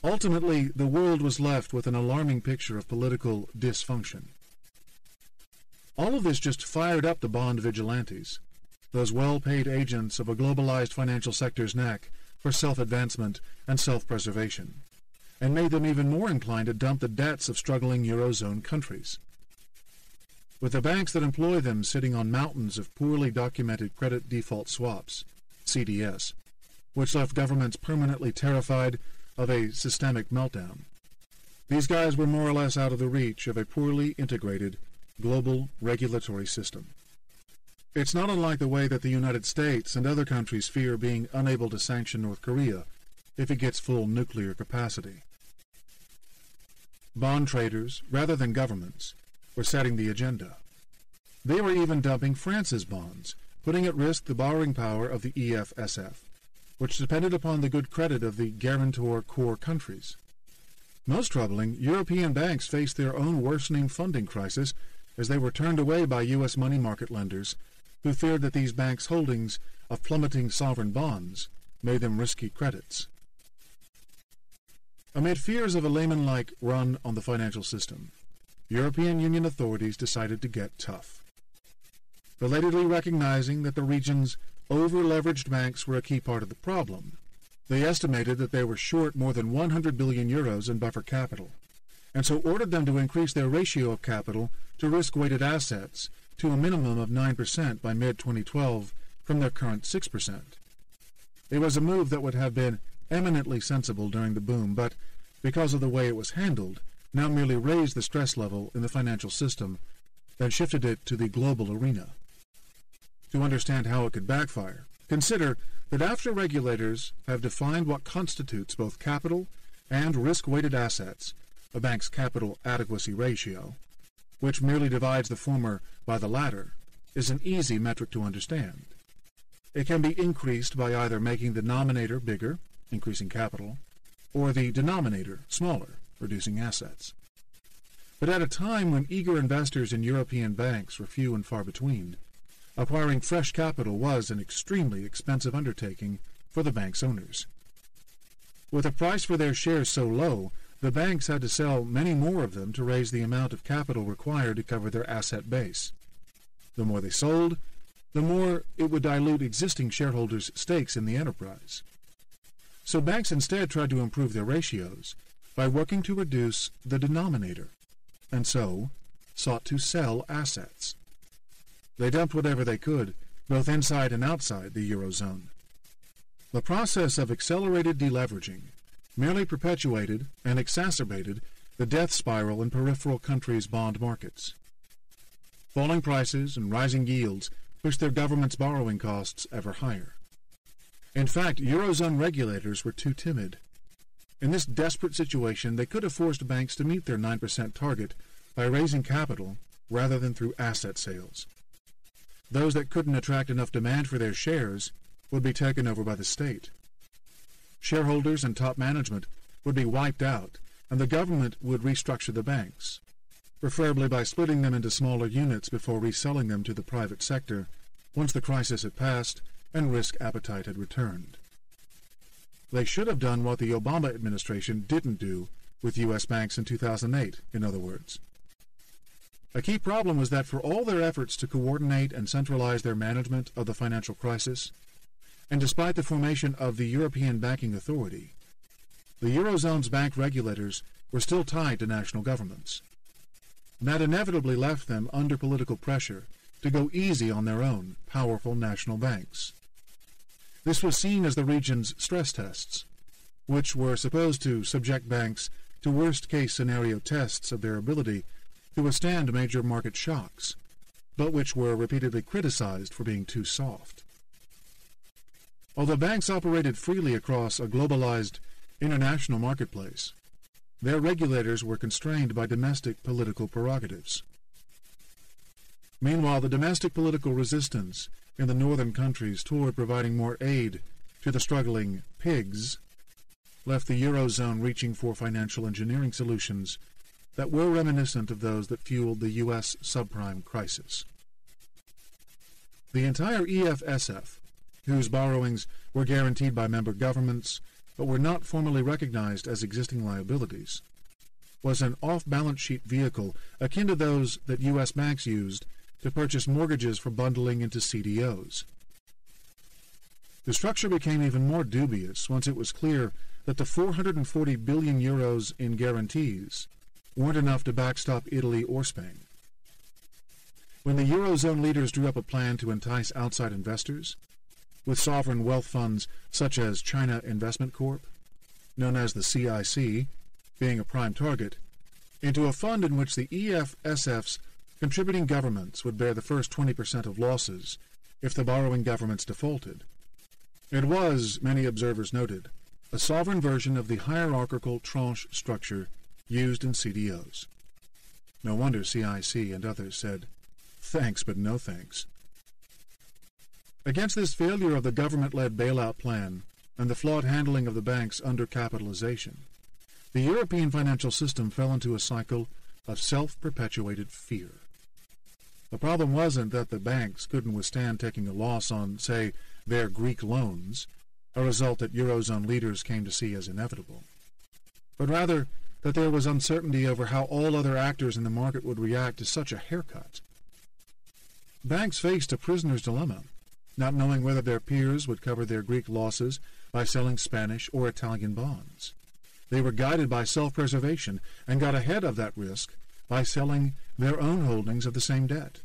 Ultimately, the world was left with an alarming picture of political dysfunction. All of this just fired up the bond vigilantes, those well-paid agents of a globalized financial sector's knack for self-advancement and self-preservation, and made them even more inclined to dump the debts of struggling Eurozone countries. With the banks that employ them sitting on mountains of poorly documented credit default swaps, CDS, which left governments permanently terrified of a systemic meltdown. These guys were more or less out of the reach of a poorly integrated global regulatory system. It's not unlike the way that the United States and other countries fear being unable to sanction North Korea if it gets full nuclear capacity. Bond traders, rather than governments, were setting the agenda. They were even dumping France's bonds, putting at risk the borrowing power of the EFSF, which depended upon the good credit of the guarantor core countries. Most troubling, European banks faced their own worsening funding crisis as they were turned away by U.S. money market lenders who feared that these banks' holdings of plummeting sovereign bonds made them risky credits. Amid fears of a Lehman-like run on the financial system, European Union authorities decided to get tough. Belatedly recognizing that the region's over-leveraged banks were a key part of the problem, they estimated that they were short more than 100 billion euros in buffer capital, and so ordered them to increase their ratio of capital to risk-weighted assets to a minimum of 9% by mid-2012 from their current 6%. It was a move that would have been eminently sensible during the boom, but because of the way it was handled, now merely raised the stress level in the financial system, then shifted it to the global arena. To understand how it could backfire, consider that after regulators have defined what constitutes both capital and risk-weighted assets, a bank's capital adequacy ratio, which merely divides the former by the latter, is an easy metric to understand. It can be increased by either making the denominator bigger, increasing capital, or the denominator smaller, reducing assets. But at a time when eager investors in European banks were few and far between, acquiring fresh capital was an extremely expensive undertaking for the bank's owners. With the price for their shares so low, the banks had to sell many more of them to raise the amount of capital required to cover their asset base. The more they sold, the more it would dilute existing shareholders' stakes in the enterprise. So banks instead tried to improve their ratios by working to reduce the denominator, and so sought to sell assets. They dumped whatever they could, both inside and outside the Eurozone. The process of accelerated deleveraging merely perpetuated and exacerbated the death spiral in peripheral countries' bond markets. Falling prices and rising yields pushed their government's borrowing costs ever higher. In fact, Eurozone regulators were too timid. In this desperate situation, they could have forced banks to meet their 9% target by raising capital rather than through asset sales. Those that couldn't attract enough demand for their shares would be taken over by the state. Shareholders and top management would be wiped out, and the government would restructure the banks, preferably by splitting them into smaller units before reselling them to the private sector once the crisis had passed and risk appetite had returned. They should have done what the Obama administration didn't do with U.S. banks in 2008, in other words. A key problem was that for all their efforts to coordinate and centralize their management of the financial crisis, and despite the formation of the European Banking Authority, the Eurozone's bank regulators were still tied to national governments. That inevitably left them under political pressure to go easy on their own powerful national banks. This was seen as the region's stress tests, which were supposed to subject banks to worst-case scenario tests of their ability to withstand major market shocks, but which were repeatedly criticized for being too soft. Although banks operated freely across a globalized international marketplace, their regulators were constrained by domestic political prerogatives. Meanwhile, the domestic political resistance in the northern countries toward providing more aid to the struggling pigs left the Eurozone reaching for financial engineering solutions that were reminiscent of those that fueled the U.S. subprime crisis. The entire EFSF, whose borrowings were guaranteed by member governments, but were not formally recognized as existing liabilities, was an off-balance sheet vehicle akin to those that U.S. banks used to purchase mortgages for bundling into CDOs. The structure became even more dubious once it was clear that the 440 billion euros in guarantees weren't enough to backstop Italy or Spain. When the Eurozone leaders drew up a plan to entice outside investors, with sovereign wealth funds such as China Investment Corp, known as the CIC, being a prime target, into a fund in which the EFSF's contributing governments would bear the first 20% of losses if the borrowing governments defaulted. It was, many observers noted, a sovereign version of the hierarchical tranche structure used in CDOs. No wonder CIC and others said, "Thanks, but no thanks." Against this failure of the government-led bailout plan and the flawed handling of the banks' undercapitalization, the European financial system fell into a cycle of self-perpetuated fear. The problem wasn't that the banks couldn't withstand taking a loss on, say, their Greek loans, a result that Eurozone leaders came to see as inevitable, but rather that there was uncertainty over how all other actors in the market would react to such a haircut. Banks faced a prisoner's dilemma, not knowing whether their peers would cover their Greek losses by selling Spanish or Italian bonds. They were guided by self-preservation and got ahead of that risk by selling their own holdings of the same debt.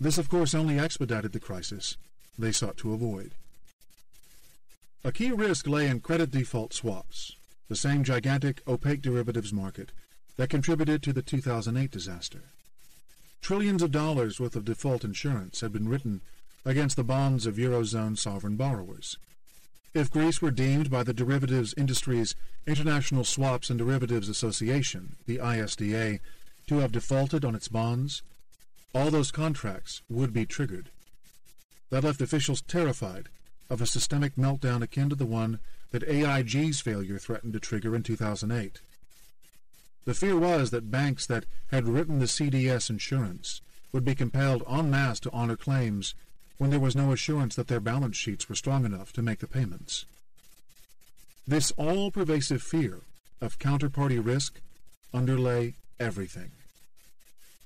This, of course, only expedited the crisis they sought to avoid. A key risk lay in credit default swaps, the same gigantic, opaque derivatives market that contributed to the 2008 disaster. Trillions of dollars worth of default insurance had been written against the bonds of Eurozone sovereign borrowers. If Greece were deemed by the derivatives industry's International Swaps and Derivatives Association, the ISDA, to have defaulted on its bonds, all those contracts would be triggered. That left officials terrified of a systemic meltdown akin to the one that AIG's failure threatened to trigger in 2008. The fear was that banks that had written the CDS insurance would be compelled en masse to honor claims when there was no assurance that their balance sheets were strong enough to make the payments. This all-pervasive fear of counterparty risk underlay everything.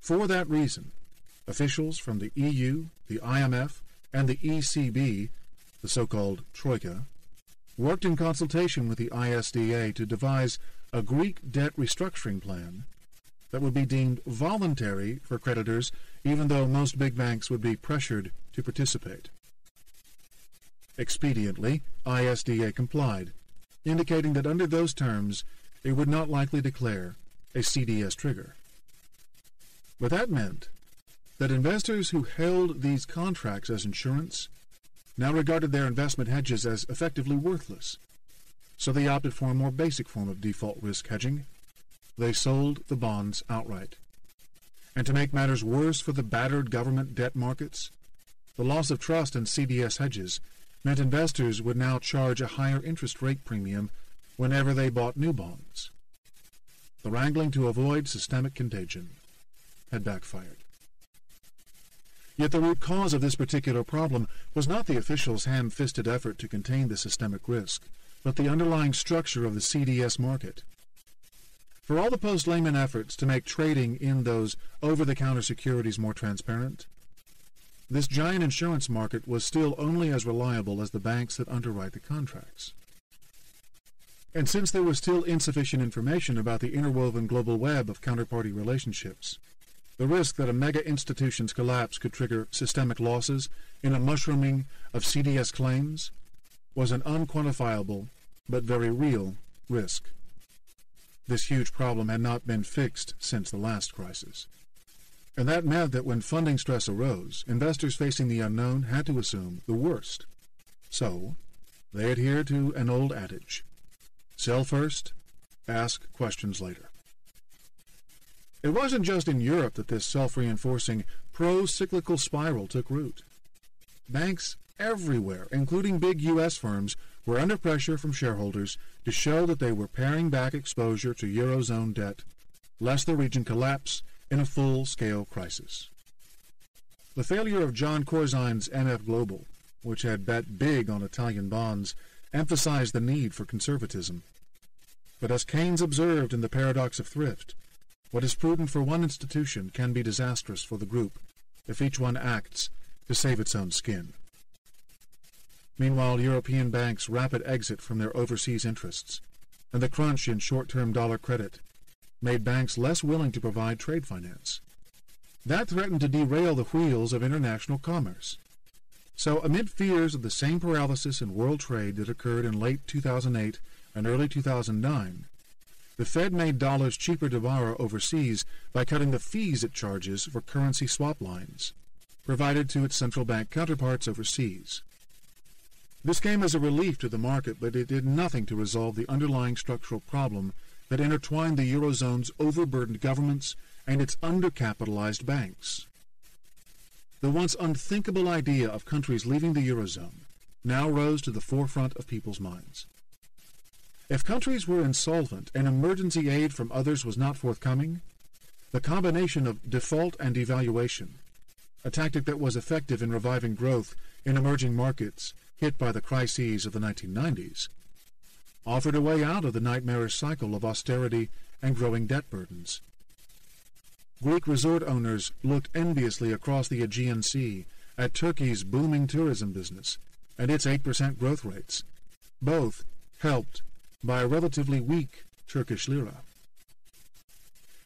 For that reason, officials from the EU, the IMF, and the ECB, the so-called Troika, worked in consultation with the ISDA to devise a Greek debt restructuring plan that would be deemed voluntary for creditors, even though most big banks would be pressured to participate. Expediently, ISDA complied, indicating that under those terms it would not likely declare a CDS trigger. But that meant that investors who held these contracts as insurance now regarded their investment hedges as effectively worthless, so they opted for a more basic form of default risk hedging. They sold the bonds outright. And to make matters worse for the battered government debt markets, the loss of trust in CDS hedges meant investors would now charge a higher interest rate premium whenever they bought new bonds. The wrangling to avoid systemic contagion had backfired. Yet the root cause of this particular problem was not the officials' ham-fisted effort to contain the systemic risk, but the underlying structure of the CDS market. For all the post-Lehman efforts to make trading in those over-the-counter securities more transparent, this giant insurance market was still only as reliable as the banks that underwrite the contracts. And since there was still insufficient information about the interwoven global web of counterparty relationships, the risk that a mega-institution's collapse could trigger systemic losses in a mushrooming of CDS claims was an unquantifiable but very real risk. This huge problem had not been fixed since the last crisis. And that meant that when funding stress arose, investors facing the unknown had to assume the worst. So, they adhered to an old adage: sell first, ask questions later. It wasn't just in Europe that this self-reinforcing pro-cyclical spiral took root. Banks everywhere, including big U.S. firms, were under pressure from shareholders to show that they were paring back exposure to Eurozone debt, lest the region collapse in a full-scale crisis. The failure of John Corzine's MF Global, which had bet big on Italian bonds, emphasized the need for conservatism. But as Keynes observed in The Paradox of Thrift, what is prudent for one institution can be disastrous for the group if each one acts to save its own skin. Meanwhile, European banks' rapid exit from their overseas interests and the crunch in short-term dollar credit made banks less willing to provide trade finance. That threatened to derail the wheels of international commerce. So, amid fears of the same paralysis in world trade that occurred in late 2008 and early 2009, the Fed made dollars cheaper to borrow overseas by cutting the fees it charges for currency swap lines provided to its central bank counterparts overseas. This came as a relief to the market, but it did nothing to resolve the underlying structural problem that intertwined the Eurozone's overburdened governments and its undercapitalized banks. The once unthinkable idea of countries leaving the Eurozone now rose to the forefront of people's minds. If countries were insolvent and emergency aid from others was not forthcoming, the combination of default and devaluation, a tactic that was effective in reviving growth in emerging markets hit by the crises of the 1990s, offered a way out of the nightmarish cycle of austerity and growing debt burdens. Greek resort owners looked enviously across the Aegean Sea at Turkey's booming tourism business and its 8% growth rates, both helped by a relatively weak Turkish lira.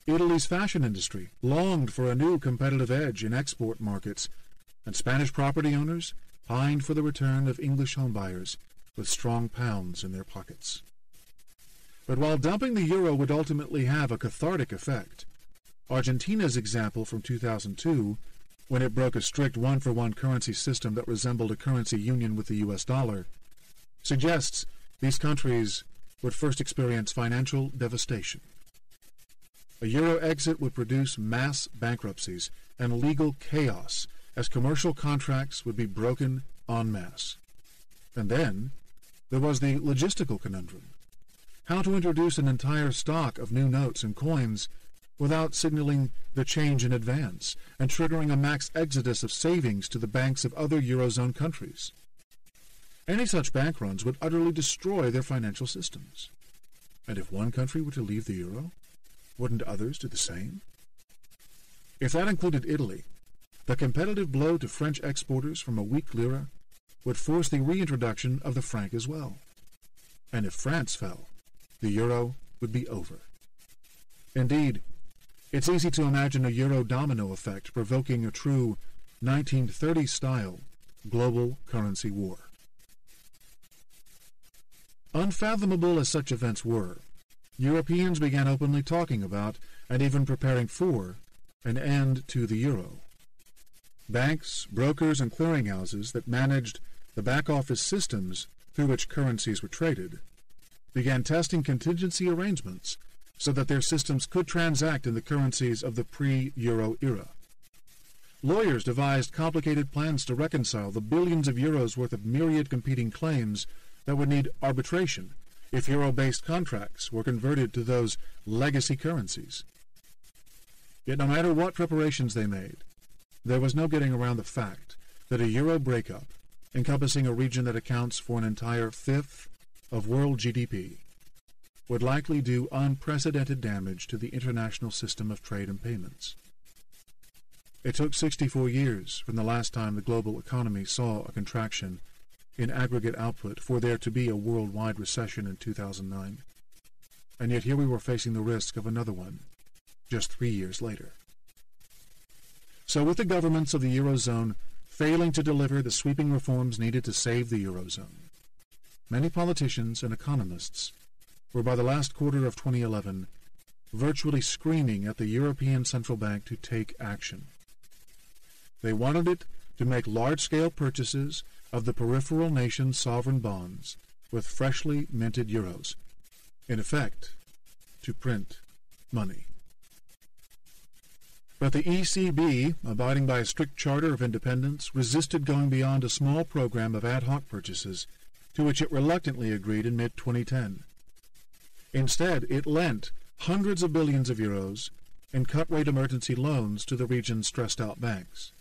Italy's fashion industry longed for a new competitive edge in export markets, and Spanish property owners pined for the return of English homebuyers with strong pounds in their pockets. But while dumping the euro would ultimately have a cathartic effect, Argentina's example from 2002, when it broke a strict one-for-one currency system that resembled a currency union with the US dollar, suggests these countries would first experience financial devastation. A euro exit would produce mass bankruptcies and legal chaos as commercial contracts would be broken en masse. And then there was the logistical conundrum: how to introduce an entire stock of new notes and coins without signaling the change in advance and triggering a mass exodus of savings to the banks of other Eurozone countries. Any such bank runs would utterly destroy their financial systems. And if one country were to leave the euro, wouldn't others do the same? If that included Italy, the competitive blow to French exporters from a weak lira would force the reintroduction of the franc as well. And if France fell, the euro would be over. Indeed, it's easy to imagine a euro domino effect provoking a true 1930s-style global currency war. Unfathomable as such events were, Europeans began openly talking about and even preparing for an end to the euro. Banks, brokers, and clearinghouses that managed the back-office systems through which currencies were traded began testing contingency arrangements so that their systems could transact in the currencies of the pre-euro era. Lawyers devised complicated plans to reconcile the billions of euros worth of myriad competing claims that would need arbitration if euro-based contracts were converted to those legacy currencies. Yet no matter what preparations they made, there was no getting around the fact that a euro breakup, encompassing a region that accounts for an entire fifth of world GDP, would likely do unprecedented damage to the international system of trade and payments. It took 64 years from the last time the global economy saw a contraction in aggregate output for there to be a worldwide recession in 2009, and yet here we were facing the risk of another one just 3 years later. So with the governments of the Eurozone failing to deliver the sweeping reforms needed to save the Eurozone, many politicians and economists were by the last quarter of 2011 virtually screaming at the European Central Bank to take action. They wanted it to make large-scale purchases of the peripheral nation's sovereign bonds with freshly minted euros, in effect, to print money. But the ECB, abiding by a strict charter of independence, resisted going beyond a small program of ad hoc purchases to which it reluctantly agreed in mid-2010. Instead, it lent hundreds of billions of euros in cut-rate emergency loans to the region's stressed-out banks.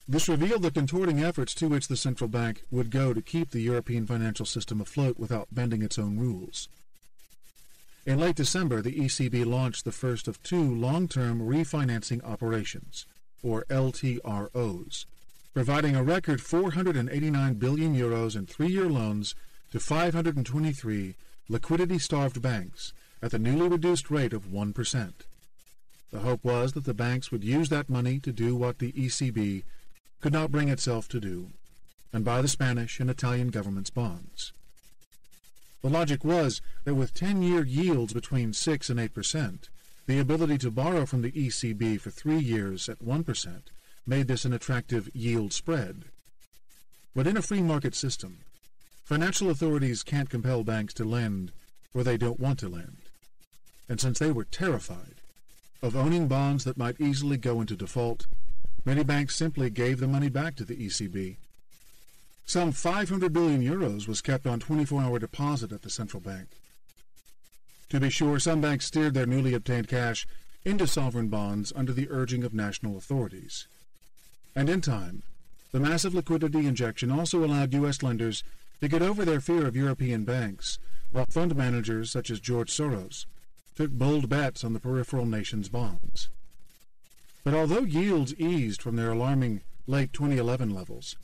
This revealed the contorting efforts to which the central bank would go to keep the European financial system afloat without bending its own rules. In late December, the ECB launched the first of two long-term refinancing operations, or LTROs, providing a record €489 billion in three-year loans to 523 liquidity-starved banks at the newly reduced rate of 1%. The hope was that the banks would use that money to do what the ECB could not bring itself to do, and buy the Spanish and Italian governments' bonds. The logic was that with 10-year yields between 6 and 8%, the ability to borrow from the ECB for 3 years at 1% made this an attractive yield spread. But in a free market system, financial authorities can't compel banks to lend where they don't want to lend. And since they were terrified of owning bonds that might easily go into default, many banks simply gave the money back to the ECB. Some €500 billion was kept on 24-hour deposit at the central bank. To be sure, some banks steered their newly obtained cash into sovereign bonds under the urging of national authorities. And in time, the massive liquidity injection also allowed U.S. lenders to get over their fear of European banks, while fund managers such as George Soros took bold bets on the peripheral nations' bonds. But although yields eased from their alarming late 2011 levels,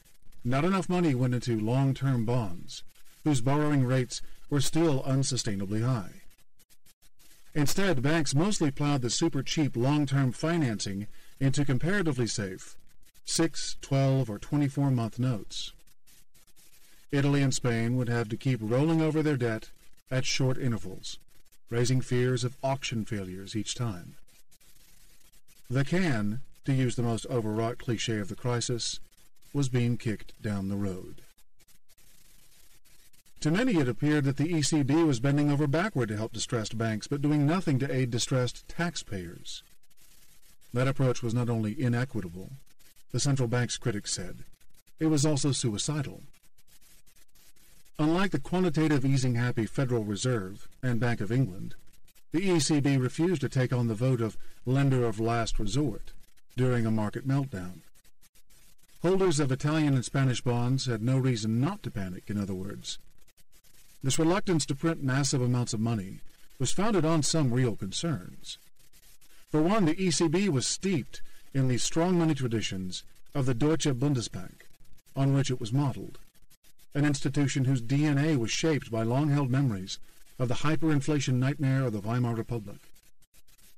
not enough money went into long-term bonds, whose borrowing rates were still unsustainably high. Instead, banks mostly plowed the super-cheap long-term financing into comparatively safe 6, 12, or 24-month notes. Italy and Spain would have to keep rolling over their debt at short intervals, raising fears of auction failures each time. The can, to use the most overwrought cliché of the crisis, was being kicked down the road. To many it appeared that the ECB was bending over backward to help distressed banks, but doing nothing to aid distressed taxpayers. That approach was not only inequitable, the central bank's critics said, it was also suicidal. Unlike the quantitative easing-happy Federal Reserve and Bank of England, the ECB refused to take on the vote of lender of last resort during a market meltdown. Holders of Italian and Spanish bonds had no reason not to panic, in other words. This reluctance to print massive amounts of money was founded on some real concerns. For one, the ECB was steeped in the strong money traditions of the Deutsche Bundesbank, on which it was modeled, an institution whose DNA was shaped by long-held memories of the hyperinflation nightmare of the Weimar Republic.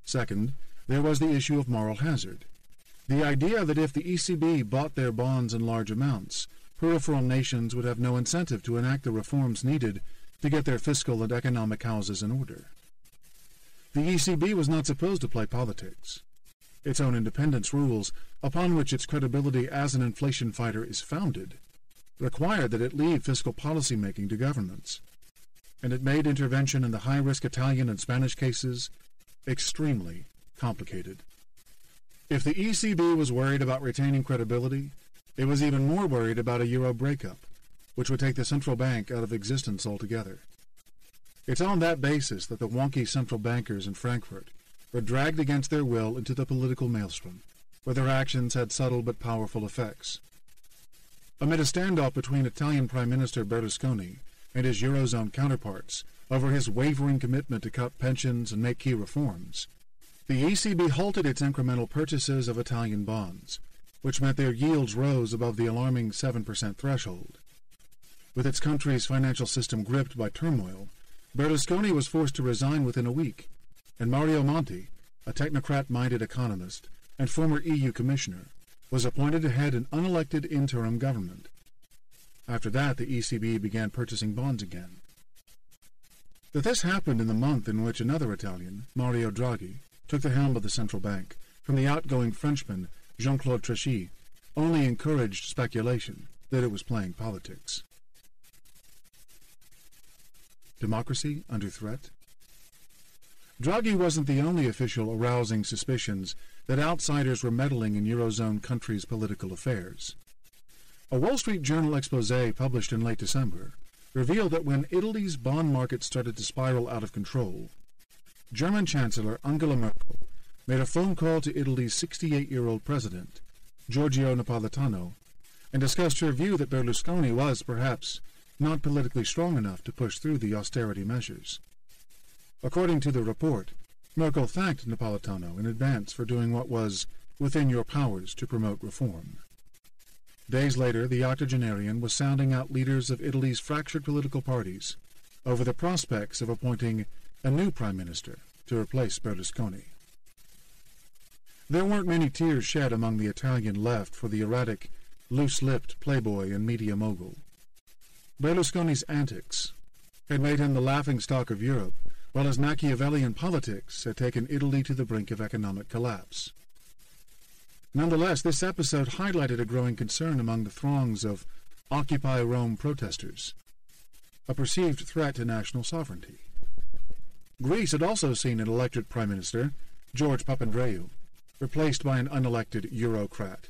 Second, there was the issue of moral hazard. The idea that if the ECB bought their bonds in large amounts, peripheral nations would have no incentive to enact the reforms needed to get their fiscal and economic houses in order. The ECB was not supposed to play politics. Its own independence rules, upon which its credibility as an inflation fighter is founded, required that it leave fiscal policy making to governments, and it made intervention in the high-risk Italian and Spanish cases extremely complicated. If the ECB was worried about retaining credibility, it was even more worried about a euro breakup, which would take the central bank out of existence altogether. It's on that basis that the wonky central bankers in Frankfurt were dragged against their will into the political maelstrom, where their actions had subtle but powerful effects. Amid a standoff between Italian Prime Minister Berlusconi and his Eurozone counterparts over his wavering commitment to cut pensions and make key reforms, the ECB halted its incremental purchases of Italian bonds, which meant their yields rose above the alarming 7% threshold. With its country's financial system gripped by turmoil, Berlusconi was forced to resign within a week, and Mario Monti, a technocrat-minded economist and former EU commissioner, was appointed to head an unelected interim government. After that, the ECB began purchasing bonds again. That this happened in the month in which another Italian, Mario Draghi, took the helm of the central bank from the outgoing Frenchman Jean-Claude Trichet, only encouraged speculation that it was playing politics. Democracy under threat? Draghi wasn't the only official arousing suspicions that outsiders were meddling in Eurozone countries' political affairs. A Wall Street Journal exposé published in late December revealed that when Italy's bond market started to spiral out of control, German Chancellor Angela Merkel made a phone call to Italy's 68-year-old president Giorgio Napolitano, and discussed her view that Berlusconi was, perhaps, not politically strong enough to push through the austerity measures. According to the report, Merkel thanked Napolitano in advance for doing what was within your powers to promote reform. Days later, the octogenarian was sounding out leaders of Italy's fractured political parties over the prospects of appointing a new prime minister to replace Berlusconi. There weren't many tears shed among the Italian left for the erratic, loose-lipped playboy and media mogul. Berlusconi's antics had made him the laughingstock of Europe, while his Machiavellian politics had taken Italy to the brink of economic collapse. Nonetheless, this episode highlighted a growing concern among the throngs of Occupy Rome protesters, a perceived threat to national sovereignty. Greece had also seen an elected prime minister, George Papandreou, replaced by an unelected Eurocrat,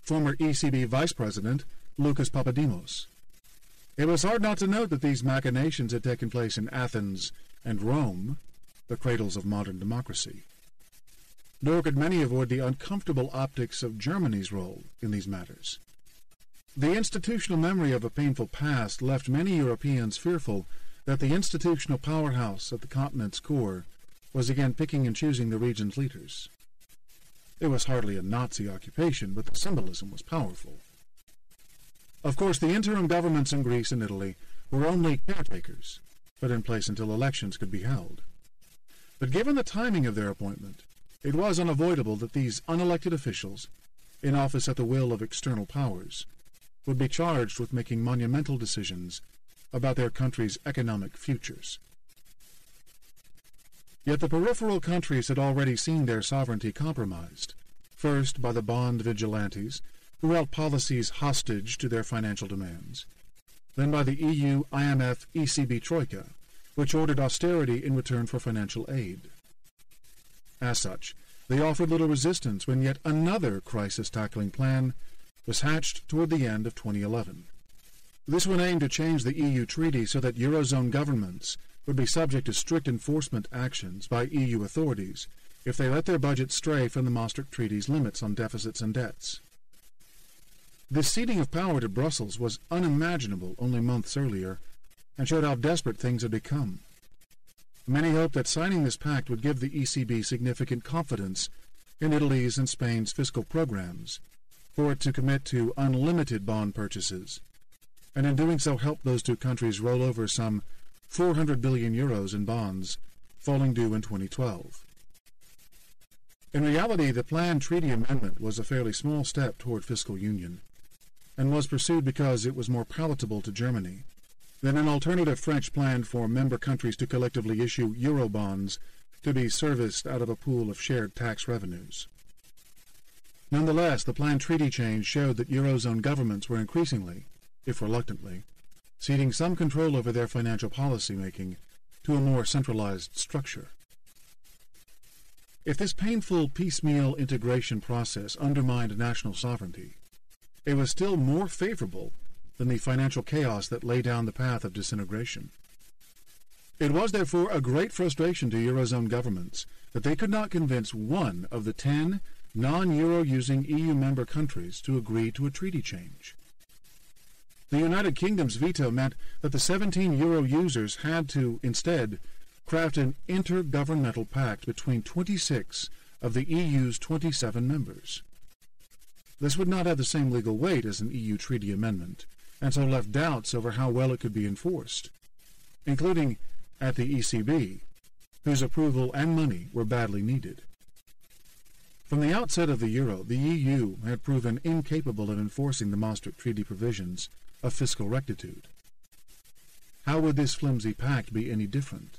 former ECB vice president Loukas Papadimos. It was hard not to note that these machinations had taken place in Athens and Rome, the cradles of modern democracy. Nor could many avoid the uncomfortable optics of Germany's role in these matters. The institutional memory of a painful past left many Europeans fearful that the institutional powerhouse at the continent's core was again picking and choosing the region's leaders. It was hardly a Nazi occupation, but the symbolism was powerful. Of course, the interim governments in Greece and Italy were only caretakers, but in place until elections could be held. But given the timing of their appointment, it was unavoidable that these unelected officials, in office at the will of external powers, would be charged with making monumental decisions about their country's economic futures. Yet the peripheral countries had already seen their sovereignty compromised, first by the bond vigilantes, who held policies hostage to their financial demands, then by the EU, IMF, ECB Troika, which ordered austerity in return for financial aid. As such, they offered little resistance when yet another crisis-tackling plan was hatched toward the end of 2011. This one aimed to change the EU treaty so that Eurozone governments would be subject to strict enforcement actions by EU authorities if they let their budgets stray from the Maastricht Treaty's limits on deficits and debts. This ceding of power to Brussels was unimaginable only months earlier, and showed how desperate things had become. Many hoped that signing this pact would give the ECB significant confidence in Italy's and Spain's fiscal programs, for it to commit to unlimited bond purchases, and in doing so help those two countries roll over some 400 billion euros in bonds falling due in 2012. In reality, the planned treaty amendment was a fairly small step toward fiscal union, and was pursued because it was more palatable to Germany than an alternative French plan for member countries to collectively issue Eurobonds to be serviced out of a pool of shared tax revenues. Nonetheless, the planned treaty change showed that Eurozone governments were increasingly, if reluctantly, ceding some control over their financial policy-making to a more centralized structure. If this painful piecemeal integration process undermined national sovereignty, it was still more favorable than the financial chaos that lay down the path of disintegration. It was therefore a great frustration to Eurozone governments that they could not convince one of the 10 non-Euro-using EU member countries to agree to a treaty change. The United Kingdom's veto meant that the 17 Euro users had to, instead, craft an intergovernmental pact between 26 of the EU's 27 members. This would not have the same legal weight as an EU treaty amendment, and so left doubts over how well it could be enforced, including at the ECB, whose approval and money were badly needed. From the outset of the euro, the EU had proven incapable of enforcing the Maastricht Treaty provisions of fiscal rectitude. How would this flimsy pact be any different?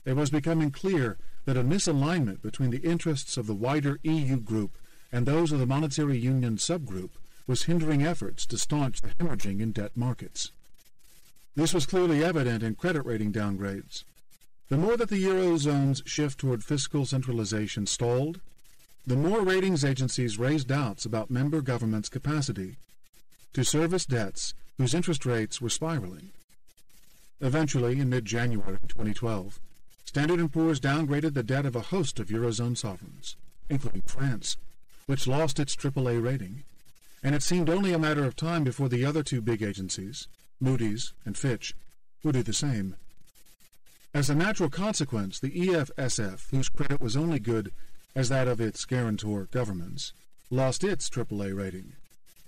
It was becoming clear that a misalignment between the interests of the wider EU group and those of the monetary union subgroup was hindering efforts to staunch the hemorrhaging in debt markets. This was clearly evident in credit rating downgrades. The more that the Eurozone's shift toward fiscal centralization stalled, the more ratings agencies raised doubts about member governments' capacity to service debts whose interest rates were spiraling. Eventually, in mid-January 2012, Standard & Poor's downgraded the debt of a host of Eurozone sovereigns, including France, which lost its AAA rating, and it seemed only a matter of time before the other two big agencies, Moody's and Fitch, would do the same. As a natural consequence, the EFSF, whose credit was only good as that of its guarantor governments, lost its AAA rating,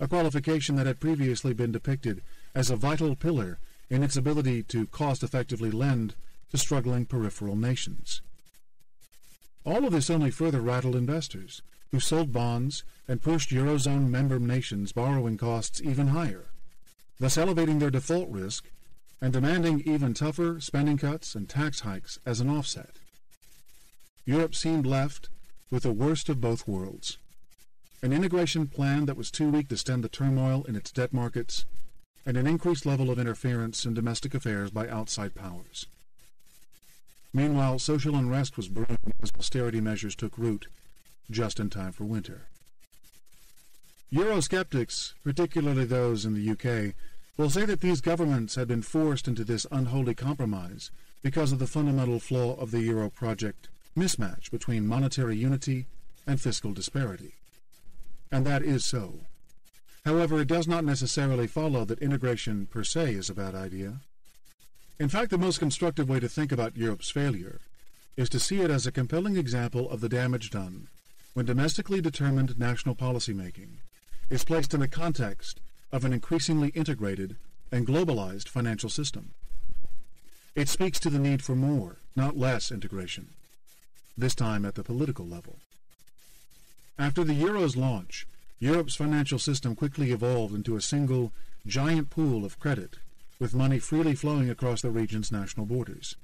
a qualification that had previously been depicted as a vital pillar in its ability to cost-effectively lend to struggling peripheral nations. All of this only further rattled investors, who sold bonds and pushed Eurozone member nations' borrowing costs even higher, thus elevating their default risk and demanding even tougher spending cuts and tax hikes as an offset. Europe seemed left with the worst of both worlds: an integration plan that was too weak to stem the turmoil in its debt markets, and an increased level of interference in domestic affairs by outside powers. Meanwhile, social unrest was brewing as austerity measures took root, just in time for winter. Eurosceptics, particularly those in the UK, will say that these governments had been forced into this unholy compromise because of the fundamental flaw of the Euro project mismatch between monetary unity and fiscal disparity. And that is so. However, it does not necessarily follow that integration per se is a bad idea. In fact, the most constructive way to think about Europe's failure is to see it as a compelling example of the damage done when domestically determined national policymaking is placed in the context of an increasingly integrated and globalized financial system. It speaks to the need for more, not less, integration, this time at the political level. After the Euro's launch, Europe's financial system quickly evolved into a single, giant pool of credit, with money freely flowing across the region's national borders.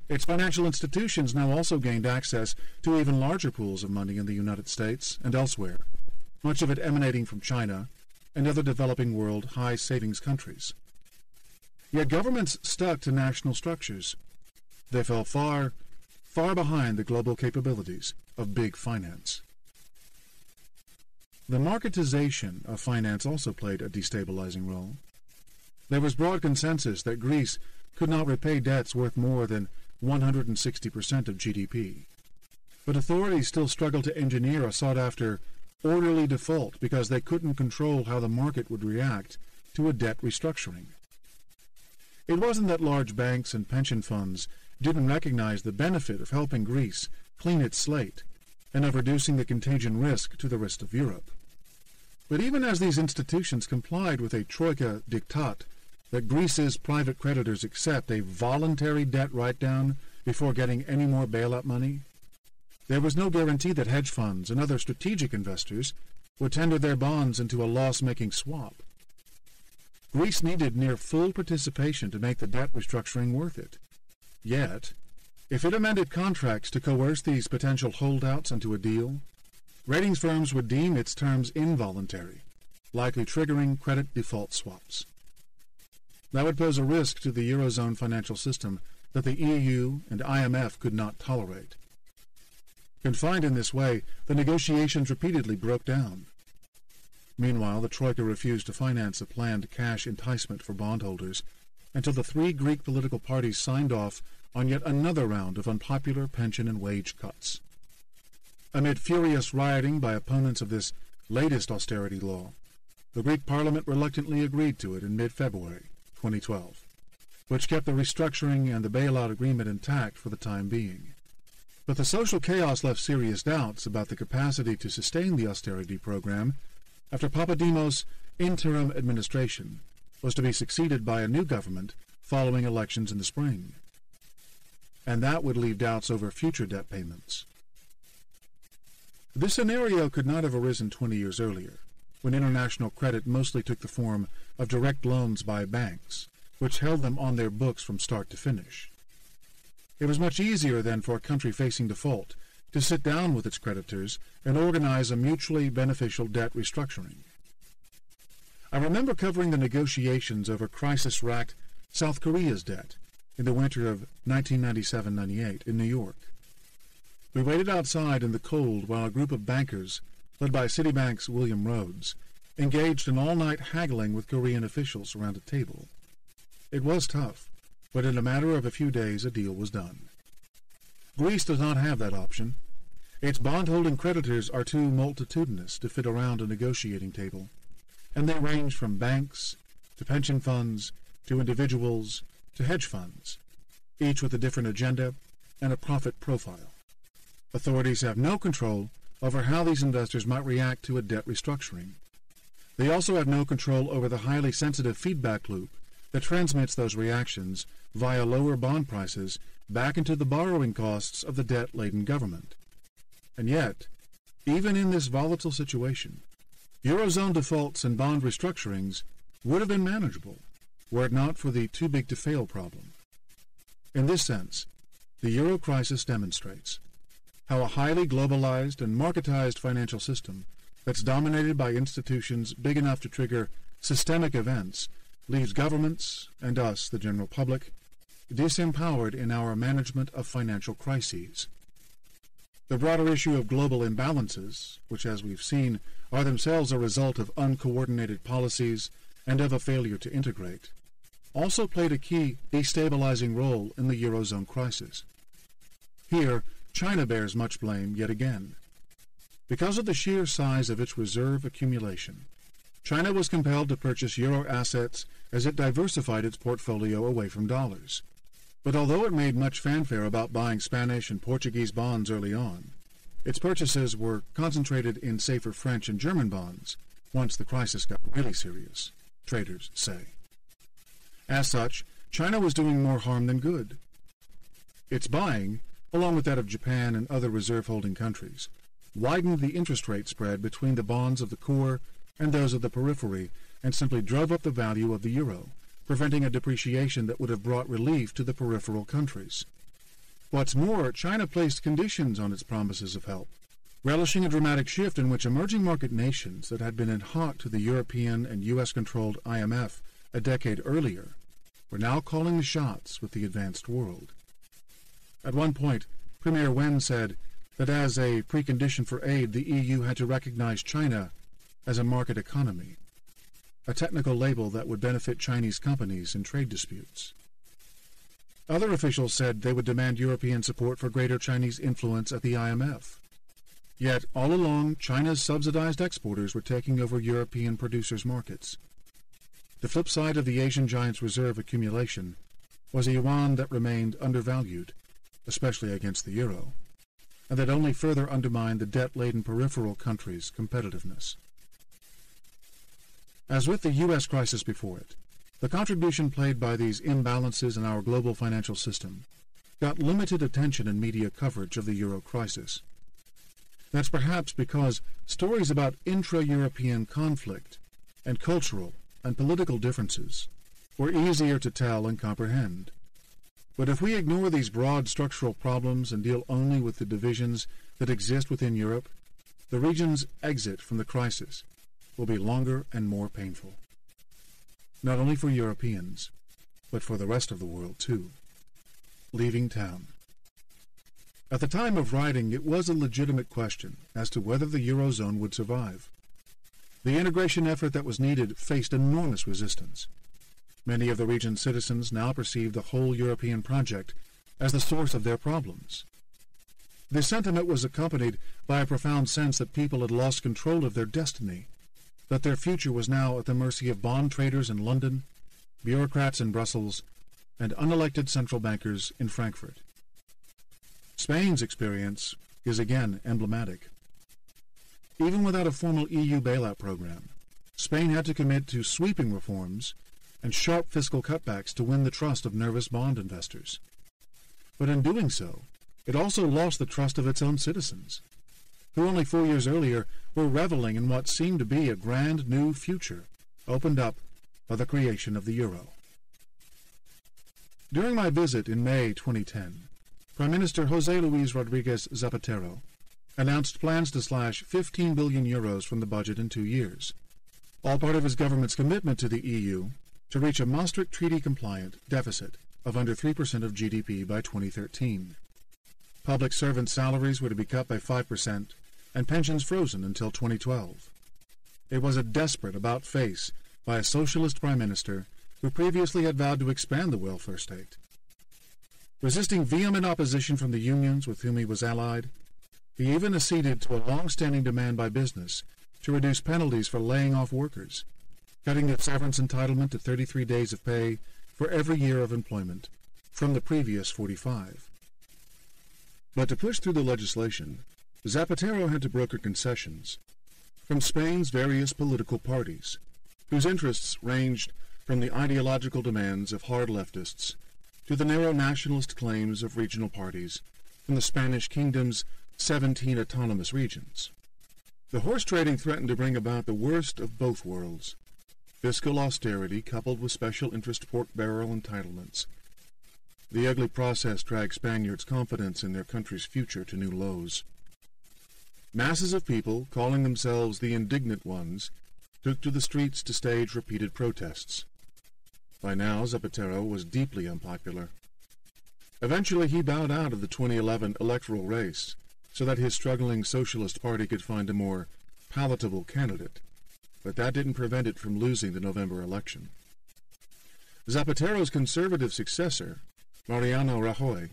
Its financial institutions now also gained access to even larger pools of money in the United States and elsewhere, much of it emanating from China and other developing world high savings countries. Yet governments stuck to national structures. They fell far, far behind the global capabilities of big finance. The marketization of finance also played a destabilizing role. There was broad consensus that Greece could not repay debts worth more than 160% of GDP. But authorities still struggled to engineer a sought-after orderly default because they couldn't control how the market would react to a debt restructuring. It wasn't that large banks and pension funds didn't recognize the benefit of helping Greece clean its slate and of reducing the contagion risk to the rest of Europe. But even as these institutions complied with a troika diktat that Greece's private creditors accept a voluntary debt write-down before getting any more bailout money, there was no guarantee that hedge funds and other strategic investors would tender their bonds into a loss-making swap. Greece needed near full participation to make the debt restructuring worth it. Yet, if it amended contracts to coerce these potential holdouts into a deal, ratings firms would deem its terms involuntary, likely triggering credit default swaps. That would pose a risk to the Eurozone financial system that the EU and IMF could not tolerate. Confined in this way, the negotiations repeatedly broke down. Meanwhile, the Troika refused to finance a planned cash enticement for bondholders until the three Greek political parties signed off on yet another round of unpopular pension and wage cuts. Amid furious rioting by opponents of this latest austerity law, the Greek parliament reluctantly agreed to it in mid-February 2012, which kept the restructuring and the bailout agreement intact for the time being. But the social chaos left serious doubts about the capacity to sustain the austerity program after Papadimos' interim administration was to be succeeded by a new government following elections in the spring. And that would leave doubts over future debt payments. This scenario could not have arisen 20 years earlier, when international credit mostly took the form of direct loans by banks, which held them on their books from start to finish. It was much easier then for a country facing default to sit down with its creditors and organize a mutually beneficial debt restructuring. I remember covering the negotiations over crisis-racked South Korea's debt in the winter of 1997-98 in New York. We waited outside in the cold while a group of bankers, led by Citibank's William Rhodes, engaged in all-night haggling with Korean officials around a table. It was tough, but in a matter of a few days a deal was done. Greece does not have that option. Its bond-holding creditors are too multitudinous to fit around a negotiating table, and they range from banks to pension funds to individuals to hedge funds, each with a different agenda and a profit profile. Authorities have no control over how these investors might react to a debt restructuring. They also have no control over the highly sensitive feedback loop that transmits those reactions via lower bond prices back into the borrowing costs of the debt-laden government. And yet, even in this volatile situation, Eurozone defaults and bond restructurings would have been manageable were it not for the too-big-to-fail problem. In this sense, the Euro crisis demonstrates how a highly globalized and marketized financial system that's dominated by institutions big enough to trigger systemic events leaves governments and us, the general public, disempowered in our management of financial crises. The broader issue of global imbalances, which as we've seen are themselves a result of uncoordinated policies and of a failure to integrate, also played a key destabilizing role in the Eurozone crisis. Here, China bears much blame yet again. Because of the sheer size of its reserve accumulation, China was compelled to purchase euro assets as it diversified its portfolio away from dollars. But although it made much fanfare about buying Spanish and Portuguese bonds early on, its purchases were concentrated in safer French and German bonds once the crisis got really serious, traders say. As such, China was doing more harm than good. Its buying, along with that of Japan and other reserve-holding countries, widened the interest rate spread between the bonds of the core and those of the periphery and simply drove up the value of the euro, preventing a depreciation that would have brought relief to the peripheral countries. What's more, China placed conditions on its promises of help, relishing a dramatic shift in which emerging market nations that had been in hock to the European and U.S.-controlled IMF a decade earlier were now calling the shots with the advanced world. At one point, Premier Wen said that as a precondition for aid, the EU had to recognize China as a market economy, a technical label that would benefit Chinese companies in trade disputes. Other officials said they would demand European support for greater Chinese influence at the IMF. Yet, all along, China's subsidized exporters were taking over European producers' markets. The flip side of the Asian giant's reserve accumulation was a yuan that remained undervalued, especially against the euro, and that only further undermined the debt-laden peripheral countries' competitiveness. As with the U.S. crisis before it, the contribution played by these imbalances in our global financial system got limited attention in media coverage of the euro crisis. That's perhaps because stories about intra-European conflict and cultural and political differences were easier to tell and comprehend. But if we ignore these broad structural problems and deal only with the divisions that exist within Europe, the region's exit from the crisis will be longer and more painful. Not only for Europeans, but for the rest of the world too. Leaving town. At the time of writing, it was a legitimate question as to whether the Eurozone would survive. The integration effort that was needed faced enormous resistance. Many of the region's citizens now perceived the whole European project as the source of their problems. This sentiment was accompanied by a profound sense that people had lost control of their destiny, that their future was now at the mercy of bond traders in London, bureaucrats in Brussels, and unelected central bankers in Frankfurt. Spain's experience is again emblematic. Even without a formal EU bailout program, Spain had to commit to sweeping reforms and sharp fiscal cutbacks to win the trust of nervous bond investors. But in doing so, it also lost the trust of its own citizens, who only 4 years earlier were reveling in what seemed to be a grand new future opened up by the creation of the euro. During my visit in May 2010, Prime Minister José Luis Rodríguez Zapatero announced plans to slash 15 billion euros from the budget in 2 years, all part of his government's commitment to the EU to reach a Maastricht Treaty-compliant deficit of under 3% of GDP by 2013. Public servant salaries were to be cut by 5% and pensions frozen until 2012. It was a desperate about-face by a socialist prime minister who previously had vowed to expand the welfare state. Resisting vehement opposition from the unions with whom he was allied, He even acceded to a long-standing demand by business to reduce penalties for laying off workers, cutting their severance entitlement to 33 days of pay for every year of employment, from the previous 45. But to push through the legislation, Zapatero had to broker concessions from Spain's various political parties, whose interests ranged from the ideological demands of hard leftists to the narrow nationalist claims of regional parties from the Spanish kingdom's 17 autonomous regions. The horse trading threatened to bring about the worst of both worlds: fiscal austerity coupled with special interest pork barrel entitlements. The ugly process dragged Spaniards' confidence in their country's future to new lows. Masses of people, calling themselves the indignant ones, took to the streets to stage repeated protests. By now, Zapatero was deeply unpopular. Eventually, he bowed out of the 2011 electoral race so that his struggling Socialist Party could find a more palatable candidate, but that didn't prevent it from losing the November election. Zapatero's conservative successor, Mariano Rajoy,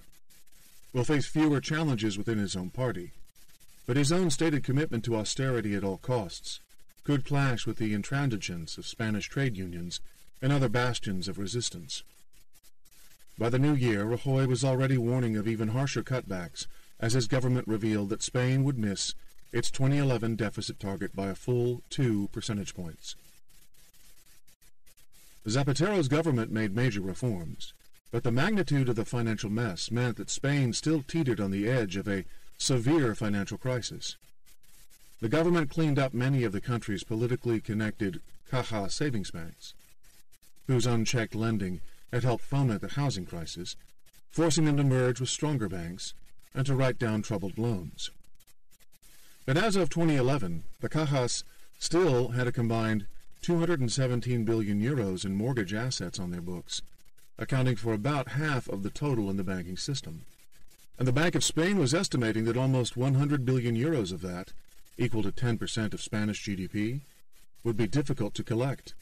will face fewer challenges within his own party, but his own stated commitment to austerity at all costs could clash with the intransigence of Spanish trade unions and other bastions of resistance. By the new year, Rajoy was already warning of even harsher cutbacks as his government revealed that Spain would miss its 2011 deficit target by a full 2 percentage points. Zapatero's government made major reforms, but the magnitude of the financial mess meant that Spain still teetered on the edge of a severe financial crisis. The government cleaned up many of the country's politically connected Caja savings banks, whose unchecked lending had helped foment the housing crisis, forcing them to merge with stronger banks and to write down troubled loans. But as of 2011, the Cajas still had a combined 217 billion euros in mortgage assets on their books, accounting for about half of the total in the banking system. And the Bank of Spain was estimating that almost 100 billion euros of that, equal to 10% of Spanish GDP, would be difficult to collect.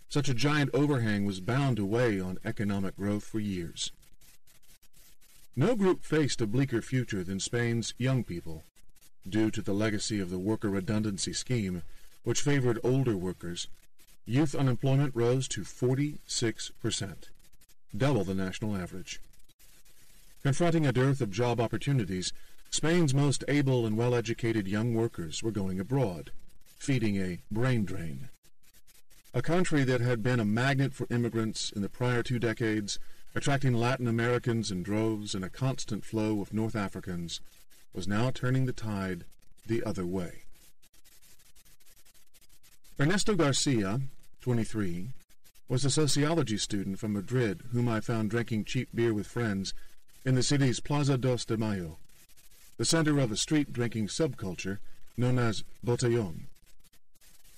Such a giant overhang was bound to weigh on economic growth for years. No group faced a bleaker future than Spain's young people, due to the legacy of the worker redundancy scheme, which favored older workers. Youth unemployment rose to 46%, double the national average. Confronting a dearth of job opportunities, Spain's most able and well-educated young workers were going abroad, feeding a brain drain. A country that had been a magnet for immigrants in the prior 2 decades, attracting Latin Americans in droves and a constant flow of North Africans, was now turning the tide the other way. Ernesto Garcia, 23, was a sociology student from Madrid whom I found drinking cheap beer with friends in the city's Plaza dos de Mayo, the center of a street drinking subculture known as Botellón.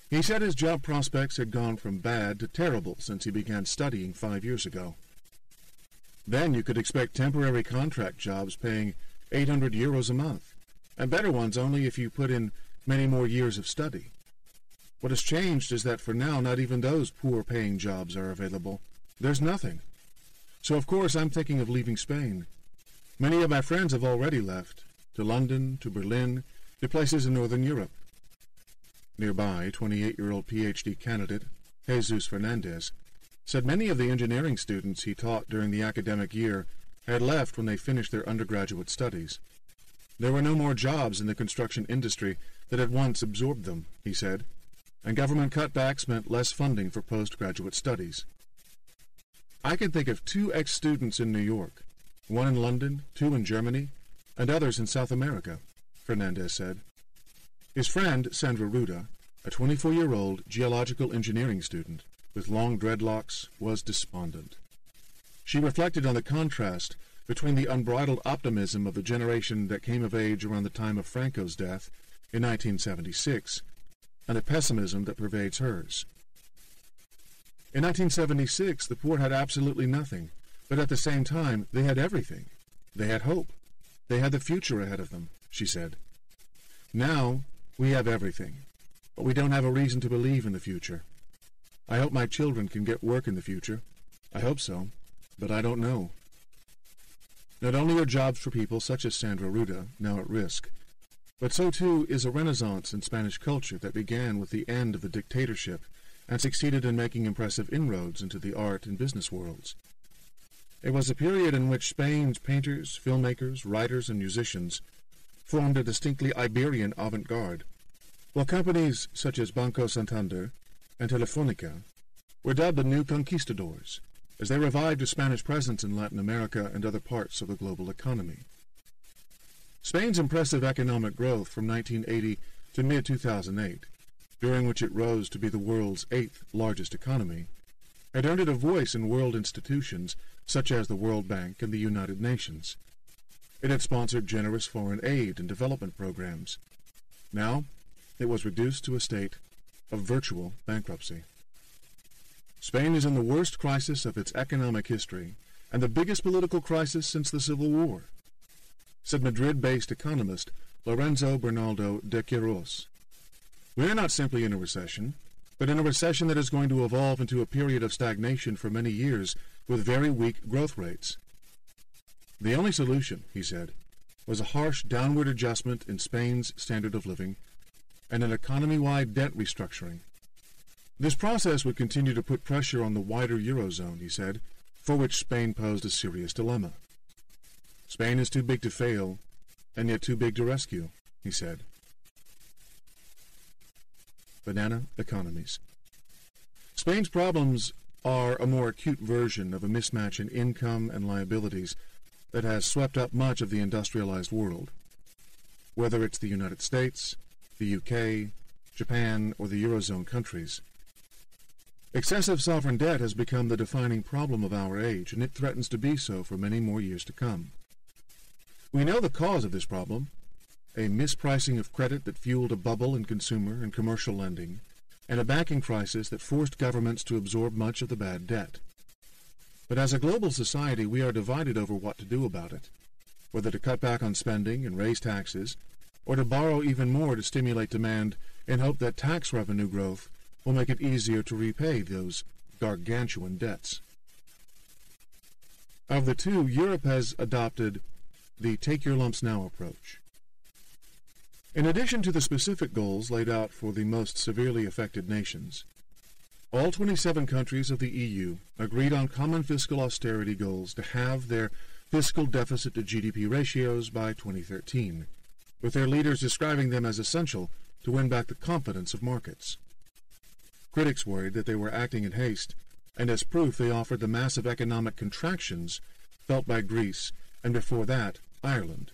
He said his job prospects had gone from bad to terrible since he began studying 5 years ago. Then you could expect temporary contract jobs paying 800 euros a month, and better ones only if you put in many more years of study. What has changed is that for now not even those poor-paying jobs are available. There's nothing. So of course I'm thinking of leaving Spain. Many of my friends have already left, to London, to Berlin, to places in Northern Europe. Nearby, 28-year-old PhD candidate Jesus Fernandez said many of the engineering students he taught during the academic year had left when they finished their undergraduate studies. There were no more jobs in the construction industry that had once absorbed them, he said, and government cutbacks meant less funding for postgraduate studies. I can think of 2 ex-students in New York, 1 in London, 2 in Germany, and others in South America, Fernandez said. His friend, Sandra Ruda, a 24-year-old geological engineering student with long dreadlocks, was despondent. She reflected on the contrast between the unbridled optimism of the generation that came of age around the time of Franco's death in 1976 and the pessimism that pervades hers. In 1976, the poor had absolutely nothing, but at the same time, they had everything. They had hope. They had the future ahead of them, she said. Now, we have everything, but we don't have a reason to believe in the future. I hope my children can get work in the future. I hope so, but I don't know. Not only are jobs for people such as Sandra Ruda now at risk, but so too is a renaissance in Spanish culture that began with the end of the dictatorship and succeeded in making impressive inroads into the art and business worlds. It was a period in which Spain's painters, filmmakers, writers, and musicians formed a distinctly Iberian avant-garde, while companies such as Banco Santander and Telefónica were dubbed the new conquistadors, as they revived a Spanish presence in Latin America and other parts of the global economy. Spain's impressive economic growth from 1980 to mid-2008, during which it rose to be the world's 8th largest economy, had earned it a voice in world institutions such as the World Bank and the United Nations. It had sponsored generous foreign aid and development programs. Now, it was reduced to a state of virtual bankruptcy. Spain is in the worst crisis of its economic history and the biggest political crisis since the Civil War, said Madrid-based economist Lorenzo Bernaldo de Quiros. We are not simply in a recession, but in a recession that is going to evolve into a period of stagnation for many years with very weak growth rates. The only solution, he said, was a harsh downward adjustment in Spain's standard of living and an economy-wide debt restructuring. This process would continue to put pressure on the wider Eurozone, he said, for which Spain posed a serious dilemma. Spain is too big to fail, and yet too big to rescue, he said. Banana economies. Spain's problems are a more acute version of a mismatch in income and liabilities that has swept up much of the industrialized world. Whether it's the United States, the UK, Japan, or the Eurozone countries. Excessive sovereign debt has become the defining problem of our age, and it threatens to be so for many more years to come. We know the cause of this problem, a mispricing of credit that fueled a bubble in consumer and commercial lending, and a banking crisis that forced governments to absorb much of the bad debt. But as a global society, we are divided over what to do about it, whether to cut back on spending and raise taxes, or to borrow even more to stimulate demand in hope that tax revenue growth will make it easier to repay those gargantuan debts. Of the two, Europe has adopted the take-your-lumps-now approach. In addition to the specific goals laid out for the most severely affected nations, all 27 countries of the EU agreed on common fiscal austerity goals to halve their fiscal deficit to GDP ratios by 2013, with their leaders describing them as essential to win back the confidence of markets. Critics worried that they were acting in haste, and as proof they offered the massive economic contractions felt by Greece, and before that, Ireland.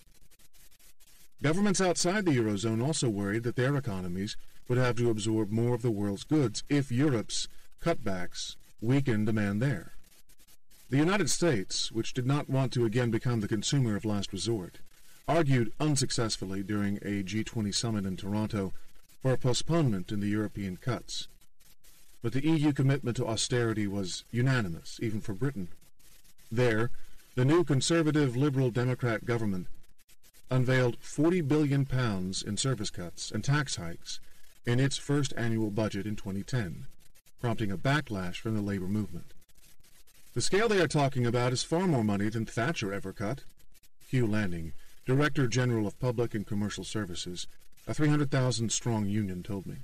Governments outside the Eurozone also worried that their economies would have to absorb more of the world's goods if Europe's cutbacks weakened demand there. The United States, which did not want to again become the consumer of last resort, argued unsuccessfully during a G20 summit in Toronto for a postponement in the European cuts. But the EU commitment to austerity was unanimous, even for Britain. There, the new Conservative Liberal Democrat government unveiled £40 billion in service cuts and tax hikes in its first annual budget in 2010, prompting a backlash from the labor movement. The scale they are talking about is far more money than Thatcher ever cut. Hugh Lanning, Director General of Public and Commercial Services, a 300,000-strong union, told me.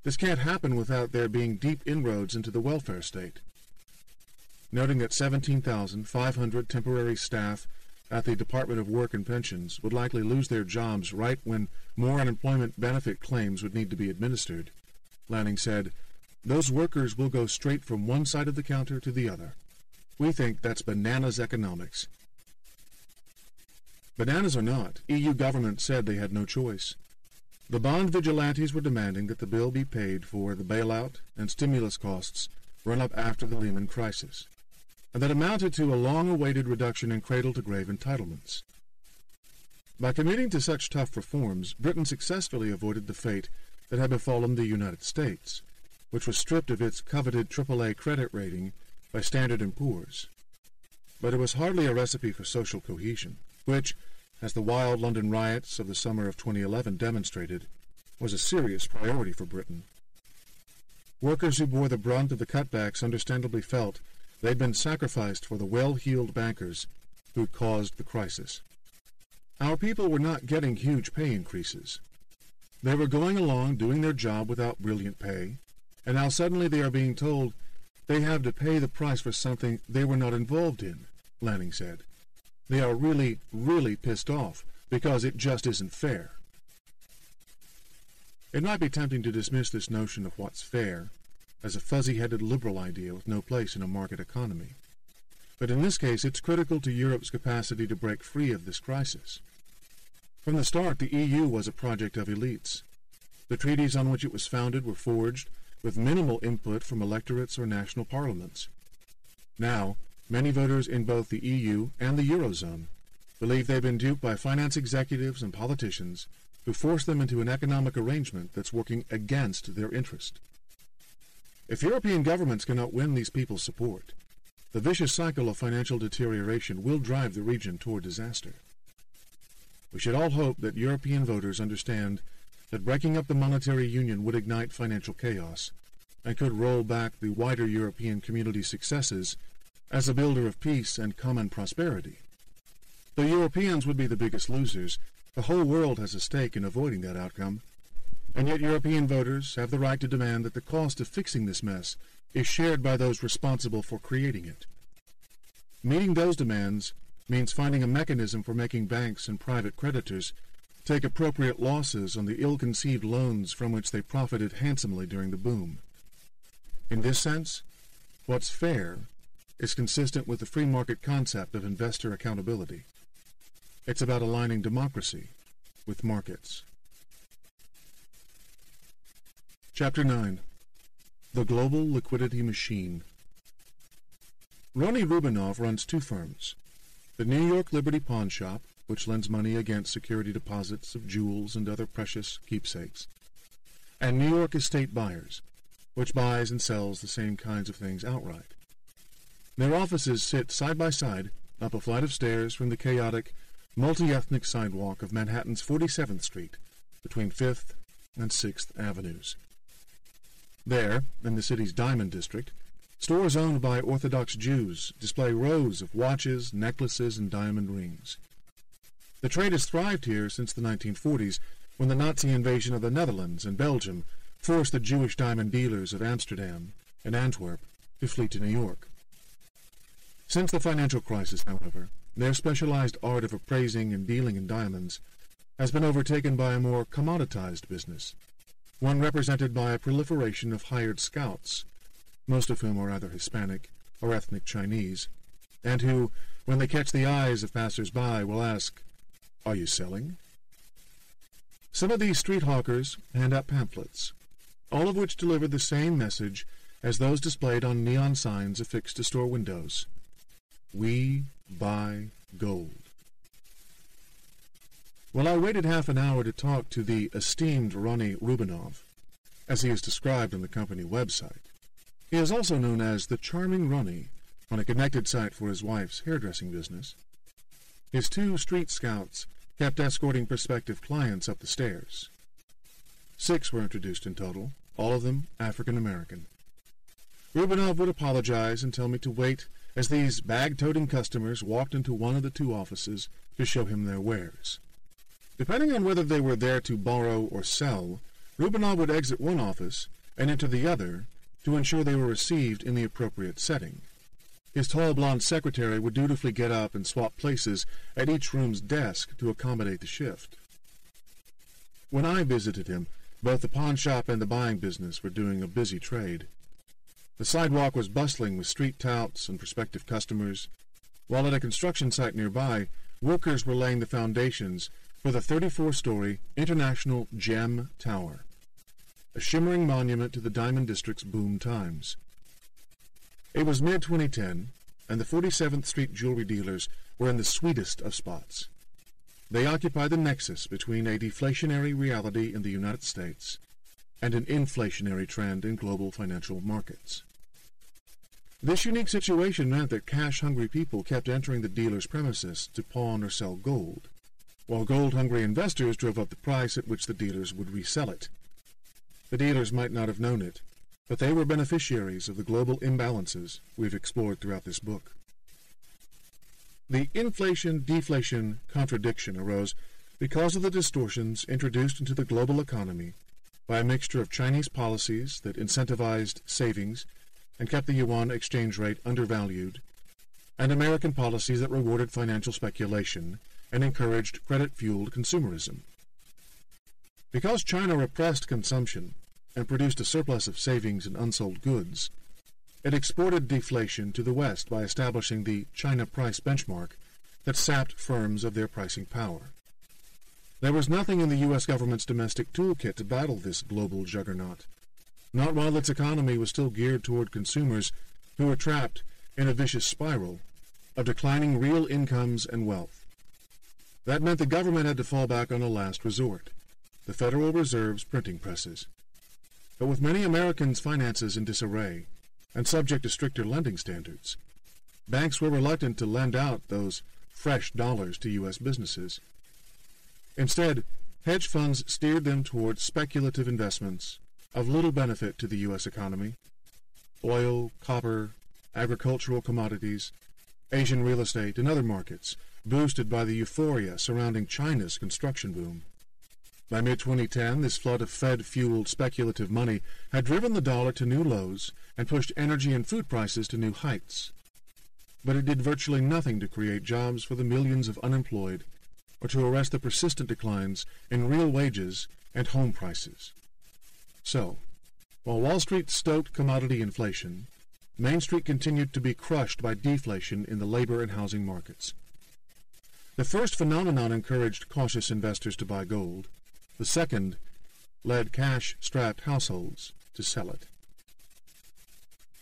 This can't happen without there being deep inroads into the welfare state. Noting that 17,500 temporary staff at the Department of Work and Pensions would likely lose their jobs right when more unemployment benefit claims would need to be administered, Lanning said, "Those workers will go straight from one side of the counter to the other. We think that's bananas economics." Bananas or not, EU governments said they had no choice. The bond vigilantes were demanding that the bill be paid for the bailout and stimulus costs run up after the Lehman crisis, and that amounted to a long-awaited reduction in cradle-to-grave entitlements. By committing to such tough reforms, Britain successfully avoided the fate that had befallen the United States, which was stripped of its coveted AAA credit rating by Standard & Poor's. But it was hardly a recipe for social cohesion, which, as the wild London riots of the summer of 2011 demonstrated, was a serious priority for Britain. Workers who bore the brunt of the cutbacks understandably felt they'd been sacrificed for the well-heeled bankers who caused the crisis. Our people were not getting huge pay increases. They were going along doing their job without brilliant pay, and now suddenly they are being told they have to pay the price for something they were not involved in, Lanning said. They are really, really pissed off because it just isn't fair. It might be tempting to dismiss this notion of what's fair as a fuzzy-headed liberal idea with no place in a market economy. But in this case, it's critical to Europe's capacity to break free of this crisis. From the start, the EU was a project of elites. The treaties on which it was founded were forged with minimal input from electorates or national parliaments. Now, many voters in both the EU and the Eurozone believe they've been duped by finance executives and politicians who force them into an economic arrangement that's working against their interest. If European governments cannot win these people's support, the vicious cycle of financial deterioration will drive the region toward disaster. We should all hope that European voters understand that breaking up the monetary union would ignite financial chaos and could roll back the wider European community's successes as a builder of peace and common prosperity. Though Europeans would be the biggest losers, the whole world has a stake in avoiding that outcome, and yet European voters have the right to demand that the cost of fixing this mess is shared by those responsible for creating it. Meeting those demands means finding a mechanism for making banks and private creditors take appropriate losses on the ill-conceived loans from which they profited handsomely during the boom. In this sense, what's fair is consistent with the free market concept of investor accountability. It's about aligning democracy with markets. Chapter 9. The Global Liquidity Machine. Rony Rubinov runs two firms, the New York Liberty Pawn Shop, which lends money against security deposits of jewels and other precious keepsakes, and New York Estate Buyers, which buys and sells the same kinds of things outright. Their offices sit side by side up a flight of stairs from the chaotic, multi-ethnic sidewalk of Manhattan's 47th Street between 5th and 6th Avenues. There, in the city's Diamond District, stores owned by Orthodox Jews display rows of watches, necklaces, and diamond rings. The trade has thrived here since the 1940s, when the Nazi invasion of the Netherlands and Belgium forced the Jewish diamond dealers of Amsterdam and Antwerp to flee to New York. Since the financial crisis, however, their specialized art of appraising and dealing in diamonds has been overtaken by a more commoditized business, one represented by a proliferation of hired scouts, most of whom are either Hispanic or ethnic Chinese, and who, when they catch the eyes of passers-by, will ask, "Are you selling?" Some of these street hawkers hand out pamphlets, all of which deliver the same message as those displayed on neon signs affixed to store windows. We buy gold. While I waited half an hour to talk to the esteemed Rony Rubinov, as he is described on the company website, he is also known as the Charming Rony on a connected site for his wife's hairdressing business. His two street scouts kept escorting prospective clients up the stairs. 6 were introduced in total, all of them African-American. Rubinov would apologize and tell me to wait as these bag-toting customers walked into one of the 2 offices to show him their wares. Depending on whether they were there to borrow or sell, Rubinov would exit one office and enter the other to ensure they were received in the appropriate setting. His tall blonde secretary would dutifully get up and swap places at each room's desk to accommodate the shift. When I visited him, both the pawn shop and the buying business were doing a busy trade. The sidewalk was bustling with street touts and prospective customers, while at a construction site nearby, workers were laying the foundations for the 34-story International Gem Tower, a shimmering monument to the Diamond District's boom times. It was mid-2010, and the 47th Street jewelry dealers were in the sweetest of spots. They occupy the nexus between a deflationary reality in the United States and an inflationary trend in global financial markets. This unique situation meant that cash-hungry people kept entering the dealers' premises to pawn or sell gold, while gold-hungry investors drove up the price at which the dealers would resell it. The dealers might not have known it, but they were beneficiaries of the global imbalances we've explored throughout this book. The inflation-deflation contradiction arose because of the distortions introduced into the global economy by a mixture of Chinese policies that incentivized savings and kept the yuan exchange rate undervalued, and American policies that rewarded financial speculation and encouraged credit-fueled consumerism. Because China repressed consumption and produced a surplus of savings and unsold goods, it exported deflation to the West by establishing the China price benchmark that sapped firms of their pricing power. There was nothing in the U.S. government's domestic toolkit to battle this global juggernaut, not while its economy was still geared toward consumers who were trapped in a vicious spiral of declining real incomes and wealth. That meant the government had to fall back on a last resort, the Federal Reserve's printing presses. But with many Americans' finances in disarray and subject to stricter lending standards, banks were reluctant to lend out those fresh dollars to U.S. businesses. Instead, hedge funds steered them towards speculative investments of little benefit to the U.S. economy: oil, copper, agricultural commodities, Asian real estate, and other markets, boosted by the euphoria surrounding China's construction boom. By mid-2010, this flood of Fed-fueled speculative money had driven the dollar to new lows and pushed energy and food prices to new heights. But it did virtually nothing to create jobs for the millions of unemployed or to arrest the persistent declines in real wages and home prices. So, while Wall Street stoked commodity inflation, Main Street continued to be crushed by deflation in the labor and housing markets. The first phenomenon encouraged cautious investors to buy gold. The second led cash-strapped households to sell it.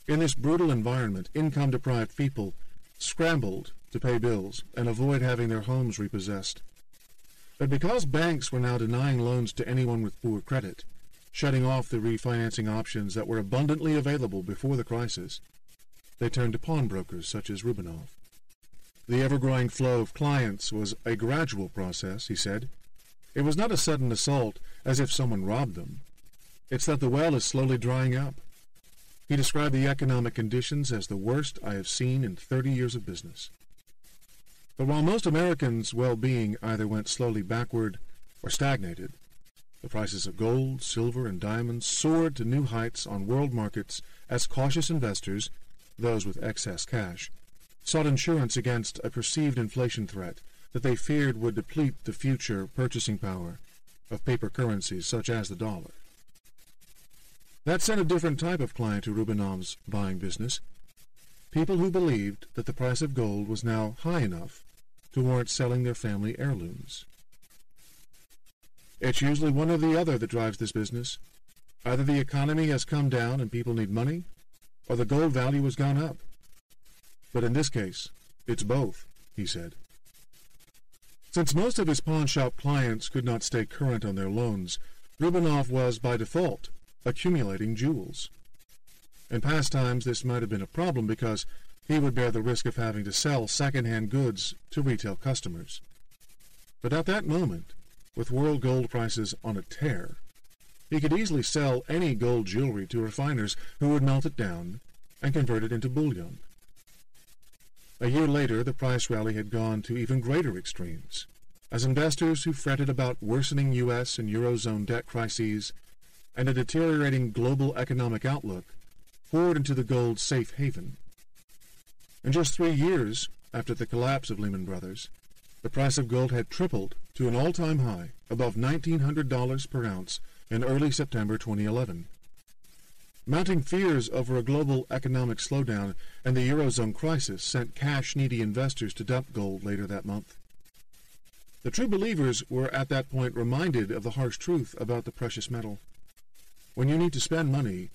In this brutal environment, income-deprived people scrambled to pay bills and avoid having their homes repossessed. But because banks were now denying loans to anyone with poor credit, shutting off the refinancing options that were abundantly available before the crisis, they turned to pawnbrokers such as Rubinov. The ever-growing flow of clients was a gradual process, he said. It was not a sudden assault as if someone robbed them. It's that the well is slowly drying up. He described the economic conditions as the worst I have seen in 30 years of business. But while most Americans' well-being either went slowly backward or stagnated, the prices of gold, silver, and diamonds soared to new heights on world markets as cautious investors, those with excess cash, sought insurance against a perceived inflation threat that they feared would deplete the future purchasing power of paper currencies such as the dollar. That sent a different type of client to Rubinov's buying business, people who believed that the price of gold was now high enough to warrant selling their family heirlooms. It's usually one or the other that drives this business. Either the economy has come down and people need money, or the gold value has gone up. But in this case, it's both, he said. Since most of his pawnshop clients could not stay current on their loans, Rubinov was, by default, accumulating jewels. In past times, this might have been a problem because he would bear the risk of having to sell second-hand goods to retail customers. But at that moment, with world gold prices on a tear, he could easily sell any gold jewelry to refiners who would melt it down and convert it into bullion. A year later, the price rally had gone to even greater extremes, as investors who fretted about worsening U.S. and Eurozone debt crises and a deteriorating global economic outlook poured into the gold safe haven. In just 3 years after the collapse of Lehman Brothers, the price of gold had tripled to an all-time high above $1,900 per ounce in early September 2011. Mounting fears over a global economic slowdown and the Eurozone crisis sent cash-needy investors to dump gold later that month. The true believers were at that point reminded of the harsh truth about the precious metal. When you need to spend money,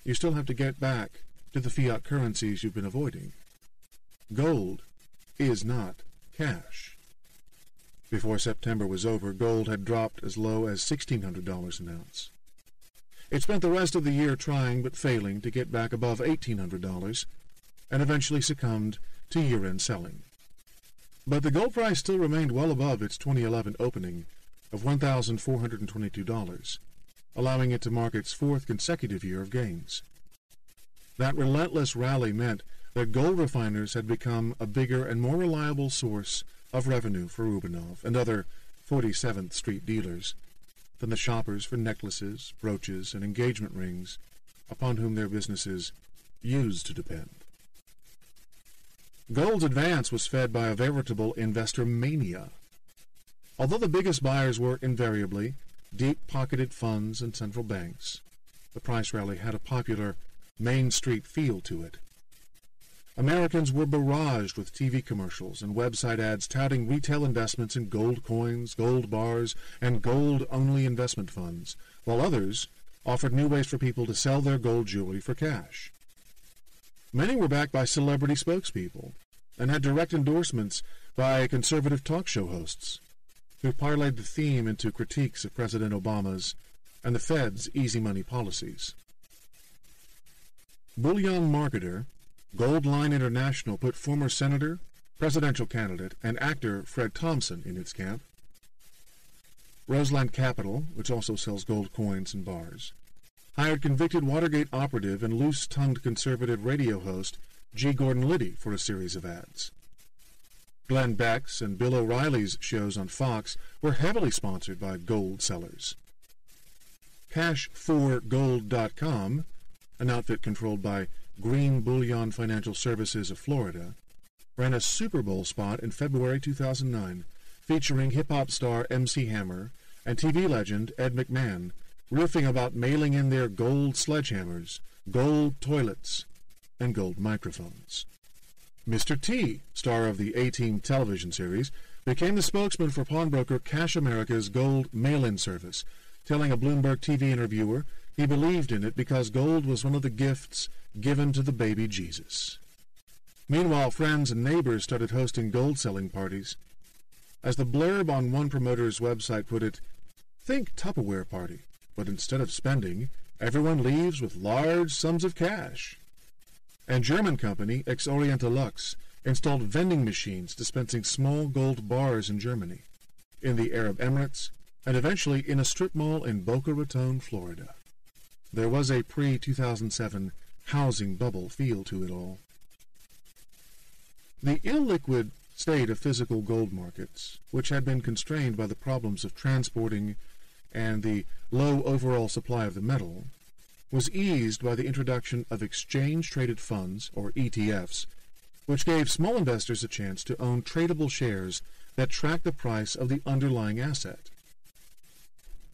you still have to get back to the fiat currencies you've been avoiding. Gold is not cash. Before September was over, gold had dropped as low as $1,600 an ounce. It spent the rest of the year trying but failing to get back above $1,800 and eventually succumbed to year-end selling. But the gold price still remained well above its 2011 opening of $1,422, allowing it to mark its fourth consecutive year of gains. That relentless rally meant that gold refiners had become a bigger and more reliable source of revenue for Rubinov and other 47th Street dealers than the shoppers for necklaces, brooches, and engagement rings upon whom their businesses used to depend. Gold's advance was fed by a veritable investor mania. Although the biggest buyers were invariably deep-pocketed funds and central banks, the price rally had a popular Main Street feel to it. Americans were barraged with TV commercials and website ads touting retail investments in gold coins, gold bars, and gold-only investment funds, while others offered new ways for people to sell their gold jewelry for cash. Many were backed by celebrity spokespeople and had direct endorsements by conservative talk show hosts, who parlayed the theme into critiques of President Obama's and the Fed's easy money policies. Bullion marketer Goldline International put former senator, presidential candidate, and actor Fred Thompson in its camp. Roseland Capital, which also sells gold coins and bars, hired convicted Watergate operative and loose-tongued conservative radio host G. Gordon Liddy for a series of ads. Glenn Beck's and Bill O'Reilly's shows on Fox were heavily sponsored by gold sellers. Cash4Gold.com, an outfit controlled by Green Bullion Financial Services of Florida, ran a Super Bowl spot in February 2009 featuring hip-hop star MC Hammer and TV legend Ed McMahon riffing about mailing in their gold sledgehammers, gold toilets, and gold microphones. Mr. T, star of the A-Team television series, became the spokesman for pawnbroker Cash America's gold mail-in service, telling a Bloomberg TV interviewer he believed in it because gold was one of the gifts given to the baby Jesus. Meanwhile, friends and neighbors started hosting gold-selling parties. As the blurb on one promoter's website put it, think Tupperware party, but instead of spending, everyone leaves with large sums of cash. And German company Ex-Oriente Lux installed vending machines dispensing small gold bars in Germany, in the Arab Emirates, and eventually in a strip mall in Boca Raton, Florida. There was a pre-2007 housing bubble feel to it all. The illiquid state of physical gold markets, which had been constrained by the problems of transporting and the low overall supply of the metal, was eased by the introduction of exchange-traded funds, or ETFs, which gave small investors a chance to own tradable shares that tracked the price of the underlying asset.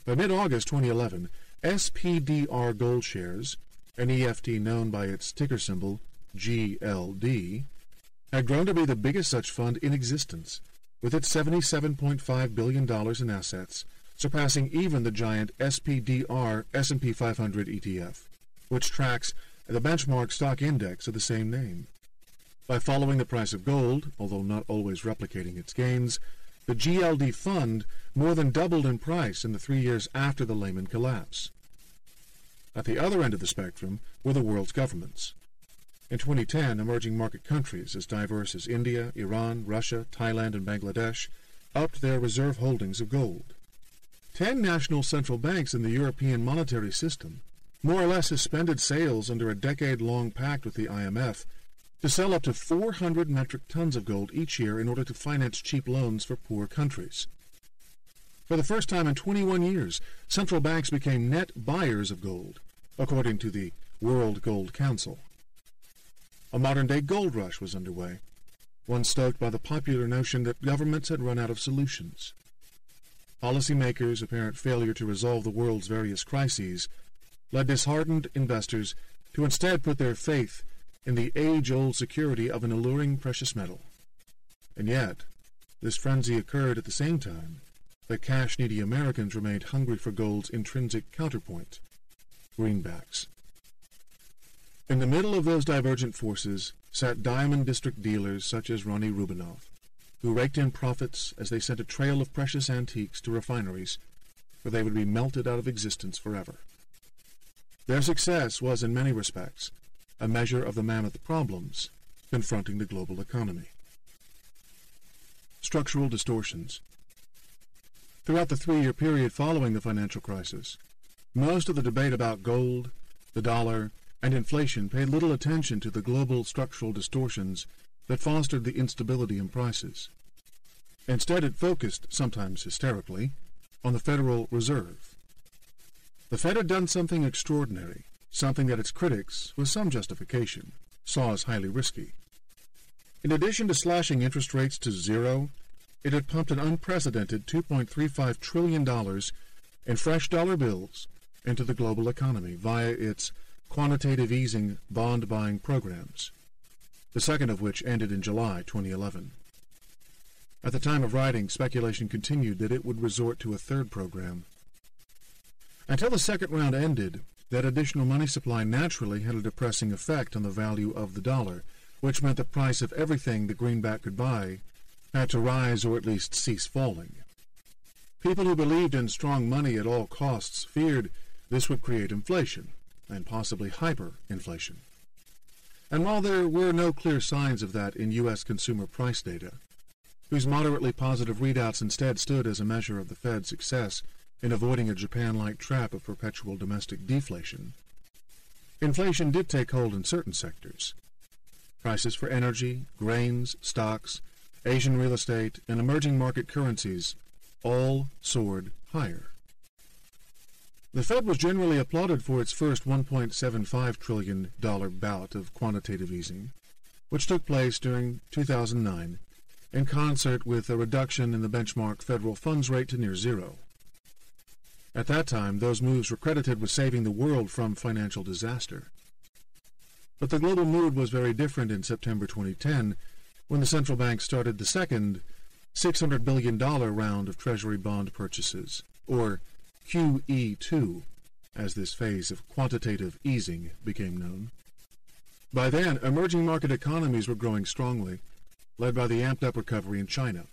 By mid-August 2011, SPDR Gold Shares, an EFT known by its ticker symbol GLD, had grown to be the biggest such fund in existence, with its $77.5 billion in assets, surpassing even the giant SPDR S&P 500 ETF, which tracks the benchmark stock index of the same name. By following the price of gold, although not always replicating its gains, the GLD fund more than doubled in price in the 3 years after the Lehman collapse. At the other end of the spectrum were the world's governments. In 2010, emerging market countries as diverse as India, Iran, Russia, Thailand, and Bangladesh upped their reserve holdings of gold. 10 national central banks in the European monetary system more or less suspended sales under a decade-long pact with the IMF to sell up to 400 metric tons of gold each year in order to finance cheap loans for poor countries. For the first time in 21 years, central banks became net buyers of gold, according to the World Gold Council. A modern-day gold rush was underway, one stoked by the popular notion that governments had run out of solutions. Policymakers' apparent failure to resolve the world's various crises led disheartened investors to instead put their faith in the age-old security of an alluring precious metal. And yet, this frenzy occurred at the same time that cash-needy Americans remained hungry for gold's intrinsic counterpoint, greenbacks. In the middle of those divergent forces sat diamond district dealers such as Ronnie Rubinov, who raked in profits as they sent a trail of precious antiques to refineries where they would be melted out of existence forever. Their success was, in many respects, a measure of the mammoth problems confronting the global economy. Structural distortions. Throughout the 3-year period following the financial crisis, most of the debate about gold, the dollar, and inflation paid little attention to the global structural distortions that fostered the instability in prices. Instead, it focused, sometimes hysterically, on the Federal Reserve. The Fed had done something extraordinary, something that its critics, with some justification, saw as highly risky. In addition to slashing interest rates to zero, it had pumped an unprecedented $2.35 trillion in fresh dollar bills into the global economy via its quantitative easing bond-buying programs, the second of which ended in July 2011. At the time of writing, speculation continued that it would resort to a third program. Until the second round ended, that additional money supply naturally had a depressing effect on the value of the dollar, which meant the price of everything the greenback could buy had to rise or at least cease falling. People who believed in strong money at all costs feared this would create inflation, and possibly hyperinflation. And while there were no clear signs of that in U.S. consumer price data, whose moderately positive readouts instead stood as a measure of the Fed's success in avoiding a Japan-like trap of perpetual domestic deflation, inflation did take hold in certain sectors. Prices for energy, grains, stocks, Asian real estate, and emerging market currencies all soared higher. The Fed was generally applauded for its first $1.75 trillion bout of quantitative easing, which took place during 2009 in concert with a reduction in the benchmark federal funds rate to near zero. At that time, those moves were credited with saving the world from financial disaster. But the global mood was very different in September 2010, when the central bank started the second $600 billion round of Treasury bond purchases, or QE2, as this phase of quantitative easing became known. By then, emerging market economies were growing strongly, led by the amped-up recovery in China.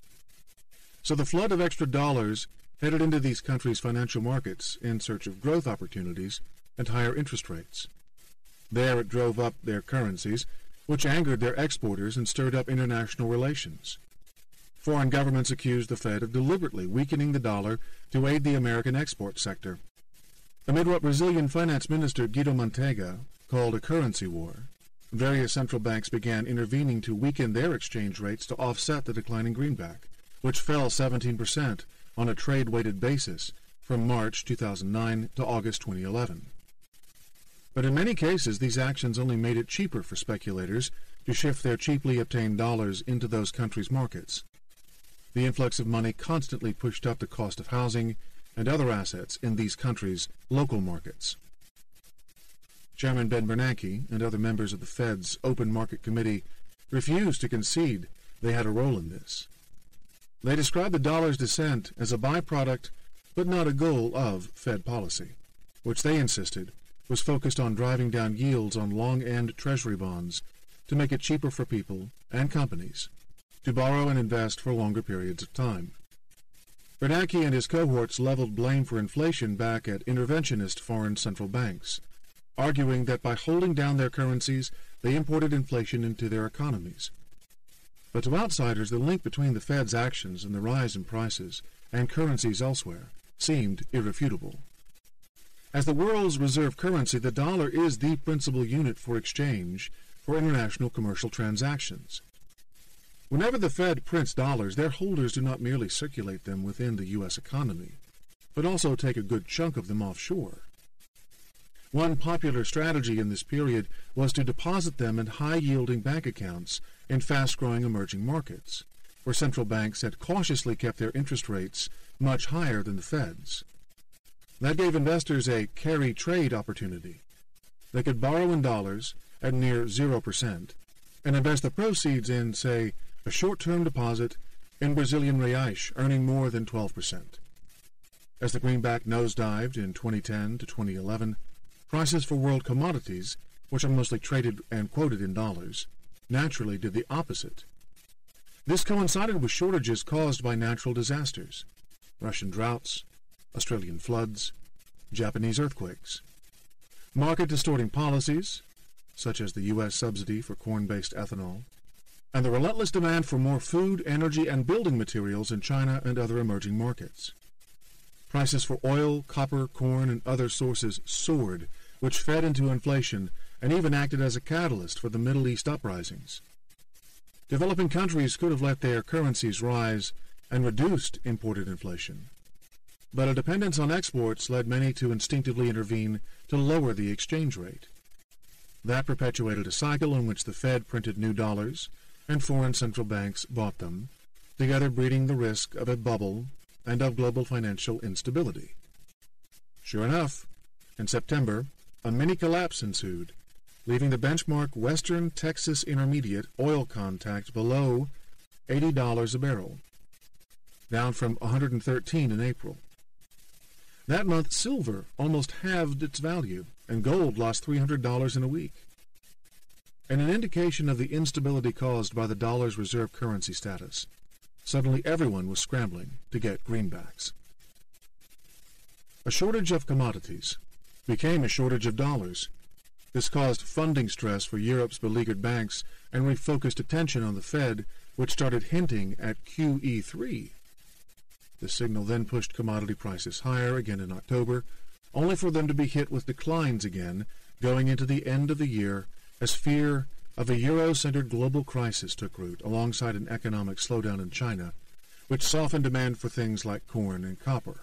So the flood of extra dollars headed into these countries' financial markets in search of growth opportunities and higher interest rates. There it drove up their currencies, which angered their exporters and stirred up international relations. Foreign governments accused the Fed of deliberately weakening the dollar to aid the American export sector. Amid what Brazilian Finance Minister Guido Mantega called a currency war, various central banks began intervening to weaken their exchange rates to offset the declining greenback, which fell 17% on a trade-weighted basis from March 2009 to August 2011. But in many cases, these actions only made it cheaper for speculators to shift their cheaply obtained dollars into those countries' markets. The influx of money constantly pushed up the cost of housing and other assets in these countries' local markets. Chairman Ben Bernanke and other members of the Fed's Open Market Committee refused to concede they had a role in this. They described the dollar's descent as a byproduct, but not a goal of Fed policy, which they insisted was focused on driving down yields on long-end Treasury bonds to make it cheaper for people and companies to borrow and invest for longer periods of time. Bernanke and his cohorts leveled blame for inflation back at interventionist foreign central banks, arguing that by holding down their currencies, they imported inflation into their economies. But to outsiders, the link between the Fed's actions and the rise in prices and currencies elsewhere seemed irrefutable. As the world's reserve currency, the dollar is the principal unit for exchange for international commercial transactions. Whenever the Fed prints dollars, their holders do not merely circulate them within the U.S. economy, but also take a good chunk of them offshore. One popular strategy in this period was to deposit them in high-yielding bank accounts in fast-growing emerging markets, where central banks had cautiously kept their interest rates much higher than the Fed's. That gave investors a carry trade opportunity. They could borrow in dollars at near 0% and invest the proceeds in, say, a short-term deposit in Brazilian reais, earning more than 12%. As the greenback nosedived in 2010 to 2011, prices for world commodities, which are mostly traded and quoted in dollars, naturally did the opposite. This coincided with shortages caused by natural disasters, Russian droughts, Australian floods, Japanese earthquakes. Market-distorting policies, such as the U.S. subsidy for corn-based ethanol, and the relentless demand for more food, energy, and building materials in China and other emerging markets. Prices for oil, copper, corn, and other sources soared, which fed into inflation and even acted as a catalyst for the Middle East uprisings. Developing countries could have let their currencies rise and reduced imported inflation, but a dependence on exports led many to instinctively intervene to lower the exchange rate. That perpetuated a cycle in which the Fed printed new dollars and foreign central banks bought them, together breeding the risk of a bubble and of global financial instability. Sure enough, in September, a mini-collapse ensued, leaving the benchmark Western Texas Intermediate oil contact below $80 a barrel, down from $113 in April. That month, silver almost halved its value, and gold lost $300 in a week. In an indication of the instability caused by the dollar's reserve currency status, suddenly everyone was scrambling to get greenbacks. A shortage of commodities became a shortage of dollars. This caused funding stress for Europe's beleaguered banks and refocused attention on the Fed, which started hinting at QE3. The signal then pushed commodity prices higher again in October, only for them to be hit with declines again going into the end of the year as fear of a Euro-centered global crisis took root alongside an economic slowdown in China, which softened demand for things like corn and copper.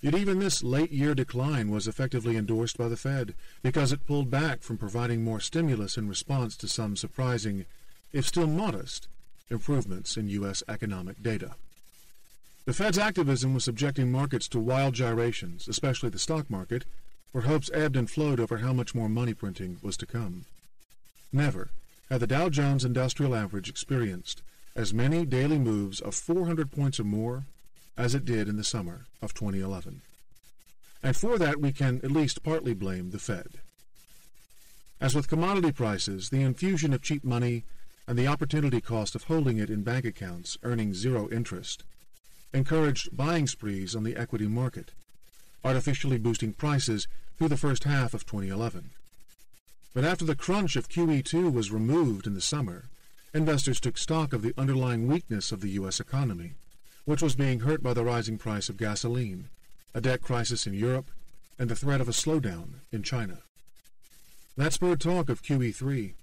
Yet even this late-year decline was effectively endorsed by the Fed because it pulled back from providing more stimulus in response to some surprising, if still modest, improvements in U.S. economic data. The Fed's activism was subjecting markets to wild gyrations, especially the stock market, where hopes ebbed and flowed over how much more money printing was to come. Never had the Dow Jones Industrial Average experienced as many daily moves of 400 points or more as it did in the summer of 2011. And for that we can at least partly blame the Fed. As with commodity prices, the infusion of cheap money and the opportunity cost of holding it in bank accounts earning zero interest encouraged buying sprees on the equity market, artificially boosting prices through the first half of 2011. But after the crunch of QE2 was removed in the summer, investors took stock of the underlying weakness of the U.S. economy, which was being hurt by the rising price of gasoline, a debt crisis in Europe, and the threat of a slowdown in China. That spurred talk of QE3,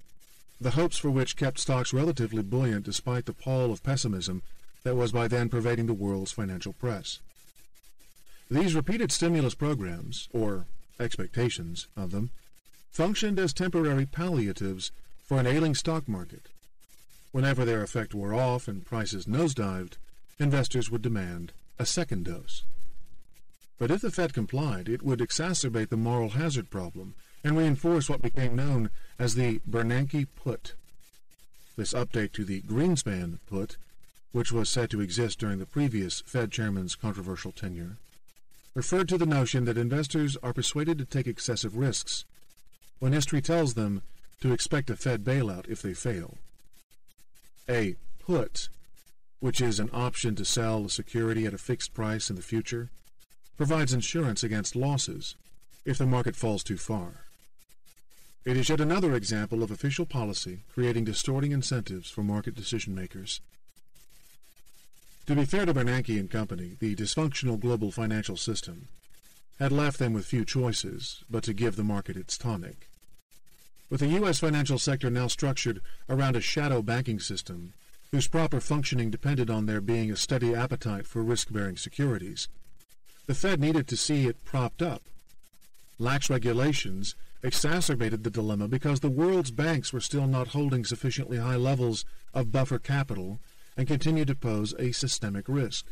the hopes for which kept stocks relatively buoyant despite the pall of pessimism that was by then pervading the world's financial press. These repeated stimulus programs, or expectations of them, functioned as temporary palliatives for an ailing stock market. Whenever their effect wore off and prices nosedived, investors would demand a second dose. But if the Fed complied, it would exacerbate the moral hazard problem and reinforce what became known as the Bernanke put. This update to the Greenspan put, which was said to exist during the previous Fed chairman's controversial tenure, referred to the notion that investors are persuaded to take excessive risks when history tells them to expect a Fed bailout if they fail. A put, which is an option to sell a security at a fixed price in the future, provides insurance against losses if the market falls too far. It is yet another example of official policy creating distorting incentives for market decision-makers. To be fair to Bernanke and Company, the dysfunctional global financial system had left them with few choices but to give the market its tonic. With the U.S. financial sector now structured around a shadow banking system whose proper functioning depended on there being a steady appetite for risk-bearing securities, the Fed needed to see it propped up. Lax regulations exacerbated the dilemma because the world's banks were still not holding sufficiently high levels of buffer capital and continued to pose a systemic risk.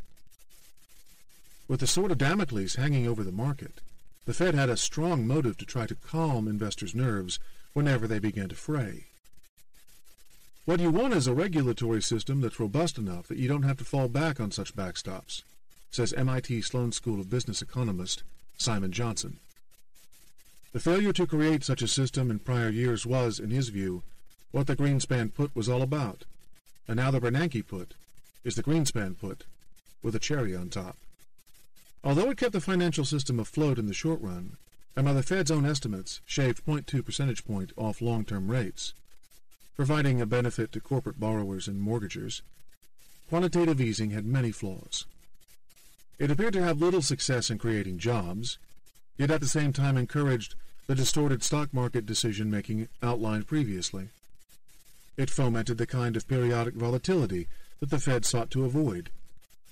With the sword of Damocles hanging over the market, the Fed had a strong motive to try to calm investors' nerves whenever they began to fray. What you want is a regulatory system that's robust enough that you don't have to fall back on such backstops, says MIT Sloan School of Business economist Simon Johnson. The failure to create such a system in prior years was, in his view, what the Greenspan put was all about, and now the Bernanke put is the Greenspan put, with a cherry on top. Although it kept the financial system afloat in the short run, and by the Fed's own estimates shaved 0.2 percentage point off long-term rates, providing a benefit to corporate borrowers and mortgagers, quantitative easing had many flaws. It appeared to have little success in creating jobs, yet at the same time encouraged the distorted stock market decision-making outlined previously. It fomented the kind of periodic volatility that the Fed sought to avoid,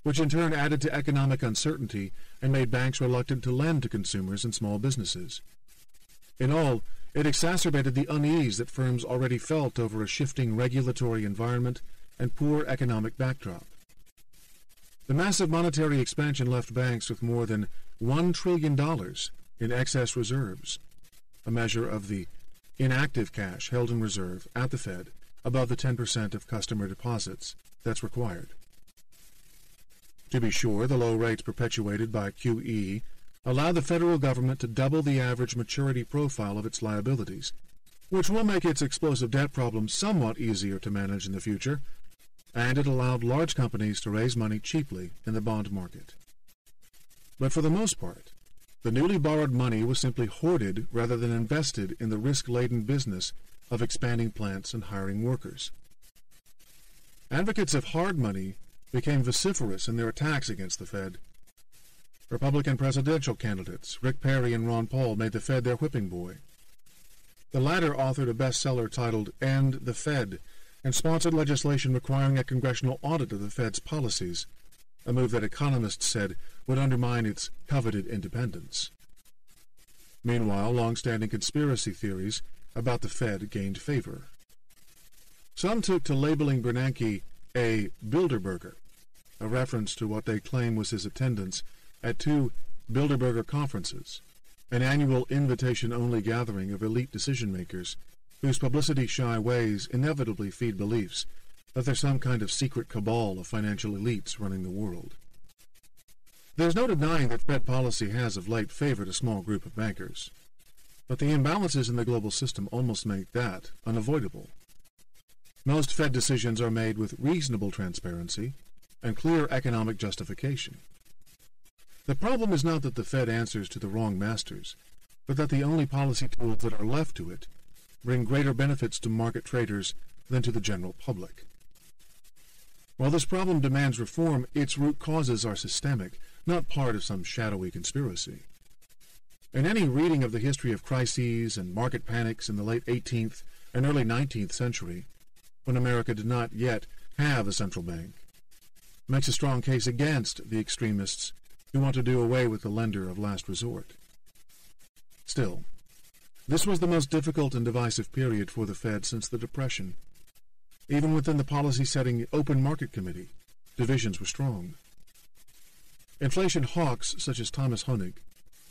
which in turn added to economic uncertainty and made banks reluctant to lend to consumers and small businesses. In all, it exacerbated the unease that firms already felt over a shifting regulatory environment and poor economic backdrop. The massive monetary expansion left banks with more than $1 trillion in excess reserves, a measure of the inactive cash held in reserve at the Fed above the 10% of customer deposits that's required. To be sure, the low rates perpetuated by QE allowed the federal government to double the average maturity profile of its liabilities, which will make its explosive debt problem somewhat easier to manage in the future, and it allowed large companies to raise money cheaply in the bond market. But for the most part, the newly borrowed money was simply hoarded rather than invested in the risk-laden business of expanding plants and hiring workers. Advocates of hard money became vociferous in their attacks against the Fed. Republican presidential candidates Rick Perry and Ron Paul made the Fed their whipping boy. The latter authored a bestseller titled "End the Fed" and sponsored legislation requiring a congressional audit of the Fed's policies, a move that economists said would undermine its coveted independence. Meanwhile, long-standing conspiracy theories about the Fed gained favor. Some took to labeling Bernanke a Bilderberger, a reference to what they claim was his attendance at 2 Bilderberger conferences, an annual invitation-only gathering of elite decision-makers whose publicity-shy ways inevitably feed beliefs that there's some kind of secret cabal of financial elites running the world. There's no denying that Fed policy has of late favored a small group of bankers, but the imbalances in the global system almost make that unavoidable. Most Fed decisions are made with reasonable transparency and clear economic justification. The problem is not that the Fed answers to the wrong masters, but that the only policy tools that are left to it bring greater benefits to market traders than to the general public. While this problem demands reform, its root causes are systemic, not part of some shadowy conspiracy. In any reading of the history of crises and market panics in the late 18th and early 19th century, when America did not yet have a central bank, makes a strong case against the extremists who want to do away with the lender of last resort. Still, this was the most difficult and divisive period for the Fed since the Depression. Even within the policy-setting Open Market Committee, divisions were strong. Inflation hawks such as Thomas Honig,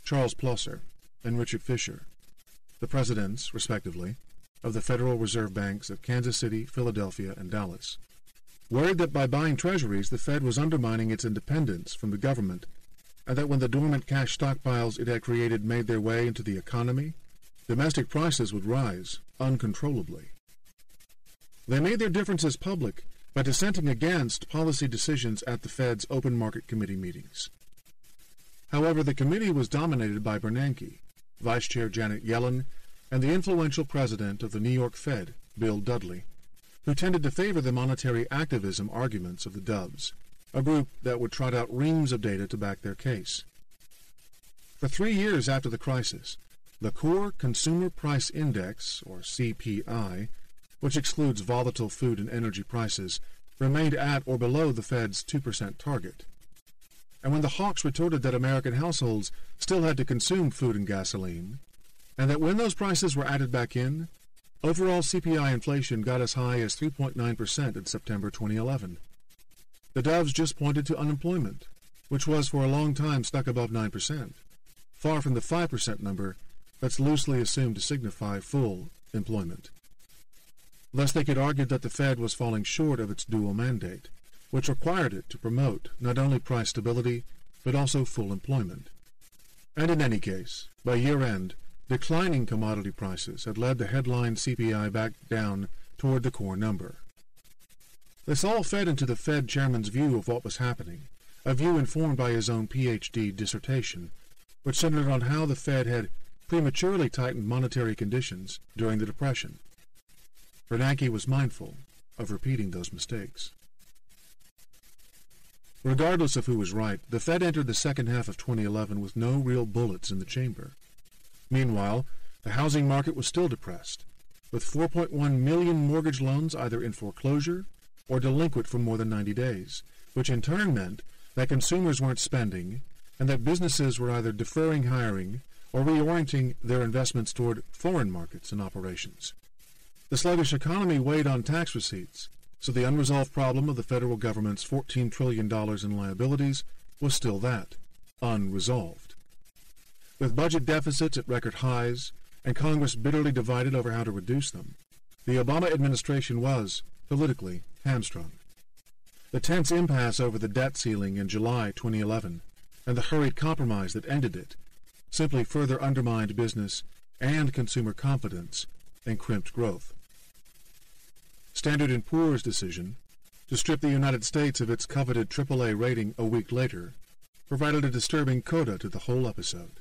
Charles Plosser, and Richard Fisher, the presidents, respectively, of the Federal Reserve Banks of Kansas City, Philadelphia, and Dallas, worried that by buying treasuries the Fed was undermining its independence from the government, and that when the dormant cash stockpiles it had created made their way into the economy, domestic prices would rise uncontrollably. They made their differences public by dissenting against policy decisions at the Fed's Open Market Committee meetings. However, the committee was dominated by Bernanke, Vice Chair Janet Yellen, and the influential president of the New York Fed, Bill Dudley, who tended to favor the monetary activism arguments of the Doves, a group that would trot out reams of data to back their case. For 3 years after the crisis, the Core Consumer Price Index, or CPI, which excludes volatile food and energy prices, remained at or below the Fed's 2% target. And when the hawks retorted that American households still had to consume food and gasoline, and that when those prices were added back in, overall CPI inflation got as high as 3.9% in September 2011. The Doves just pointed to unemployment, which was for a long time stuck above 9%, far from the 5% number that's loosely assumed to signify full employment. Thus they could argue that the Fed was falling short of its dual mandate, which required it to promote not only price stability, but also full employment. And in any case, by year-end, declining commodity prices had led the headline CPI back down toward the core number. This all fed into the Fed chairman's view of what was happening, a view informed by his own PhD dissertation, which centered on how the Fed had prematurely tightened monetary conditions during the Depression. Bernanke was mindful of repeating those mistakes. Regardless of who was right, the Fed entered the second half of 2011 with no real bullets in the chamber. Meanwhile, The housing market was still depressed, with 4.1 million mortgage loans either in foreclosure or delinquent for more than 90 days, which in turn meant that consumers weren't spending and that businesses were either deferring hiring or reorienting their investments toward foreign markets and operations. The sluggish economy weighed on tax receipts, so the unresolved problem of the federal government's $14 trillion in liabilities was still that, unresolved. With budget deficits at record highs and Congress bitterly divided over how to reduce them, the Obama administration was, politically, hamstrung. The tense impasse over the debt ceiling in July 2011 and the hurried compromise that ended it simply further undermined business and consumer confidence and crimped growth. Standard & Poor's decision to strip the United States of its coveted AAA rating a week later provided a disturbing coda to the whole episode.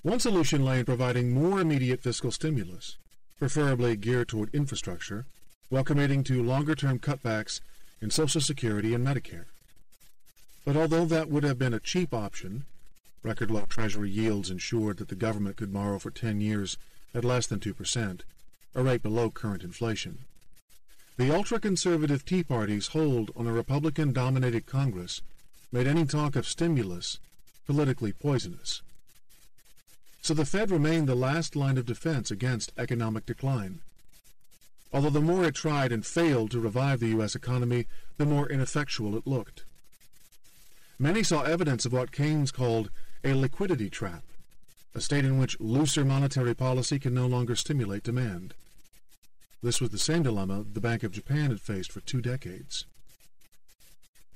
One solution lay in providing more immediate fiscal stimulus, preferably geared toward infrastructure, while committing to longer-term cutbacks in Social Security and Medicare. But although that would have been a cheap option, record-low Treasury yields ensured that the government could borrow for 10 years at less than 2%, a rate below current inflation. The ultra-conservative Tea Party's hold on a Republican-dominated Congress made any talk of stimulus politically poisonous. So the Fed remained the last line of defense against economic decline. Although the more it tried and failed to revive the U.S. economy, the more ineffectual it looked. Many saw evidence of what Keynes called a liquidity trap, a state in which looser monetary policy can no longer stimulate demand. This was the same dilemma the Bank of Japan had faced for 2 decades.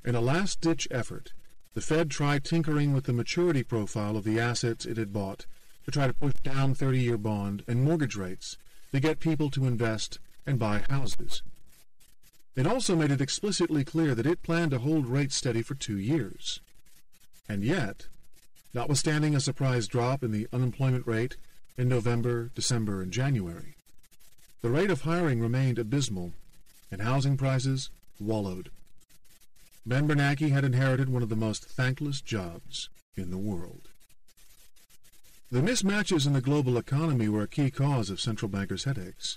In a last-ditch effort, the Fed tried tinkering with the maturity profile of the assets it had bought to try to push down 30-year bond and mortgage rates to get people to invest and buy houses. It also made it explicitly clear that it planned to hold rates steady for 2 years. And yet, notwithstanding a surprise drop in the unemployment rate in November, December, and January, the rate of hiring remained abysmal, and housing prices wallowed. Ben Bernanke had inherited one of the most thankless jobs in the world. The mismatches in the global economy were a key cause of central bankers' headaches.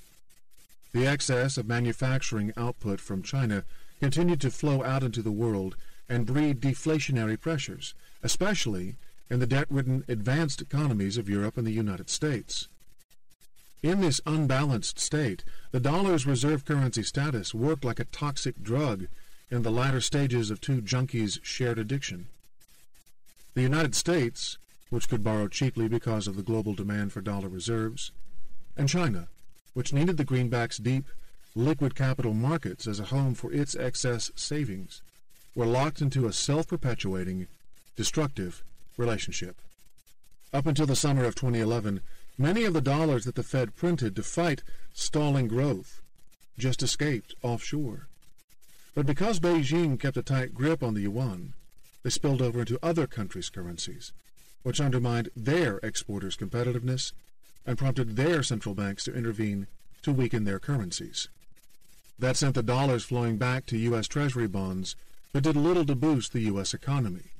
The excess of manufacturing output from China continued to flow out into the world and breed deflationary pressures, especially in the debt-ridden advanced economies of Europe and the United States. In this unbalanced state, the dollar's reserve currency status worked like a toxic drug in the latter stages of 2 junkies' shared addiction. The United States, which could borrow cheaply because of the global demand for dollar reserves, and China, which needed the greenback's deep, liquid capital markets as a home for its excess savings, were locked into a self-perpetuating, destructive relationship. Up until the summer of 2011, many of the dollars that the Fed printed to fight stalling growth just escaped offshore. But because Beijing kept a tight grip on the yuan, they spilled over into other countries' currencies, which undermined their exporters' competitiveness and prompted their central banks to intervene to weaken their currencies. That sent the dollars flowing back to U.S. Treasury bonds, but did little to boost the U.S. economy.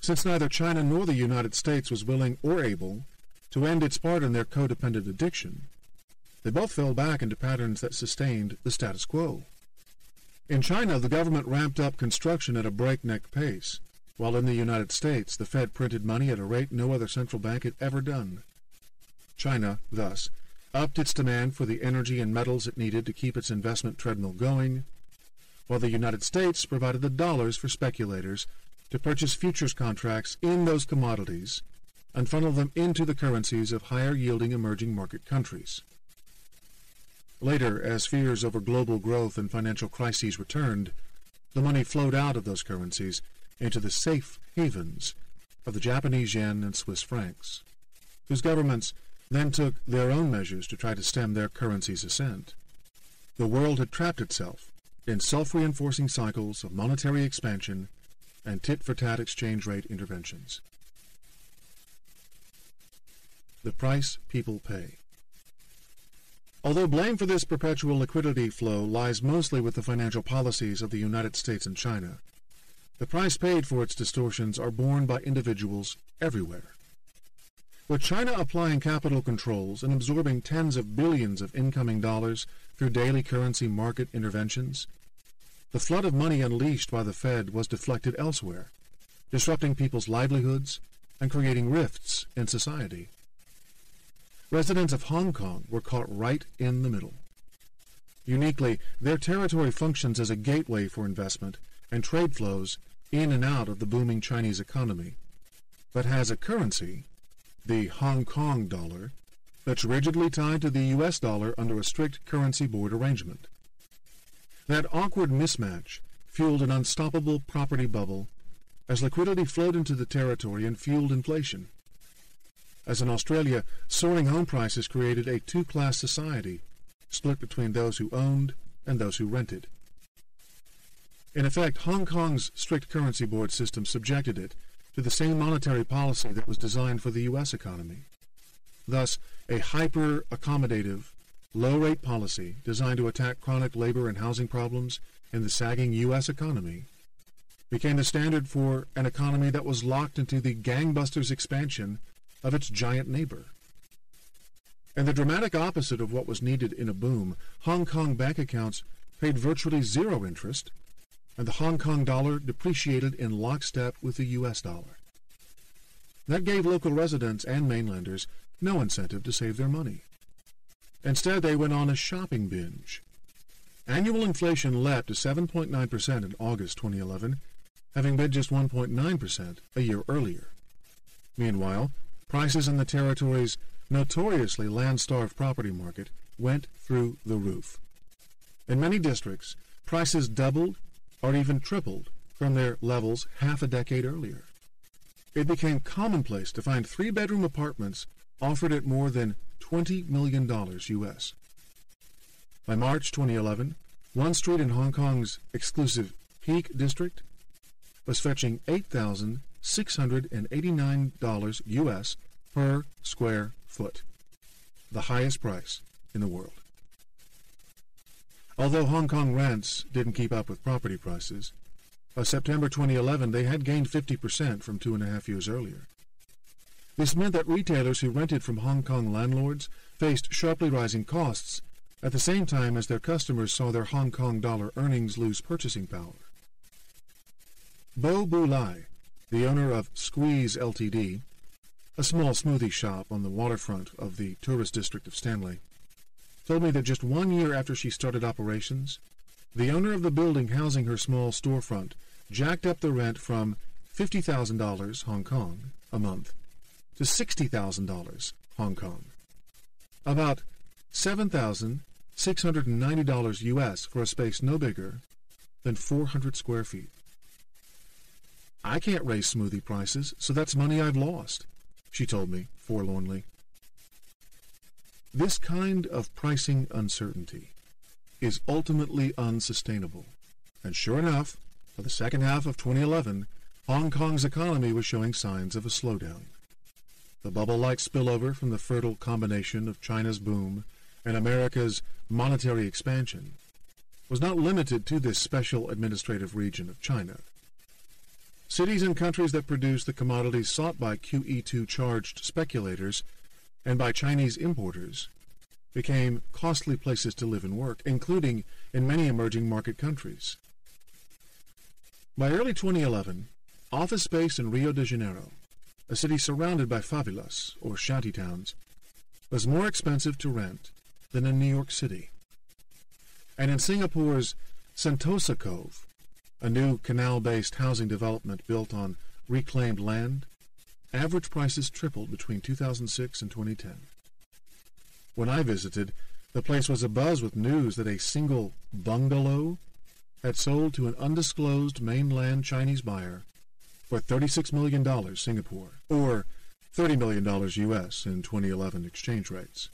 Since neither China nor the United States was willing or able to end its part in their codependent addiction, they both fell back into patterns that sustained the status quo. In China, the government ramped up construction at a breakneck pace, while in the United States the Fed printed money at a rate no other central bank had ever done. China, thus, upped its demand for the energy and metals it needed to keep its investment treadmill going, while the United States provided the dollars for speculators to purchase futures contracts in those commodities and funnel them into the currencies of higher-yielding emerging market countries. Later, as fears over global growth and financial crises returned, the money flowed out of those currencies into the safe havens of the Japanese yen and Swiss francs, whose governments then took their own measures to try to stem their currency's ascent. The world had trapped itself in self-reinforcing cycles of monetary expansion and tit-for-tat exchange rate interventions. The price people pay. Although blame for this perpetual liquidity flow lies mostly with the financial policies of the United States and China, the price paid for its distortions are borne by individuals everywhere. With China applying capital controls and absorbing tens of billions of incoming dollars through daily currency market interventions, the flood of money unleashed by the Fed was deflected elsewhere, disrupting people's livelihoods and creating rifts in society. Residents of Hong Kong were caught right in the middle. Uniquely, their territory functions as a gateway for investment and trade flows in and out of the booming Chinese economy, but has a currency, the Hong Kong dollar, that's rigidly tied to the U.S. dollar under a strict currency board arrangement. That awkward mismatch fueled an unstoppable property bubble as liquidity flowed into the territory and fueled inflation. As in Australia, soaring home prices created a two-class society, split between those who owned and those who rented. In effect, Hong Kong's strict currency board system subjected it to the same monetary policy that was designed for the U.S. economy. Thus, a hyper-accommodative, low-rate policy designed to attack chronic labor and housing problems in the sagging U.S. economy became the standard for an economy that was locked into the gangbusters expansion of its giant neighbor. And the dramatic opposite of what was needed in a boom, Hong Kong bank accounts paid virtually zero interest, and the Hong Kong dollar depreciated in lockstep with the U.S. dollar. That gave local residents and mainlanders no incentive to save their money. Instead, they went on a shopping binge. Annual inflation leapt to 7.9% in August 2011, having been just 1.9% a year earlier. Meanwhile, prices in the territory's notoriously land-starved property market went through the roof. In many districts, prices doubled or even tripled from their levels half a decade earlier. It became commonplace to find three-bedroom apartments offered at more than $20 million U.S. By March 2011, one street in Hong Kong's exclusive Peak District was fetching $8,689 U.S. per square foot, the highest price in the world. Although Hong Kong rents didn't keep up with property prices, by September 2011 they had gained 50% from 2.5 years earlier. This meant that retailers who rented from Hong Kong landlords faced sharply rising costs at the same time as their customers saw their Hong Kong dollar earnings lose purchasing power. Bo Bu Lai, the owner of Squeeze Ltd., a small smoothie shop on the waterfront of the tourist district of Stanley, told me that just 1 year after she started operations, the owner of the building housing her small storefront jacked up the rent from $50,000 Hong Kong a month to $60,000 Hong Kong, about $7,690 U.S. for a space no bigger than 400 square feet. I can't raise smoothie prices, so that's money I've lost, she told me forlornly. This kind of pricing uncertainty is ultimately unsustainable, and sure enough, by the second half of 2011, Hong Kong's economy was showing signs of a slowdown. The bubble-like spillover from the fertile combination of China's boom and America's monetary expansion was not limited to this special administrative region of China. Cities and countries that produce the commodities sought by QE2-charged speculators and by Chinese importers became costly places to live and work, including in many emerging market countries. By early 2011, office space in Rio de Janeiro, a city surrounded by favelas, or shantytowns, was more expensive to rent than in New York City. And in Singapore's Sentosa Cove, a new canal-based housing development built on reclaimed land, average prices tripled between 2006 and 2010. When I visited, the place was abuzz with news that a single bungalow had sold to an undisclosed mainland Chinese buyer for $36 million Singapore, or $30 million U.S. in 2011 exchange rates.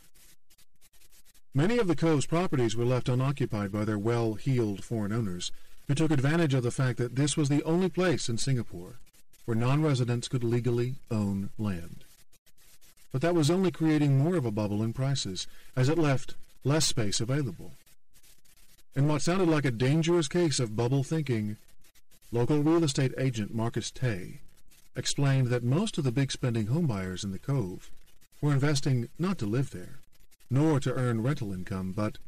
Many of the Cove's properties were left unoccupied by their well-heeled foreign owners, who took advantage of the fact that this was the only place in Singapore where non-residents could legally own land. But that was only creating more of a bubble in prices, as it left less space available. In what sounded like a dangerous case of bubble thinking, local real estate agent Marcus Tay explained that most of the big-spending homebuyers in the Cove were investing not to live there, nor to earn rental income, but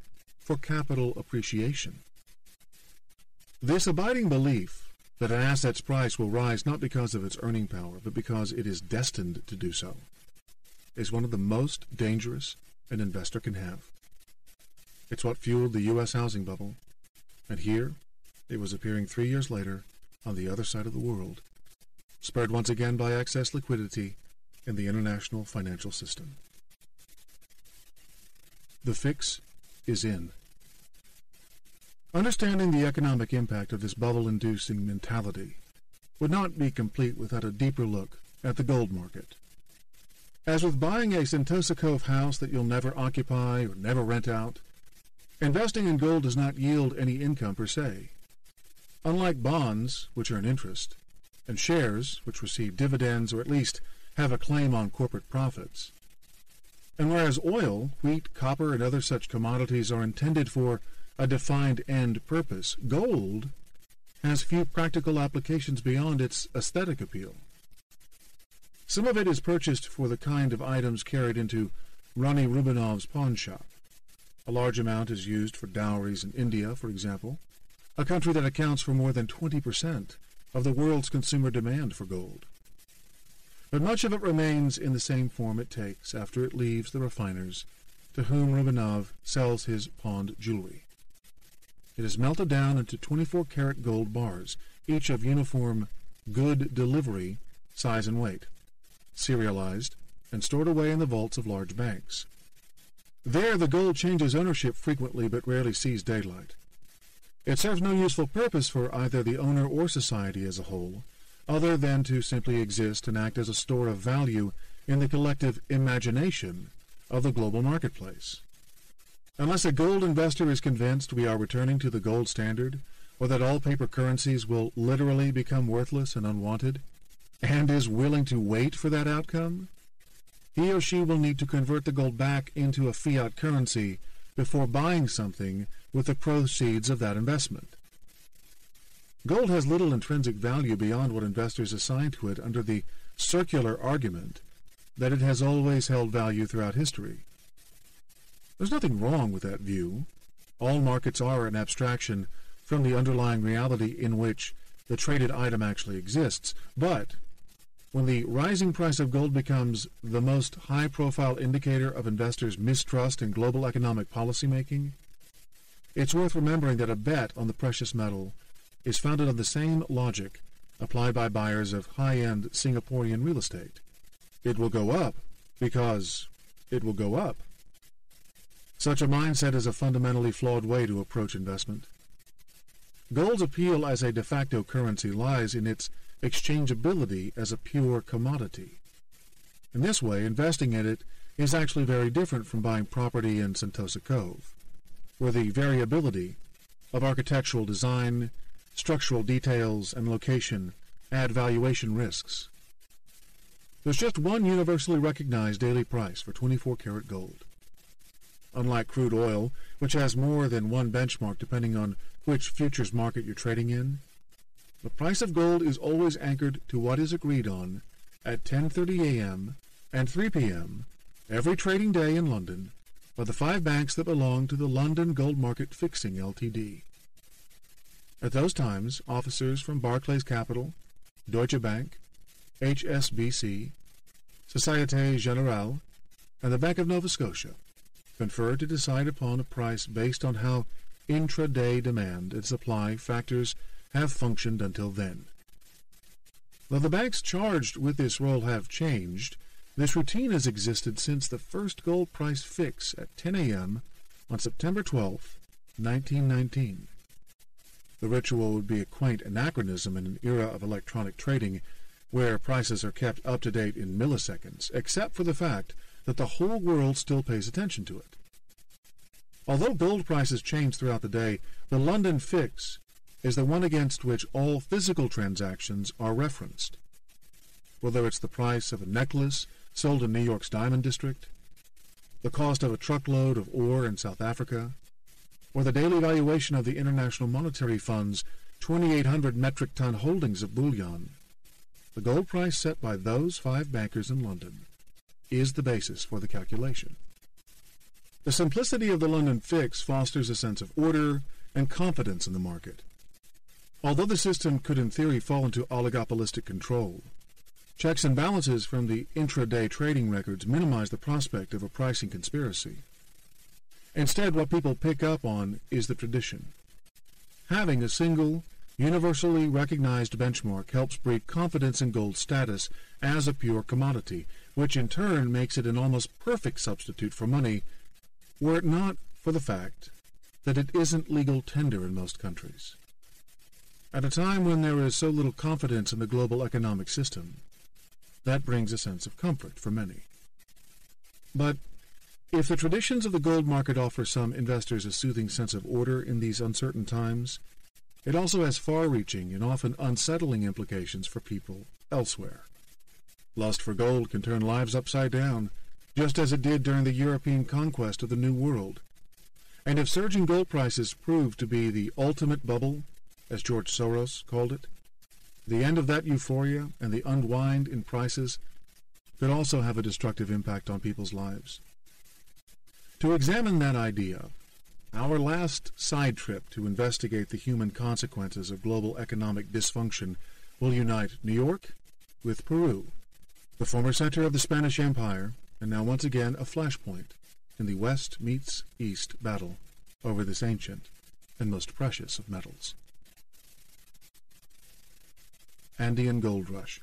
for capital appreciation. This abiding belief that an asset's price will rise not because of its earning power, but because it is destined to do so, is one of the most dangerous an investor can have. It's what fueled the U.S. housing bubble, and here it was appearing 3 years later on the other side of the world, spurred once again by excess liquidity in the international financial system. The fix is in. Understanding the economic impact of this bubble-inducing mentality would not be complete without a deeper look at the gold market. As with buying a Sentosa Cove house that you'll never occupy or never rent out, investing in gold does not yield any income per se. Unlike bonds, which earn interest, and shares, which receive dividends or at least have a claim on corporate profits. And whereas oil, wheat, copper, and other such commodities are intended for a defined end purpose, gold has few practical applications beyond its aesthetic appeal. Some of it is purchased for the kind of items carried into Rani Rubinov's pawn shop. A large amount is used for dowries in India, for example, a country that accounts for more than 20% of the world's consumer demand for gold. But much of it remains in the same form it takes after it leaves the refiners to whom Rubinov sells his pawned jewelry. It is melted down into 24-karat gold bars, each of uniform good delivery size and weight, serialized and stored away in the vaults of large banks. There the gold changes ownership frequently but rarely sees daylight. It serves no useful purpose for either the owner or society as a whole, other than to simply exist and act as a store of value in the collective imagination of the global marketplace. Unless a gold investor is convinced we are returning to the gold standard, or that all paper currencies will literally become worthless and unwanted, and is willing to wait for that outcome, he or she will need to convert the gold back into a fiat currency before buying something with the proceeds of that investment. Gold has little intrinsic value beyond what investors assign to it under the circular argument that it has always held value throughout history. There's nothing wrong with that view. All markets are an abstraction from the underlying reality in which the traded item actually exists. But when the rising price of gold becomes the most high-profile indicator of investors' mistrust in global economic policymaking, it's worth remembering that a bet on the precious metal is founded on the same logic applied by buyers of high-end Singaporean real estate. It will go up because it will go up. Such a mindset is a fundamentally flawed way to approach investment. Gold's appeal as a de facto currency lies in its exchangeability as a pure commodity. In this way, investing in it is actually very different from buying property in Sentosa Cove, where the variability of architectural design, structural details, and location add valuation risks. There's just one universally recognized daily price for 24-karat gold. Unlike crude oil, which has more than one benchmark depending on which futures market you're trading in, the price of gold is always anchored to what is agreed on at 10:30 a.m. and 3 p.m. every trading day in London by the 5 banks that belong to the London Gold Market Fixing Ltd. At those times, officers from Barclays Capital, Deutsche Bank, HSBC, Société Générale, and the Bank of Nova Scotia confer to decide upon a price based on how intraday demand and supply factors have functioned until then. Though the banks charged with this role have changed, this routine has existed since the first gold price fix at 10 a.m. on September 12, 1919. The ritual would be a quaint anachronism in an era of electronic trading where prices are kept up to date in milliseconds, except for the fact that the whole world still pays attention to it. Although gold prices change throughout the day, the London fix is the one against which all physical transactions are referenced. Whether it's the price of a necklace sold in New York's Diamond District, the cost of a truckload of ore in South Africa, or the daily valuation of the International Monetary Fund's 2,800 metric ton holdings of bullion, the gold price set by those 5 bankers in London is the basis for the calculation. The simplicity of the London fix fosters a sense of order and confidence in the market. Although the system could in theory fall into oligopolistic control, checks and balances from the intraday trading records minimize the prospect of a pricing conspiracy. Instead, what people pick up on is the tradition. Having a single, universally recognized benchmark helps breed confidence in gold's status as a pure commodity, which in turn makes it an almost perfect substitute for money, were it not for the fact that it isn't legal tender in most countries. At a time when there is so little confidence in the global economic system, that brings a sense of comfort for many. But if the traditions of the gold market offer some investors a soothing sense of order in these uncertain times, it also has far-reaching and often unsettling implications for people elsewhere. Lust for gold can turn lives upside down, just as it did during the European conquest of the New World. And if surging gold prices prove to be the ultimate bubble, as George Soros called it, the end of that euphoria and the unwind in prices could also have a destructive impact on people's lives. To examine that idea, our last side trip to investigate the human consequences of global economic dysfunction will unite New York with Peru, the former center of the Spanish Empire, and now once again a flashpoint in the West meets East battle over this ancient and most precious of metals. Andean Gold Rush.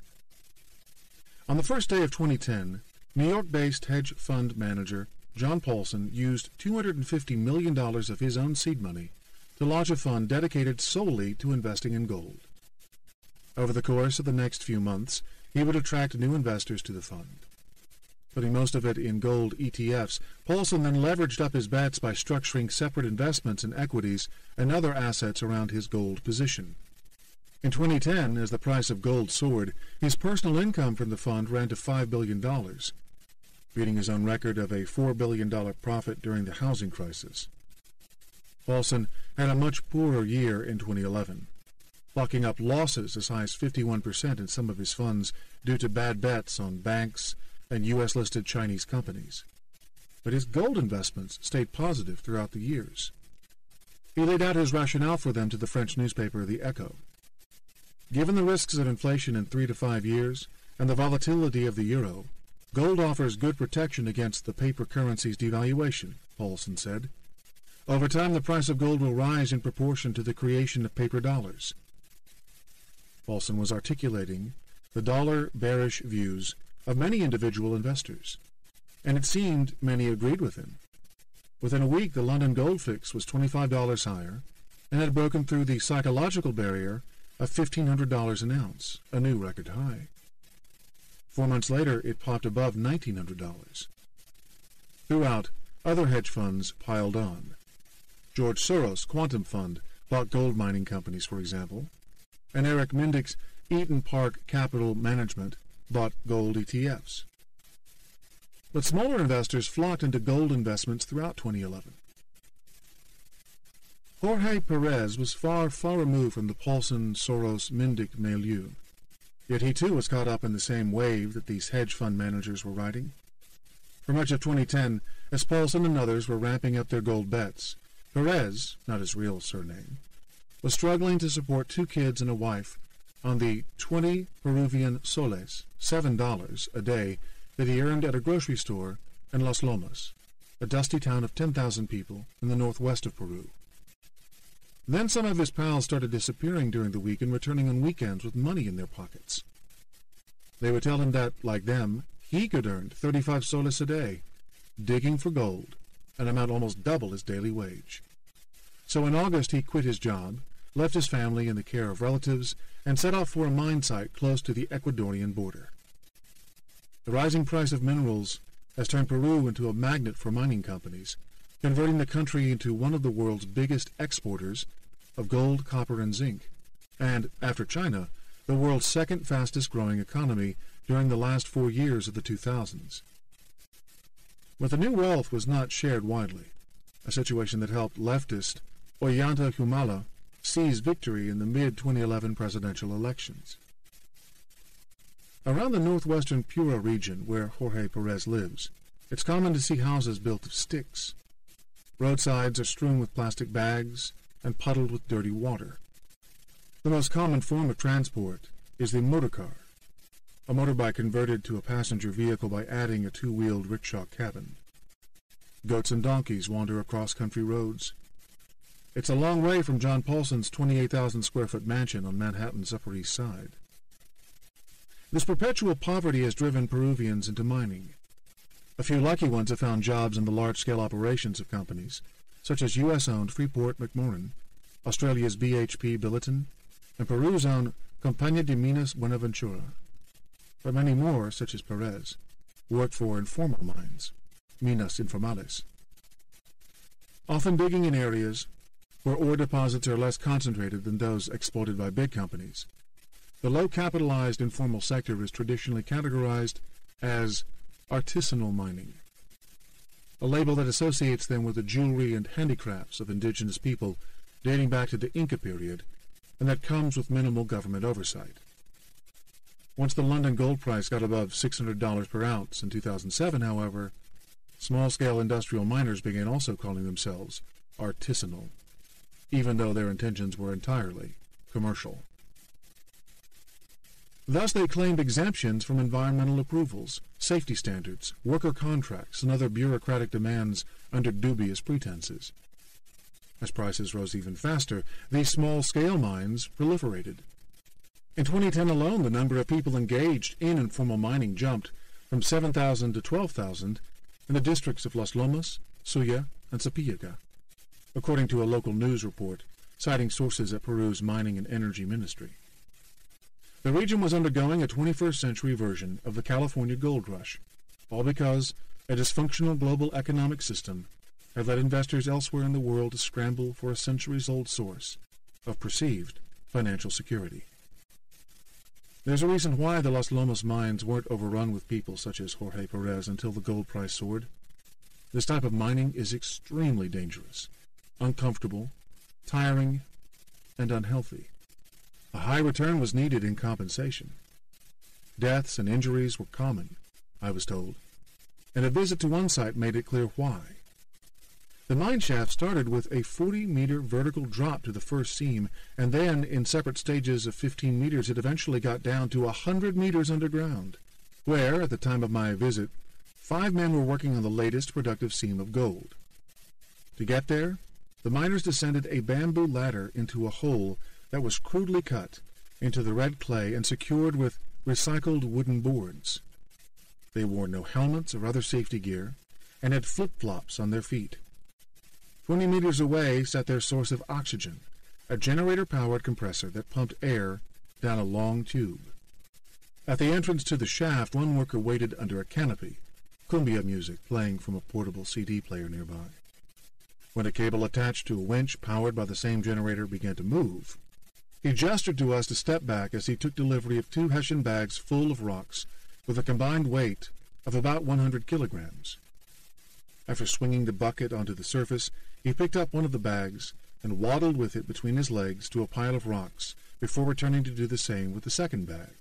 On the first day of 2010, New York-based hedge fund manager John Paulson used $250 million of his own seed money to launch a fund dedicated solely to investing in gold. Over the course of the next few months, he would attract new investors to the fund. Putting most of it in gold ETFs, Paulson then leveraged up his bets by structuring separate investments in equities and other assets around his gold position. In 2010, as the price of gold soared, his personal income from the fund ran to $5 billion, beating his own record of a $4 billion profit during the housing crisis. Paulson had a much poorer year in 2011, locking up losses as high as 51% in some of his funds due to bad bets on banks and U.S.-listed Chinese companies. But his gold investments stayed positive throughout the years. He laid out his rationale for them to the French newspaper The Echo. Given the risks of inflation in 3 to 5 years and the volatility of the euro, gold offers good protection against the paper currency's devaluation, Paulson said. Over time, the price of gold will rise in proportion to the creation of paper dollars. Paulson was articulating the dollar-bearish views of many individual investors, and it seemed many agreed with him. Within a week, the London gold fix was $25 higher and had broken through the psychological barrier of $1,500 an ounce, a new record high. 4 months later, it popped above $1,900. Throughout, other hedge funds piled on. George Soros' Quantum Fund bought gold mining companies, for example, and Eric Mindick's Eaton Park Capital Management bought gold ETFs. But smaller investors flocked into gold investments throughout 2011. Jorge Perez was far removed from the Paulson-Soros-Mindick milieu, yet he too was caught up in the same wave that these hedge fund managers were riding. For much of 2010, as Paulson and others were ramping up their gold bets, Perez, not his real surname, was struggling to support 2 kids and a wife on the 20 Peruvian soles, $7 a day, that he earned at a grocery store in Las Lomas, a dusty town of 10,000 people in the northwest of Peru. Then some of his pals started disappearing during the week and returning on weekends with money in their pockets. They would tell him that, like them, he could earn 35 soles a day, digging for gold, an amount almost double his daily wage. So in August he quit his job, left his family in the care of relatives, and set off for a mine site close to the Ecuadorian border. The rising price of minerals has turned Peru into a magnet for mining companies, converting the country into one of the world's biggest exporters of gold, copper, and zinc, and, after China, the world's second fastest-growing economy during the last 4 years of the 2000s. But the new wealth was not shared widely, a situation that helped leftist Ollanta Humala seize victory in the mid-2011 presidential elections. Around the northwestern Piura region, where Jorge Perez lives, it's common to see houses built of sticks. Roadsides are strewn with plastic bags and puddled with dirty water. The most common form of transport is the motorcar, a motorbike converted to a passenger vehicle by adding a two-wheeled rickshaw cabin. Goats and donkeys wander across country roads. It's a long way from John Paulson's 28,000-square-foot mansion on Manhattan's Upper East Side. This perpetual poverty has driven Peruvians into mining. A few lucky ones have found jobs in the large-scale operations of companies, such as U.S.-owned Freeport-McMoRan, Australia's BHP Billiton, and Peru's own Compañía de Minas Buenaventura. But many more, such as Perez, work for informal mines, minas informales, often digging in areas where ore deposits are less concentrated than those exploited by big companies. The low-capitalized informal sector is traditionally categorized as artisanal mining, a label that associates them with the jewelry and handicrafts of indigenous people dating back to the Inca period, and that comes with minimal government oversight. Once the London gold price got above $600 per ounce in 2007, however, small-scale industrial miners began also calling themselves artisanal, even though their intentions were entirely commercial. Thus they claimed exemptions from environmental approvals, safety standards, worker contracts, and other bureaucratic demands under dubious pretenses. As prices rose even faster, these small-scale mines proliferated. In 2010 alone, the number of people engaged in informal mining jumped from 7,000 to 12,000 in the districts of Las Lomas, Suya, and Sapillaga, according to a local news report citing sources at Peru's Mining and Energy Ministry. The region was undergoing a 21st century version of the California gold rush, all because a dysfunctional global economic system had led investors elsewhere in the world to scramble for a centuries-old source of perceived financial security. There's a reason why the Las Lomas mines weren't overrun with people such as Jorge Perez until the gold price soared. This type of mining is extremely dangerous, uncomfortable, tiring, and unhealthy. A high return was needed in compensation. Deaths and injuries were common, I was told, and a visit to one site made it clear why. The mine shaft started with a 40-meter vertical drop to the first seam, and then, in separate stages of 15 meters, it eventually got down to 100 meters underground, where, at the time of my visit, 5 men were working on the latest productive seam of gold. To get there, the miners descended a bamboo ladder into a hole that was crudely cut into the red clay and secured with recycled wooden boards. They wore no helmets or other safety gear, and had flip-flops on their feet. 20 meters away sat their source of oxygen, a generator-powered compressor that pumped air down a long tube. At the entrance to the shaft, one worker waited under a canopy, cumbia music playing from a portable CD player nearby. When a cable attached to a winch powered by the same generator began to move, he gestured to us to step back as he took delivery of 2 Hessian bags full of rocks with a combined weight of about 100 kilograms. After swinging the bucket onto the surface, he picked up one of the bags and waddled with it between his legs to a pile of rocks before returning to do the same with the second bag.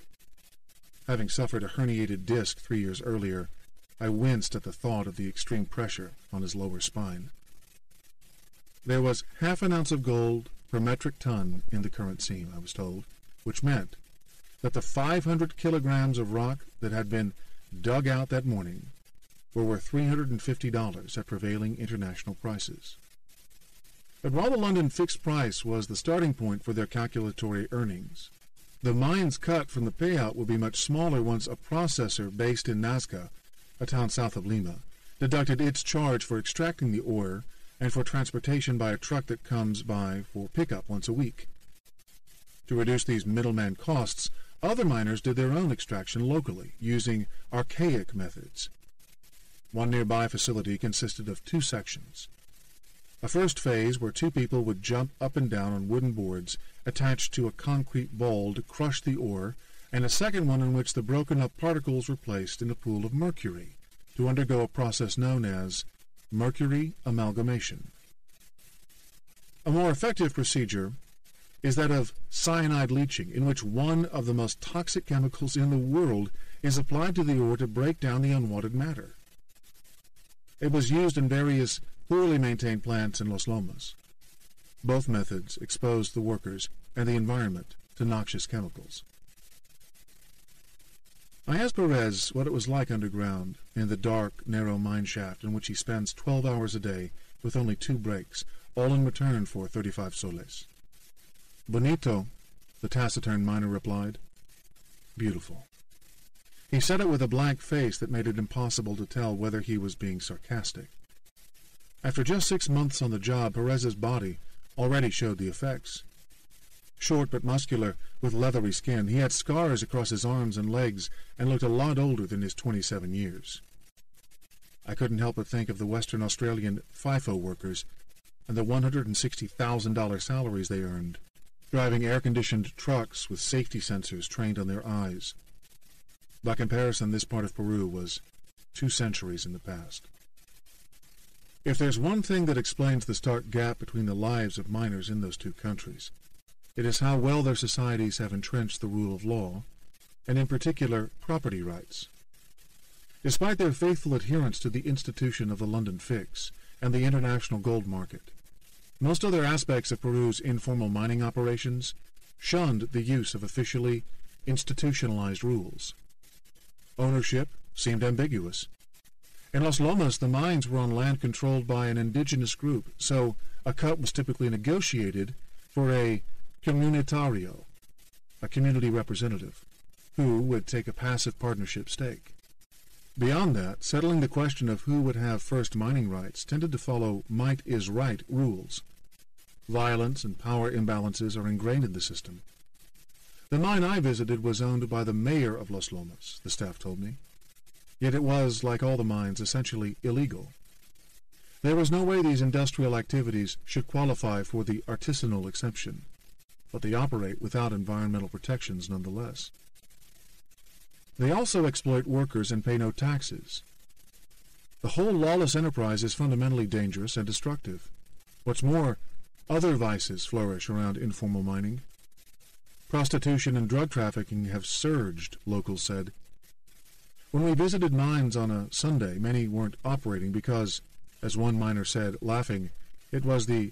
Having suffered a herniated disc 3 years earlier, I winced at the thought of the extreme pressure on his lower spine. There was half an ounce of gold per metric ton in the current seam, I was told, which meant that the 500 kilograms of rock that had been dug out that morning were worth $350 at prevailing international prices. But while the London fixed price was the starting point for their calculatory earnings, the mine's cut from the payout would be much smaller once a processor based in Nazca, a town south of Lima, deducted its charge for extracting the ore and for transportation by a truck that comes by for pickup once a week. To reduce these middleman costs, other miners did their own extraction locally, using archaic methods. One nearby facility consisted of 2 sections. A first phase where 2 people would jump up and down on wooden boards attached to a concrete ball to crush the ore, and a second one in which the broken-up particles were placed in a pool of mercury to undergo a process known as mercury amalgamation. A more effective procedure is that of cyanide leaching, in which one of the most toxic chemicals in the world is applied to the ore to break down the unwanted matter. It was used in various poorly maintained plants in Los Lomas. Both methods exposed the workers and the environment to noxious chemicals. I asked Perez what it was like underground, in the dark, narrow mine shaft in which he spends 12 hours a day with only 2 breaks, all in return for 35 soles. Bonito, the taciturn miner replied. Beautiful. He said it with a blank face that made it impossible to tell whether he was being sarcastic. After just 6 months on the job, Perez's body already showed the effects. Short but muscular, with leathery skin, he had scars across his arms and legs and looked a lot older than his 27 years. I couldn't help but think of the Western Australian FIFO workers and the $160,000 salaries they earned, driving air-conditioned trucks with safety sensors trained on their eyes. By comparison, this part of Peru was 2 centuries in the past. If there's one thing that explains the stark gap between the lives of miners in those 2 countries, it is how well their societies have entrenched the rule of law, and in particular property rights. Despite their faithful adherence to the institution of the London Fix and the international gold market, most other aspects of Peru's informal mining operations shunned the use of officially institutionalized rules. Ownership seemed ambiguous. In Los Lomas, the mines were on land controlled by an indigenous group, so a cut was typically negotiated for a comunitario, a community representative, who would take a passive partnership stake. Beyond that, settling the question of who would have first mining rights tended to follow might is right rules. Violence and power imbalances are ingrained in the system. The mine I visited was owned by the mayor of Los Lomas, the staff told me. Yet it was, like all the mines, essentially illegal. There was no way these industrial activities should qualify for the artisanal exception, but they operate without environmental protections nonetheless. They also exploit workers and pay no taxes. The whole lawless enterprise is fundamentally dangerous and destructive. What's more, other vices flourish around informal mining. Prostitution and drug trafficking have surged, locals said. When we visited mines on a Sunday, many weren't operating because, as one miner said, laughing, it was the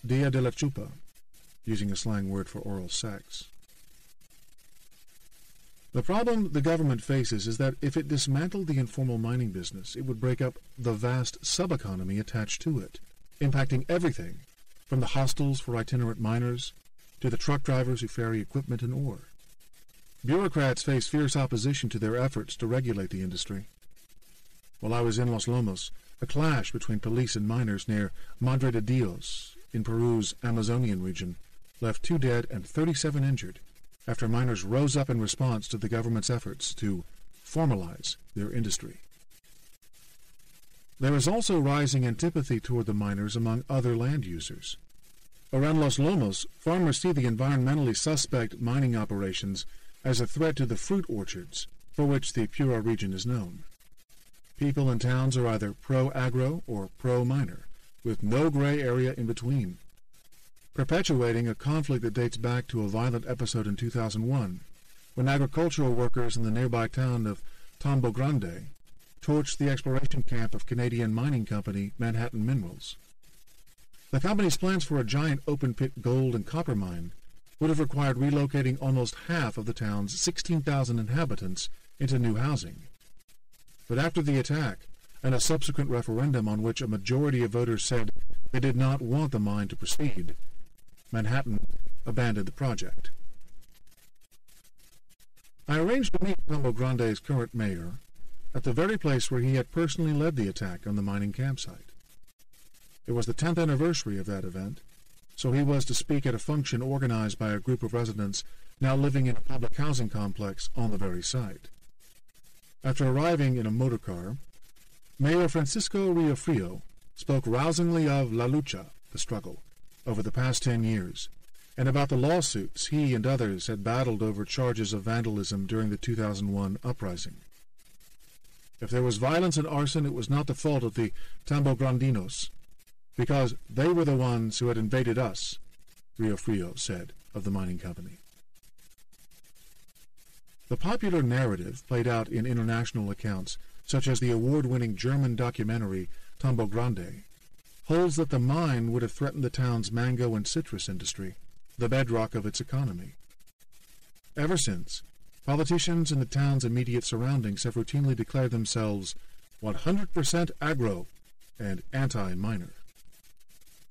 Dia de la Chupa, using a slang word for oral sex. The problem the government faces is that if it dismantled the informal mining business, it would break up the vast sub-economy attached to it, impacting everything, from the hostels for itinerant miners to the truck drivers who ferry equipment and ore. Bureaucrats face fierce opposition to their efforts to regulate the industry. While I was in Los Lomas, a clash between police and miners near Madre de Dios, in Peru's Amazonian region, left 2 dead and 37 injured after miners rose up in response to the government's efforts to formalize their industry. There is also rising antipathy toward the miners among other land users. Around Los Lomas, farmers see the environmentally suspect mining operations as a threat to the fruit orchards, for which the Piura region is known. People in towns are either pro-agro or pro-miner, with no gray area in between, perpetuating a conflict that dates back to a violent episode in 2001, when agricultural workers in the nearby town of Tambo Grande torched the exploration camp of Canadian mining company Manhattan Minerals. The company's plans for a giant open-pit gold and copper mine would have required relocating almost half of the town's 16,000 inhabitants into new housing. But after the attack, and a subsequent referendum on which a majority of voters said they did not want the mine to proceed, Manhattan abandoned the project. I arranged to meet Tambo Grande's current mayor at the very place where he had personally led the attack on the mining campsite. It was the 10th anniversary of that event, so he was to speak at a function organized by a group of residents now living in a public housing complex on the very site. After arriving in a motorcar, Mayor Francisco Riofrio spoke rousingly of La Lucha, the struggle, over the past 10 years, and about the lawsuits he and others had battled over charges of vandalism during the 2001 uprising. If there was violence and arson, it was not the fault of the Tambo Grandinos, because they were the ones who had invaded us, Riofrio said. of the mining company. The popular narrative played out in international accounts, such as the award-winning German documentary Tambo Grande, holds that the mine would have threatened the town's mango and citrus industry, the bedrock of its economy. Ever since, politicians in the town's immediate surroundings have routinely declared themselves 100% agro and anti-miner.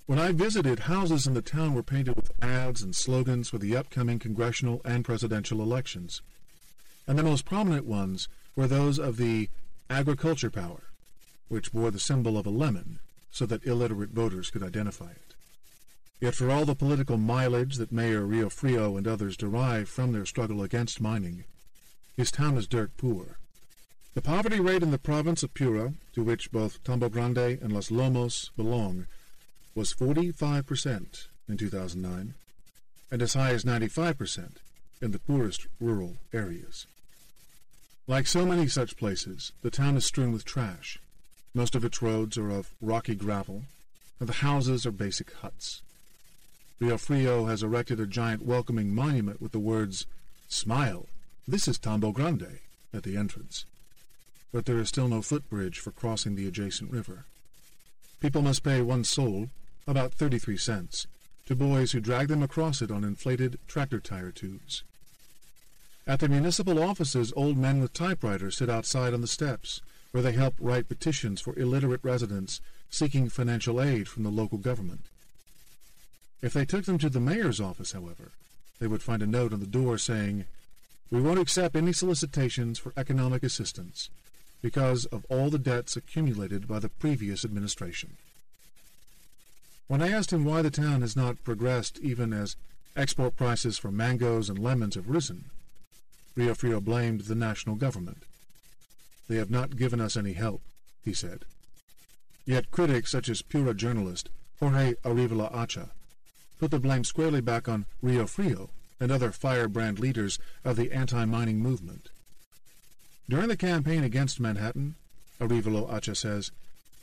When I visited, houses in the town were painted with ads and slogans for the upcoming congressional and presidential elections, and the most prominent ones were those of the agriculture power, which bore the symbol of a lemon so that illiterate voters could identify it. Yet for all the political mileage that Mayor Rio Frio and others derive from their struggle against mining, his town is dirt poor. The poverty rate in the province of Piura, to which both Tambo Grande and Los Lomos belong, was 45% in 2009, and as high as 95% in the poorest rural areas. Like so many such places, the town is strewn with trash. Most of its roads are of rocky gravel, and the houses are basic huts. Rio Frio has erected a giant welcoming monument with the words, "Smile, this is Tambo Grande," at the entrance. But there is still no footbridge for crossing the adjacent river. People must pay 1 sol, about 33 cents, to boys who drag them across it on inflated tractor tire tubes. At the municipal offices, old men with typewriters sit outside on the steps, where they help write petitions for illiterate residents seeking financial aid from the local government. If they took them to the mayor's office, however, they would find a note on the door saying, "We won't accept any solicitations for economic assistance because of all the debts accumulated by the previous administration." When I asked him why the town has not progressed even as export prices for mangoes and lemons have risen, Rio Frio blamed the national government. "They have not given us any help," he said. Yet critics such as Piura journalist Jorge Arevalo-Acha put the blame squarely back on Rio Frio and other firebrand leaders of the anti-mining movement. During the campaign against Manhattan, Arevalo-Acha says,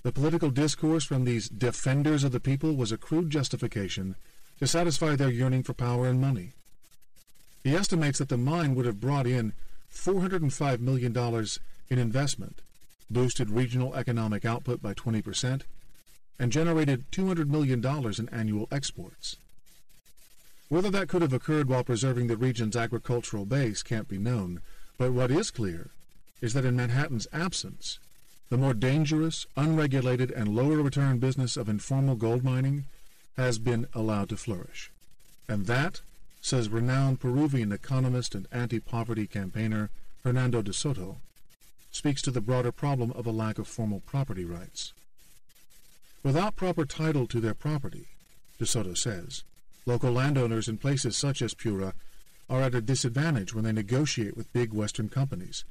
the political discourse from these defenders of the people was a crude justification to satisfy their yearning for power and money. He estimates that the mine would have brought in $405 million in investment, boosted regional economic output by 20%, and generated $200 million in annual exports. Whether that could have occurred while preserving the region's agricultural base can't be known, but what is clear is that in Manhattan's absence, the more dangerous, unregulated, and lower-return business of informal gold mining has been allowed to flourish. And that, says renowned Peruvian economist and anti-poverty campaigner Hernando de Soto, speaks to the broader problem of a lack of formal property rights. Without proper title to their property, de Soto says, local landowners in places such as Piura are at a disadvantage when they negotiate with big Western companies,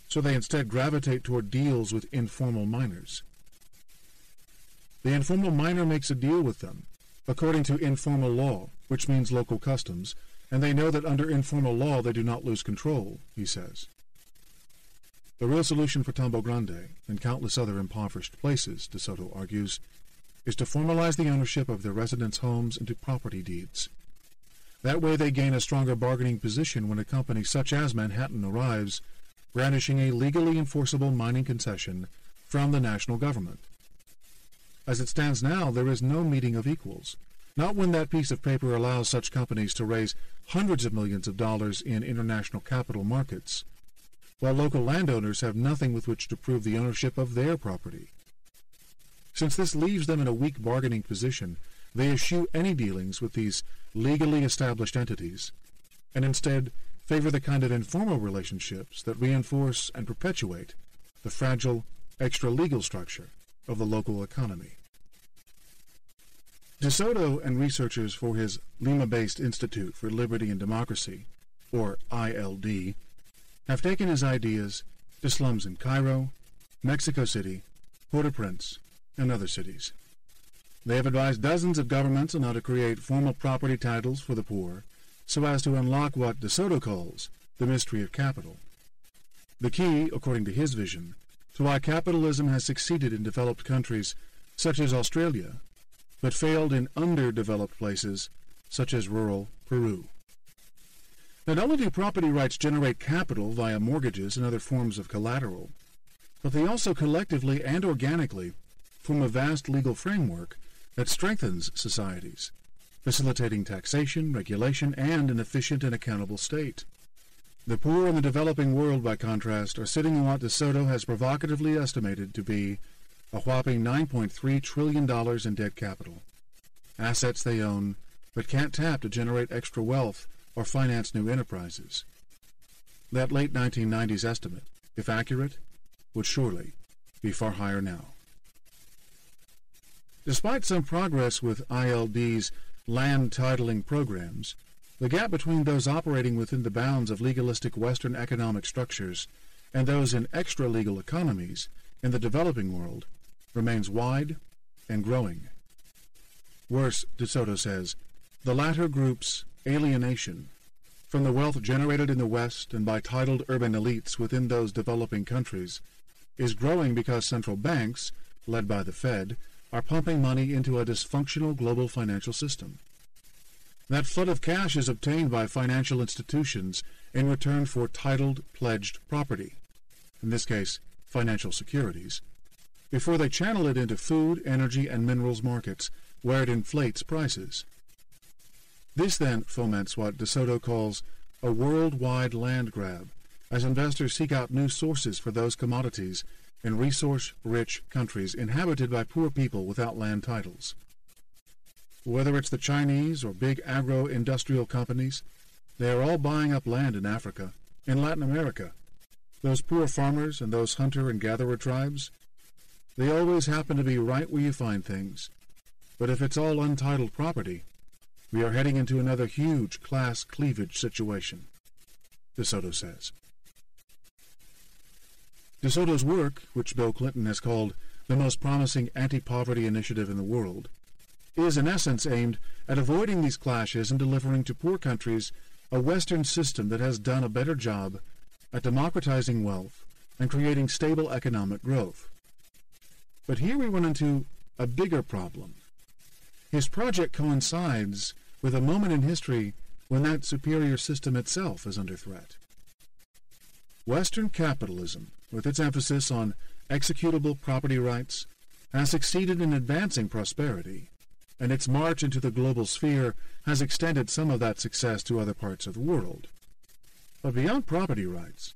so they instead gravitate toward deals with informal miners. The informal miner makes a deal with them, according to informal law, which means local customs, and they know that under informal law they do not lose control, he says. The real solution for Tambo Grande, and countless other impoverished places, de Soto argues, is to formalize the ownership of their residents' homes into property deeds. That way they gain a stronger bargaining position when a company such as Manhattan arrives, brandishing a legally enforceable mining concession from the national government. As it stands now, there is no meeting of equals, not when that piece of paper allows such companies to raise hundreds of millions of dollars in international capital markets, while local landowners have nothing with which to prove the ownership of their property. Since this leaves them in a weak bargaining position, they eschew any dealings with these legally established entities, and instead favor the kind of informal relationships that reinforce and perpetuate the fragile, extra-legal structure of the local economy. De Soto and researchers for his Lima-based Institute for Liberty and Democracy, or ILD, have taken his ideas to slums in Cairo, Mexico City, Port-au-Prince, and other cities. They have advised dozens of governments on how to create formal property titles for the poor so as to unlock what De Soto calls the mystery of capital. The key, according to his vision, to why capitalism has succeeded in developed countries such as Australia, but failed in underdeveloped places such as rural Peru. Not only do property rights generate capital via mortgages and other forms of collateral, but they also collectively and organically form a vast legal framework that strengthens societies, facilitating taxation, regulation, and an efficient and accountable state. The poor in the developing world, by contrast, are sitting on what DeSoto has provocatively estimated to be a whopping $9.3 trillion in dead capital, assets they own but can't tap to generate extra wealth or finance new enterprises. That late 1990s estimate, if accurate, would surely be far higher now. Despite some progress with ILD's land titling programs, the gap between those operating within the bounds of legalistic Western economic structures and those in extra-legal economies in the developing world remains wide and growing. Worse, DeSoto says, the latter group's alienation from the wealth generated in the West and by titled urban elites within those developing countries is growing because central banks, led by the Fed, are pumping money into a dysfunctional global financial system. That flood of cash is obtained by financial institutions in return for titled, pledged property, in this case, financial securities, before they channel it into food, energy, and minerals markets, where it inflates prices. This then foments what DeSoto calls a worldwide land grab, as investors seek out new sources for those commodities in resource-rich countries inhabited by poor people without land titles. Whether it's the Chinese or big agro-industrial companies, they are all buying up land in Africa, in Latin America. Those poor farmers and those hunter and gatherer tribes, they always happen to be right where you find things. But if it's all untitled property, we are heading into another huge class cleavage situation, DeSoto says. DeSoto's work, which Bill Clinton has called the most promising anti-poverty initiative in the world, is in essence aimed at avoiding these clashes and delivering to poor countries a Western system that has done a better job at democratizing wealth and creating stable economic growth. But here we run into a bigger problem. His project coincides with a moment in history when that superior system itself is under threat. Western capitalism, with its emphasis on executable property rights, has succeeded in advancing prosperity, and its march into the global sphere has extended some of that success to other parts of the world. But beyond property rights,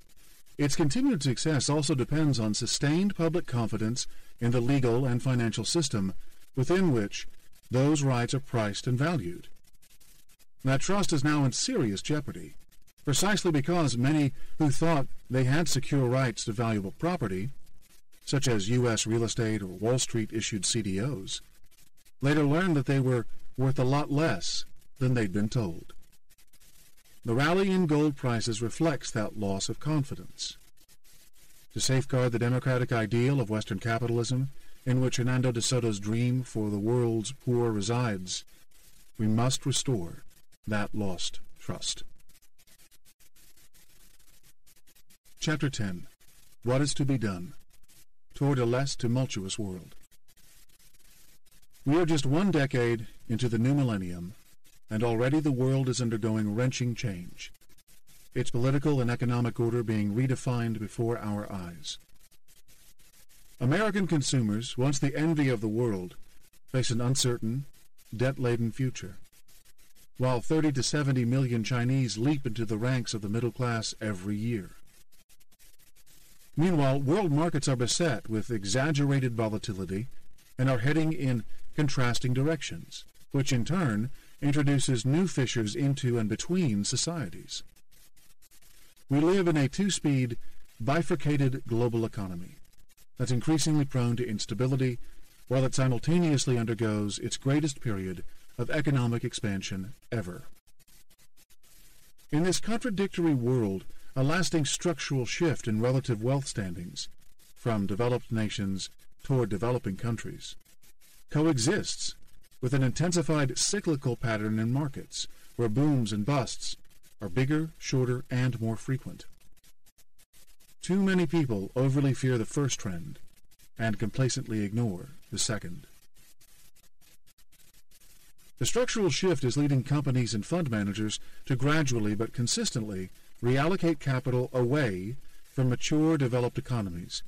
its continued success also depends on sustained public confidence in the legal and financial system within which those rights are priced and valued. That trust is now in serious jeopardy, precisely because many who thought they had secure rights to valuable property, such as U.S. real estate or Wall Street-issued CDOs, later learned that they were worth a lot less than they'd been told. The rally in gold prices reflects that loss of confidence. To safeguard the democratic ideal of Western capitalism, in which Hernando de Soto's dream for the world's poor resides, we must restore that lost trust. Chapter 10. What is to be done toward a less tumultuous world? We are just one decade into the new millennium, and already the world is undergoing wrenching change, its political and economic order being redefined before our eyes. American consumers, once the envy of the world, face an uncertain, debt-laden future, while 30 to 70 million Chinese leap into the ranks of the middle class every year. Meanwhile, world markets are beset with exaggerated volatility and are heading in contrasting directions, which in turn introduces new fissures into and between societies. We live in a two-speed, bifurcated global economy that's increasingly prone to instability, while it simultaneously undergoes its greatest period of economic expansion ever. In this contradictory world, a lasting structural shift in relative wealth standings, from developed nations toward developing countries, coexists with an intensified cyclical pattern in markets, where booms and busts are bigger, shorter, and more frequent. Too many people overly fear the first trend and complacently ignore the second. The structural shift is leading companies and fund managers to gradually but consistently reallocate capital away from mature, developed economies,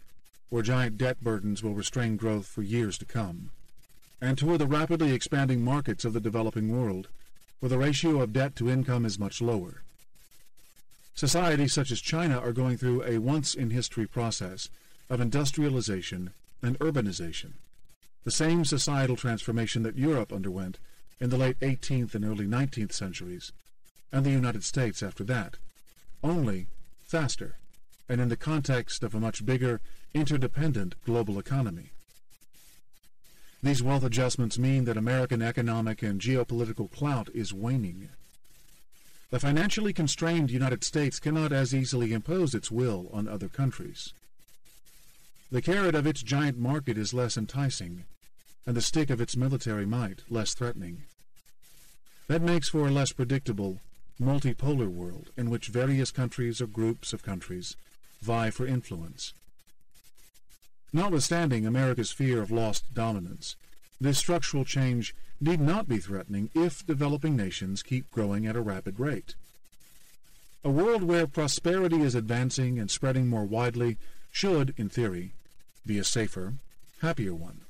where giant debt burdens will restrain growth for years to come, and toward the rapidly expanding markets of the developing world, where the ratio of debt to income is much lower. Societies such as China are going through a once-in-history process of industrialization and urbanization, the same societal transformation that Europe underwent in the late 18th and early 19th centuries, and the United States after that, only faster, and in the context of a much bigger, interdependent global economy. These wealth adjustments mean that American economic and geopolitical clout is waning. The financially constrained United States cannot as easily impose its will on other countries. The carrot of its giant market is less enticing, and the stick of its military might less threatening. That makes for a less predictable, multipolar world in which various countries or groups of countries vie for influence. Notwithstanding America's fear of lost dominance, this structural change need not be threatening if developing nations keep growing at a rapid rate. A world where prosperity is advancing and spreading more widely should, in theory, be a safer, happier one.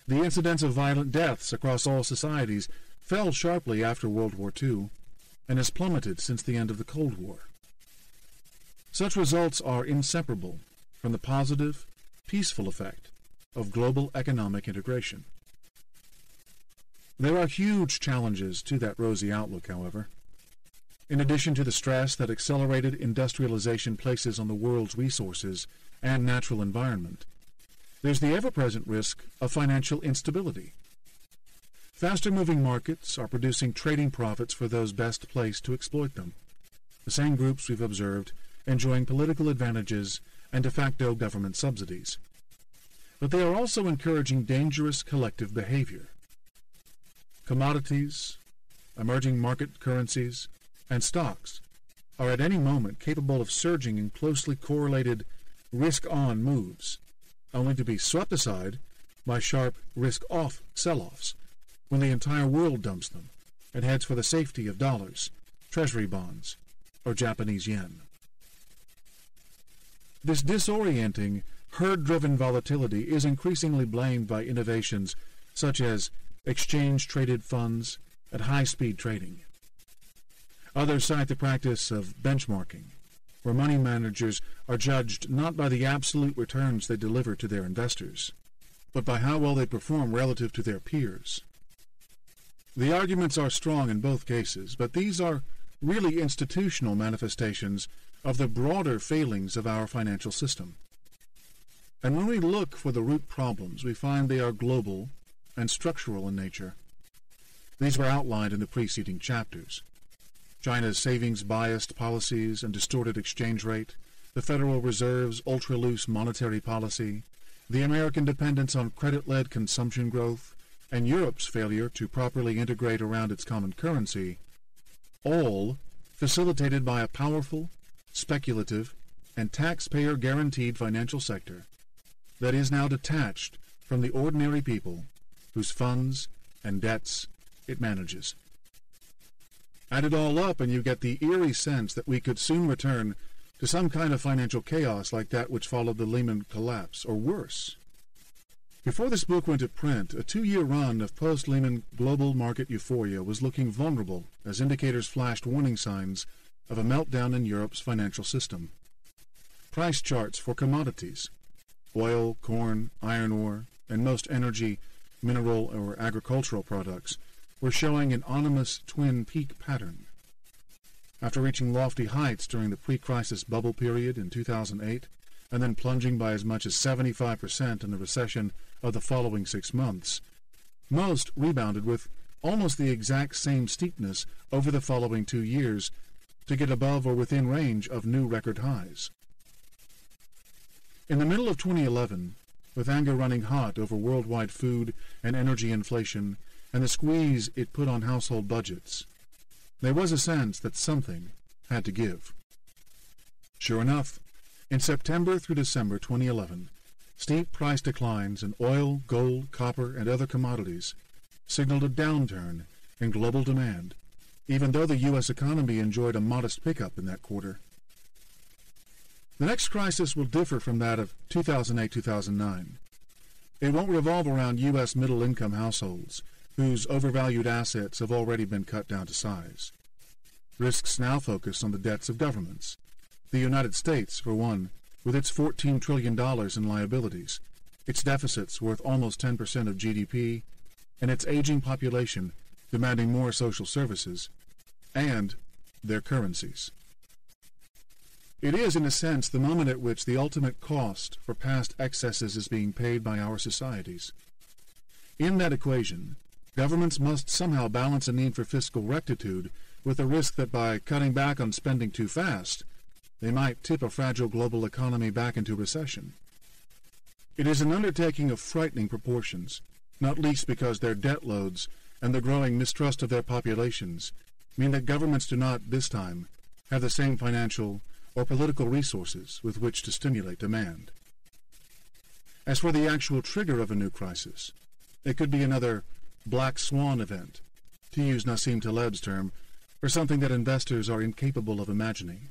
The incidence of violent deaths across all societies fell sharply after World War II and has plummeted since the end of the Cold War. Such results are inseparable from the positive, peaceful effect of global economic integration. There are huge challenges to that rosy outlook, however. In addition to the stress that accelerated industrialization places on the world's resources and natural environment, there's the ever-present risk of financial instability. Faster-moving markets are producing trading profits for those best placed to exploit them, the same groups we've observed enjoying political advantages and de facto government subsidies. But they are also encouraging dangerous collective behavior. Commodities, emerging market currencies, and stocks are at any moment capable of surging in closely correlated risk-on moves, only to be swept aside by sharp risk-off sell-offs when the entire world dumps them and heads for the safety of dollars, treasury bonds, or Japanese yen. This disorienting, herd-driven volatility is increasingly blamed by innovations such as exchange-traded funds and high-speed trading. Others cite the practice of benchmarking, where money managers are judged not by the absolute returns they deliver to their investors, but by how well they perform relative to their peers. The arguments are strong in both cases, but these are really institutional manifestations of the broader failings of our financial system. And when we look for the root problems, we find they are global and structural in nature. These were outlined in the preceding chapters. China's savings-biased policies and distorted exchange rate, the Federal Reserve's ultra-loose monetary policy, the American dependence on credit-led consumption growth, and Europe's failure to properly integrate around its common currency, all facilitated by a powerful, speculative, and taxpayer-guaranteed financial sector that is now detached from the ordinary people whose funds and debts it manages. Add it all up and you get the eerie sense that we could soon return to some kind of financial chaos like that which followed the Lehman collapse, or worse. Before this book went to print, a 2-year run of post-Lehman global market euphoria was looking vulnerable as indicators flashed warning signs of a meltdown in Europe's financial system. Price charts for commodities, oil, corn, iron ore, and most energy, mineral, or agricultural products, were showing an ominous twin peak pattern. After reaching lofty heights during the pre-crisis bubble period in 2008, and then plunging by as much as 75% in the recession of the following 6 months, most rebounded with almost the exact same steepness over the following 2 years to get above or within range of new record highs. In the middle of 2011, with anger running hot over worldwide food and energy inflation and the squeeze it put on household budgets, there was a sense that something had to give. Sure enough, in September through December 2011, steep price declines in oil, gold, copper, and other commodities signaled a downturn in global demand, even though the U.S. economy enjoyed a modest pickup in that quarter. The next crisis will differ from that of 2008-2009. It won't revolve around U.S. middle-income households, whose overvalued assets have already been cut down to size. Risks now focus on the debts of governments. The United States, for one, with its $14 trillion in liabilities, its deficits worth almost 10% of GDP, and its aging population demanding more social services, and their currencies. It is, in a sense, the moment at which the ultimate cost for past excesses is being paid by our societies. In that equation, governments must somehow balance a need for fiscal rectitude with the risk that by cutting back on spending too fast, they might tip a fragile global economy back into recession. It is an undertaking of frightening proportions, not least because their debt loads and the growing mistrust of their populations mean that governments do not, this time, have the same financial or political resources with which to stimulate demand. As for the actual trigger of a new crisis, it could be another black swan event, to use Nassim Taleb's term, for something that investors are incapable of imagining.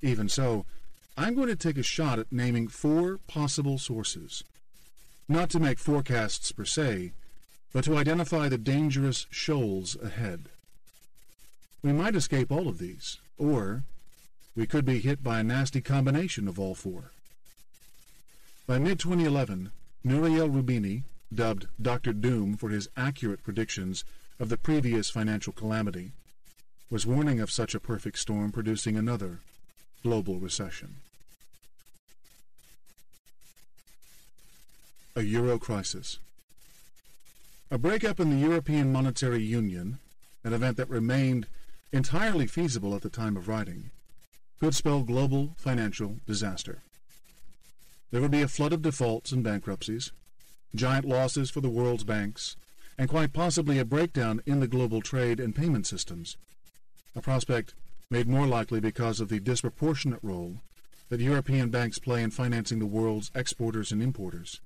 Even so, I'm going to take a shot at naming 4 possible sources, not to make forecasts per se, but to identify the dangerous shoals ahead. We might escape all of these, or we could be hit by a nasty combination of all 4. By mid-2011, Nouriel Roubini, dubbed Dr. Doom for his accurate predictions of the previous financial calamity, was warning of such a perfect storm producing another global recession. A Euro crisis. A breakup in the European Monetary Union, an event that remained entirely feasible at the time of writing, could spell global financial disaster. There would be a flood of defaults and bankruptcies, giant losses for the world's banks, and quite possibly a breakdown in the global trade and payment systems, a prospect made more likely because of the disproportionate role that European banks play in financing the world's exporters and importers.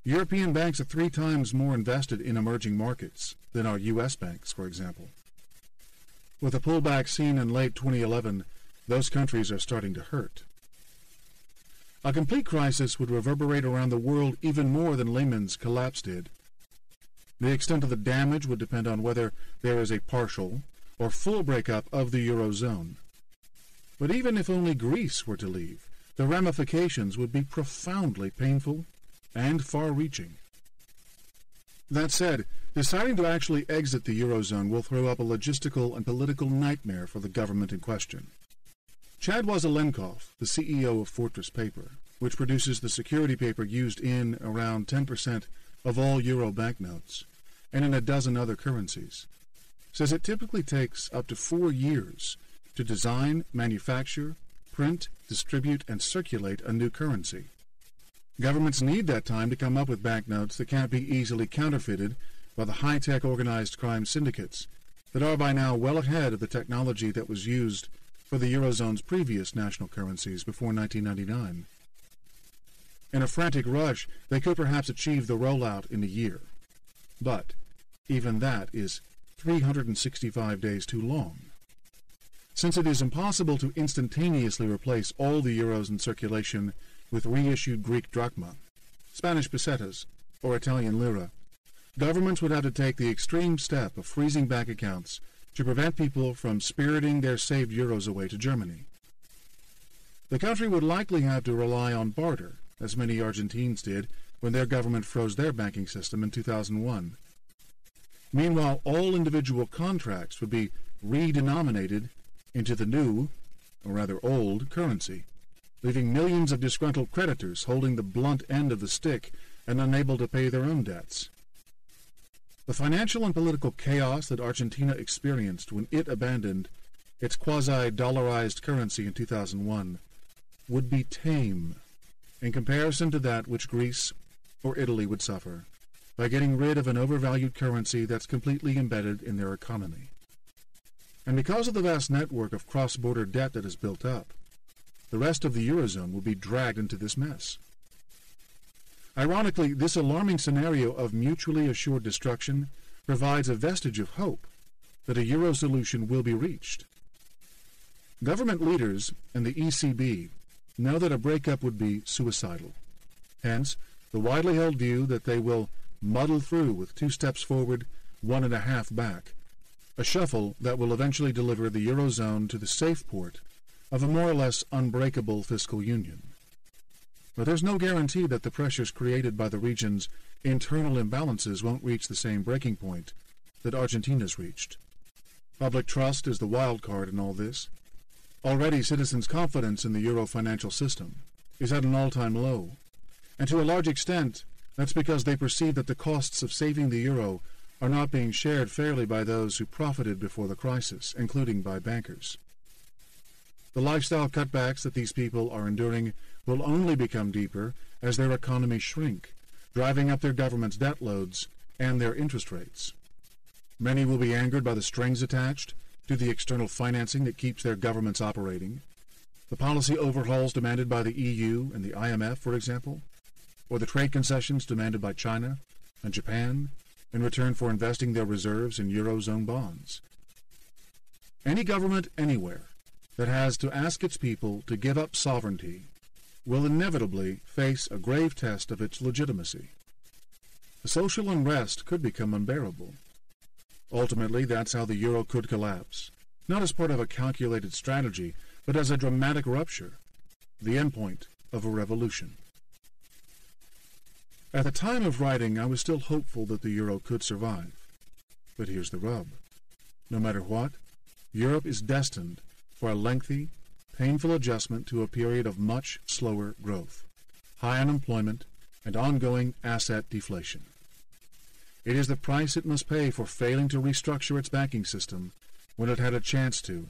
European banks are 3 times more invested in emerging markets than are U.S. banks, for example. With a pullback seen in late 2011, those countries are starting to hurt. A complete crisis would reverberate around the world even more than Lehman's collapse did. The extent of the damage would depend on whether there is a partial or full breakup of the Eurozone. But even if only Greece were to leave, the ramifications would be profoundly painful and far-reaching. That said, deciding to actually exit the Eurozone will throw up a logistical and political nightmare for the government in question. Chad Wazilenkov, the CEO of Fortress Paper, which produces the security paper used in around 10% of all euro banknotes, and in a dozen other currencies, says it typically takes up to 4 years to design, manufacture, print, distribute, and circulate a new currency. Governments need that time to come up with banknotes that can't be easily counterfeited by the high-tech organized crime syndicates that are by now well ahead of the technology that was used for the Eurozone's previous national currencies before 1999. In a frantic rush, they could perhaps achieve the rollout in a year. But even that is 365 days too long. Since it is impossible to instantaneously replace all the euros in circulation with reissued Greek drachma, Spanish pesetas, or Italian lira, governments would have to take the extreme step of freezing bank accounts to prevent people from spiriting their saved euros away to Germany. The country would likely have to rely on barter, as many Argentines did when their government froze their banking system in 2001. Meanwhile, all individual contracts would be redenominated into the new, or rather old, currency, leaving millions of disgruntled creditors holding the blunt end of the stick and unable to pay their own debts. The financial and political chaos that Argentina experienced when it abandoned its quasi-dollarized currency in 2001 would be tame in comparison to that which Greece or Italy would suffer by getting rid of an overvalued currency that's completely embedded in their economy. And because of the vast network of cross-border debt that is built up, the rest of the Eurozone will be dragged into this mess. Ironically, this alarming scenario of mutually assured destruction provides a vestige of hope that a euro solution will be reached. Government leaders and the ECB know that a breakup would be suicidal. Hence, the widely held view that they will muddle through with 2 steps forward, 1.5 back, a shuffle that will eventually deliver the Eurozone to the safe port of a more or less unbreakable fiscal union. But there's no guarantee that the pressures created by the region's internal imbalances won't reach the same breaking point that Argentina's reached. Public trust is the wild card in all this. Already citizens' confidence in the euro financial system is at an all-time low, and to a large extent that's because they perceive that the costs of saving the euro are not being shared fairly by those who profited before the crisis, including by bankers. The lifestyle cutbacks that these people are enduring will only become deeper as their economies shrink, driving up their government's debt loads and their interest rates. Many will be angered by the strings attached to the external financing that keeps their governments operating, the policy overhauls demanded by the EU and the IMF, for example, or the trade concessions demanded by China and Japan in return for investing their reserves in Eurozone bonds. Any government anywhere that has to ask its people to give up sovereignty will inevitably face a grave test of its legitimacy. The social unrest could become unbearable. Ultimately, that's how the euro could collapse, not as part of a calculated strategy, but as a dramatic rupture, the endpoint of a revolution. At the time of writing, I was still hopeful that the euro could survive. But here's the rub. No matter what, Europe is destined for a lengthy, painful adjustment to a period of much slower growth, high unemployment, and ongoing asset deflation. It is the price it must pay for failing to restructure its banking system when it had a chance to,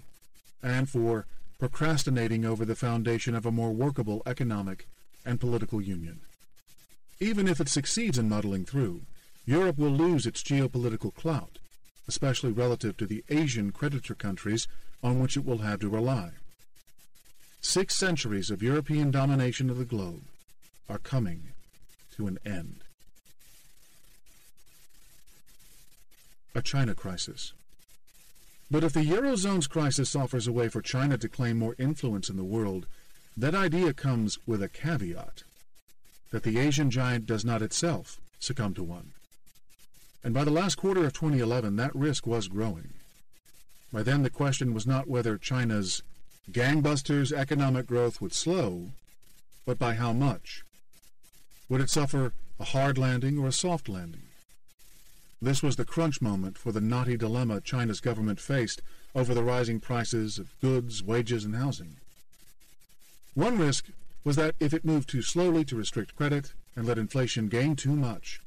and for procrastinating over the foundation of a more workable economic and political union. Even if it succeeds in muddling through, Europe will lose its geopolitical clout, especially relative to the Asian creditor countries on which it will have to rely. 6 centuries of European domination of the globe are coming to an end. A China crisis. But if the Eurozone's crisis offers a way for China to claim more influence in the world, that idea comes with a caveat, that the Asian giant does not itself succumb to one. And by the last quarter of 2011, that risk was growing. By then, the question was not whether China's gangbusters economic growth would slow, but by how much. Would it suffer a hard landing or a soft landing? This was the crunch moment for the knotty dilemma China's government faced over the rising prices of goods, wages, and housing. One risk was that if it moved too slowly to restrict credit and let inflation gain too much,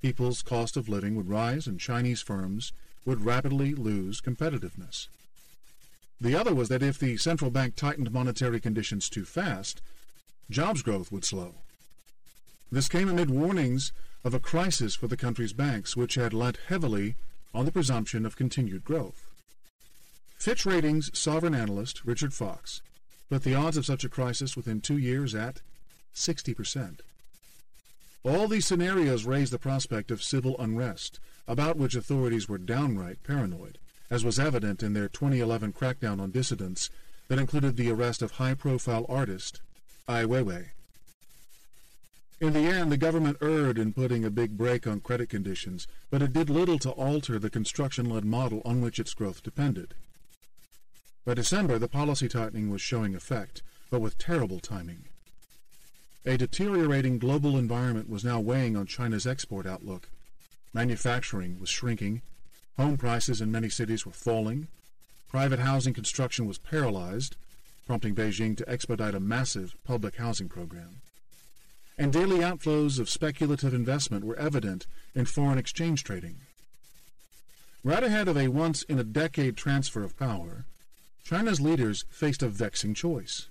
people's cost of living would rise and Chinese firms would rapidly lose competitiveness. The other was that if the central bank tightened monetary conditions too fast, jobs growth would slow. This came amid warnings of a crisis for the country's banks, which had lent heavily on the presumption of continued growth. Fitch Ratings sovereign analyst Richard Fox put the odds of such a crisis within 2 years at 60%. All these scenarios raised the prospect of civil unrest, about which authorities were downright paranoid, as was evident in their 2011 crackdown on dissidents that included the arrest of high-profile artist Ai Weiwei. In the end, the government erred in putting a big brake on credit conditions, but it did little to alter the construction-led model on which its growth depended. By December, the policy tightening was showing effect, but with terrible timing. A deteriorating global environment was now weighing on China's export outlook. Manufacturing was shrinking, home prices in many cities were falling, private housing construction was paralyzed, prompting Beijing to expedite a massive public housing program. And daily outflows of speculative investment were evident in foreign exchange trading. Right ahead of a once-in-a-decade transfer of power, China's leaders faced a vexing choice.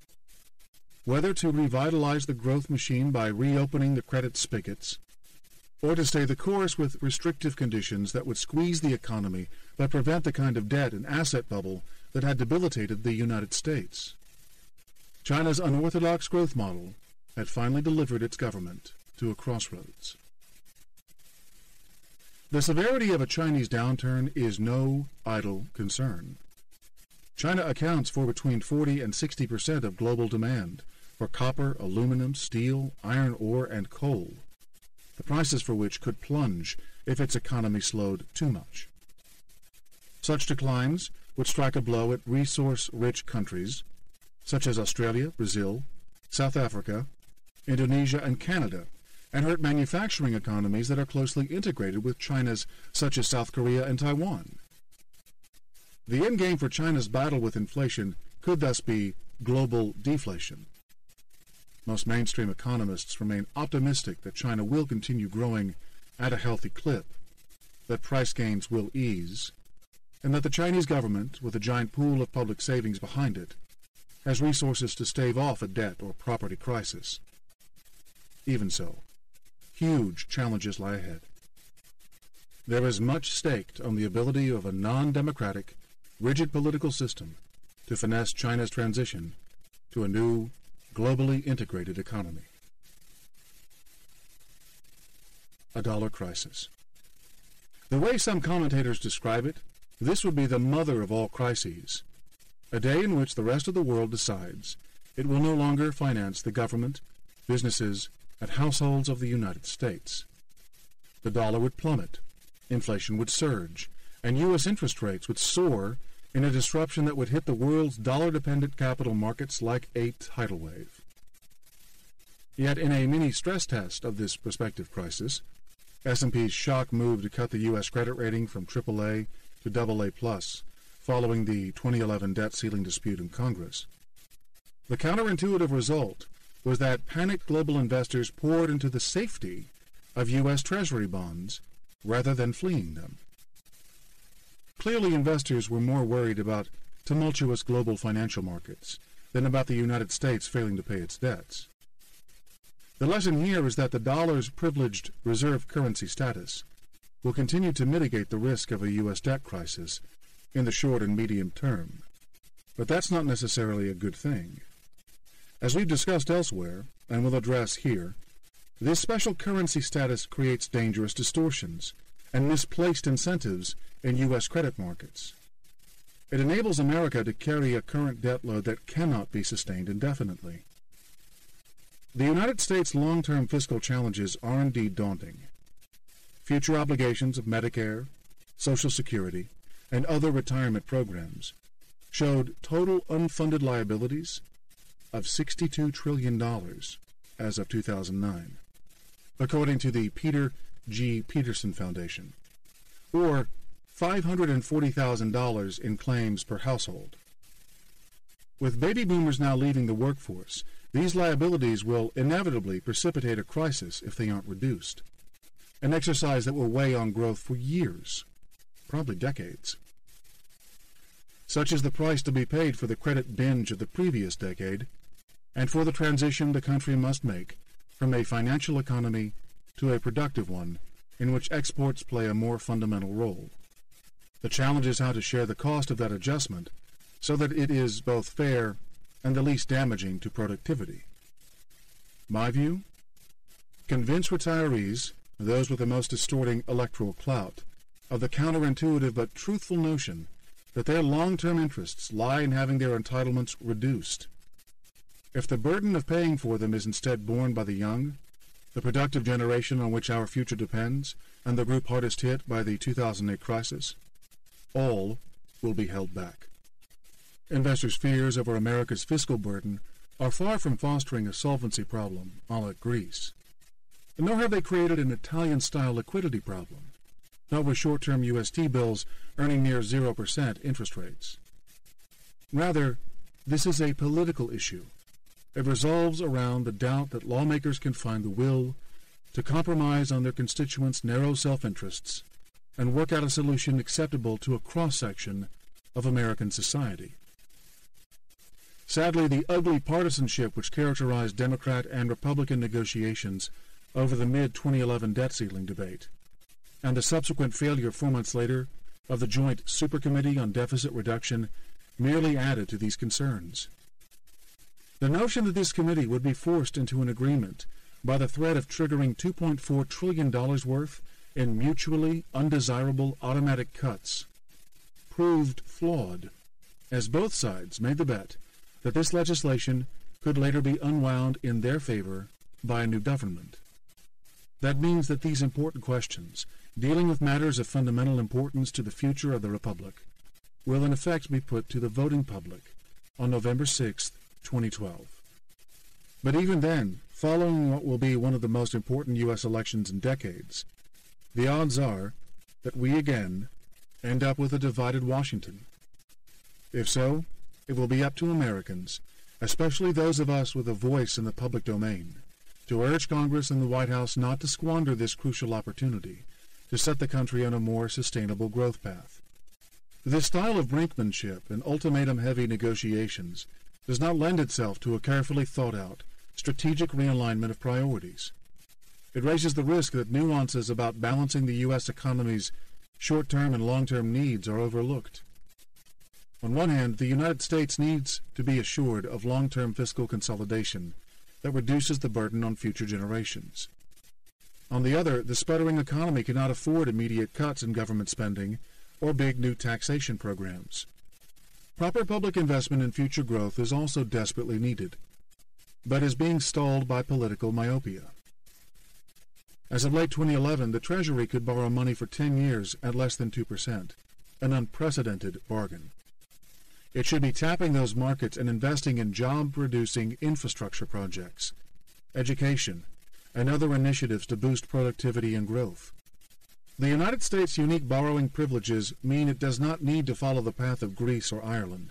Whether to revitalize the growth machine by reopening the credit spigots, or to stay the course with restrictive conditions that would squeeze the economy but prevent the kind of debt and asset bubble that had debilitated the United States. China's unorthodox growth model had finally delivered its government to a crossroads. The severity of a Chinese downturn is no idle concern. China accounts for between 40 and 60% of global demand for copper, aluminum, steel, iron ore, and coal, the prices for which could plunge if its economy slowed too much. Such declines would strike a blow at resource-rich countries such as Australia, Brazil, South Africa, Indonesia, and Canada, and hurt manufacturing economies that are closely integrated with China's, such as South Korea and Taiwan. The endgame for China's battle with inflation could thus be global deflation. Most mainstream economists remain optimistic that China will continue growing at a healthy clip, that price gains will ease, and that the Chinese government, with a giant pool of public savings behind it, has resources to stave off a debt or property crisis. Even so, huge challenges lie ahead. There is much staked on the ability of a non-democratic, rigid political system to finesse China's transition to a new, globally integrated economy. A dollar crisis. The way some commentators describe it, this would be the mother of all crises, a day in which the rest of the world decides it will no longer finance the government, businesses, and households of the United States. The dollar would plummet, inflation would surge, and U.S. interest rates would soar in a disruption that would hit the world's dollar-dependent capital markets like a tidal wave. Yet in a mini stress test of this prospective crisis, S&P's shock move to cut the U.S. credit rating from AAA to AA+, following the 2011 debt ceiling dispute in Congress. The counterintuitive result was that panicked global investors poured into the safety of U.S. Treasury bonds rather than fleeing them. Clearly, investors were more worried about tumultuous global financial markets than about the United States failing to pay its debts. The lesson here is that the dollar's privileged reserve currency status will continue to mitigate the risk of a U.S. debt crisis in the short and medium term. But that's not necessarily a good thing. As we've discussed elsewhere, and will address here, this special currency status creates dangerous distortions and misplaced incentives in U.S. credit markets. It enables America to carry a current debt load that cannot be sustained indefinitely. The United States' long-term fiscal challenges are indeed daunting. Future obligations of Medicare, Social Security, and other retirement programs showed total unfunded liabilities of $62 trillion as of 2009, according to the Peter G. Peterson Foundation, or $540,000 in claims per household. With baby boomers now leaving the workforce, these liabilities will inevitably precipitate a crisis if they aren't reduced, an exercise that will weigh on growth for years, probably decades. Such is the price to be paid for the credit binge of the previous decade, and for the transition the country must make from a financial economy to a productive one in which exports play a more fundamental role. The challenge is how to share the cost of that adjustment so that it is both fair and the least damaging to productivity. My view? Convince retirees, those with the most distorting electoral clout, of the counterintuitive but truthful notion that their long-term interests lie in having their entitlements reduced. If the burden of paying for them is instead borne by the young, the productive generation on which our future depends, and the group hardest hit by the 2008 crisis, all will be held back. Investors' fears over America's fiscal burden are far from fostering a solvency problem a la Greece, nor have they created an Italian-style liquidity problem, not with short-term U.S. T-bills earning near 0% interest rates. Rather, this is a political issue. It revolves around the doubt that lawmakers can find the will to compromise on their constituents' narrow self-interests and work out a solution acceptable to a cross-section of American society. Sadly, the ugly partisanship which characterized Democrat and Republican negotiations over the mid-2011 debt ceiling debate, and the subsequent failure 4 months later of the Joint Supercommittee on Deficit Reduction, merely added to these concerns. The notion that this committee would be forced into an agreement by the threat of triggering $2.4 trillion worth in mutually undesirable automatic cuts proved flawed, as both sides made the bet that this legislation could later be unwound in their favor by a new government. That means that these important questions, dealing with matters of fundamental importance to the future of the Republic, will in effect be put to the voting public on November 6, 2012. But even then, following what will be one of the most important U.S. elections in decades, the odds are that we again end up with a divided Washington. If so, it will be up to Americans, especially those of us with a voice in the public domain, to urge Congress and the White House not to squander this crucial opportunity to set the country on a more sustainable growth path. This style of brinkmanship and ultimatum-heavy negotiations does not lend itself to a carefully thought-out, strategic realignment of priorities. It raises the risk that nuances about balancing the U.S. economy's short-term and long-term needs are overlooked. On one hand, the United States needs to be assured of long-term fiscal consolidation that reduces the burden on future generations. On the other, the sputtering economy cannot afford immediate cuts in government spending or big new taxation programs. Proper public investment in future growth is also desperately needed, but is being stalled by political myopia. As of late 2011, the Treasury could borrow money for 10 years at less than 2%, an unprecedented bargain. It should be tapping those markets and investing in job-producing infrastructure projects, education, and other initiatives to boost productivity and growth. The United States' unique borrowing privileges mean it does not need to follow the path of Greece or Ireland,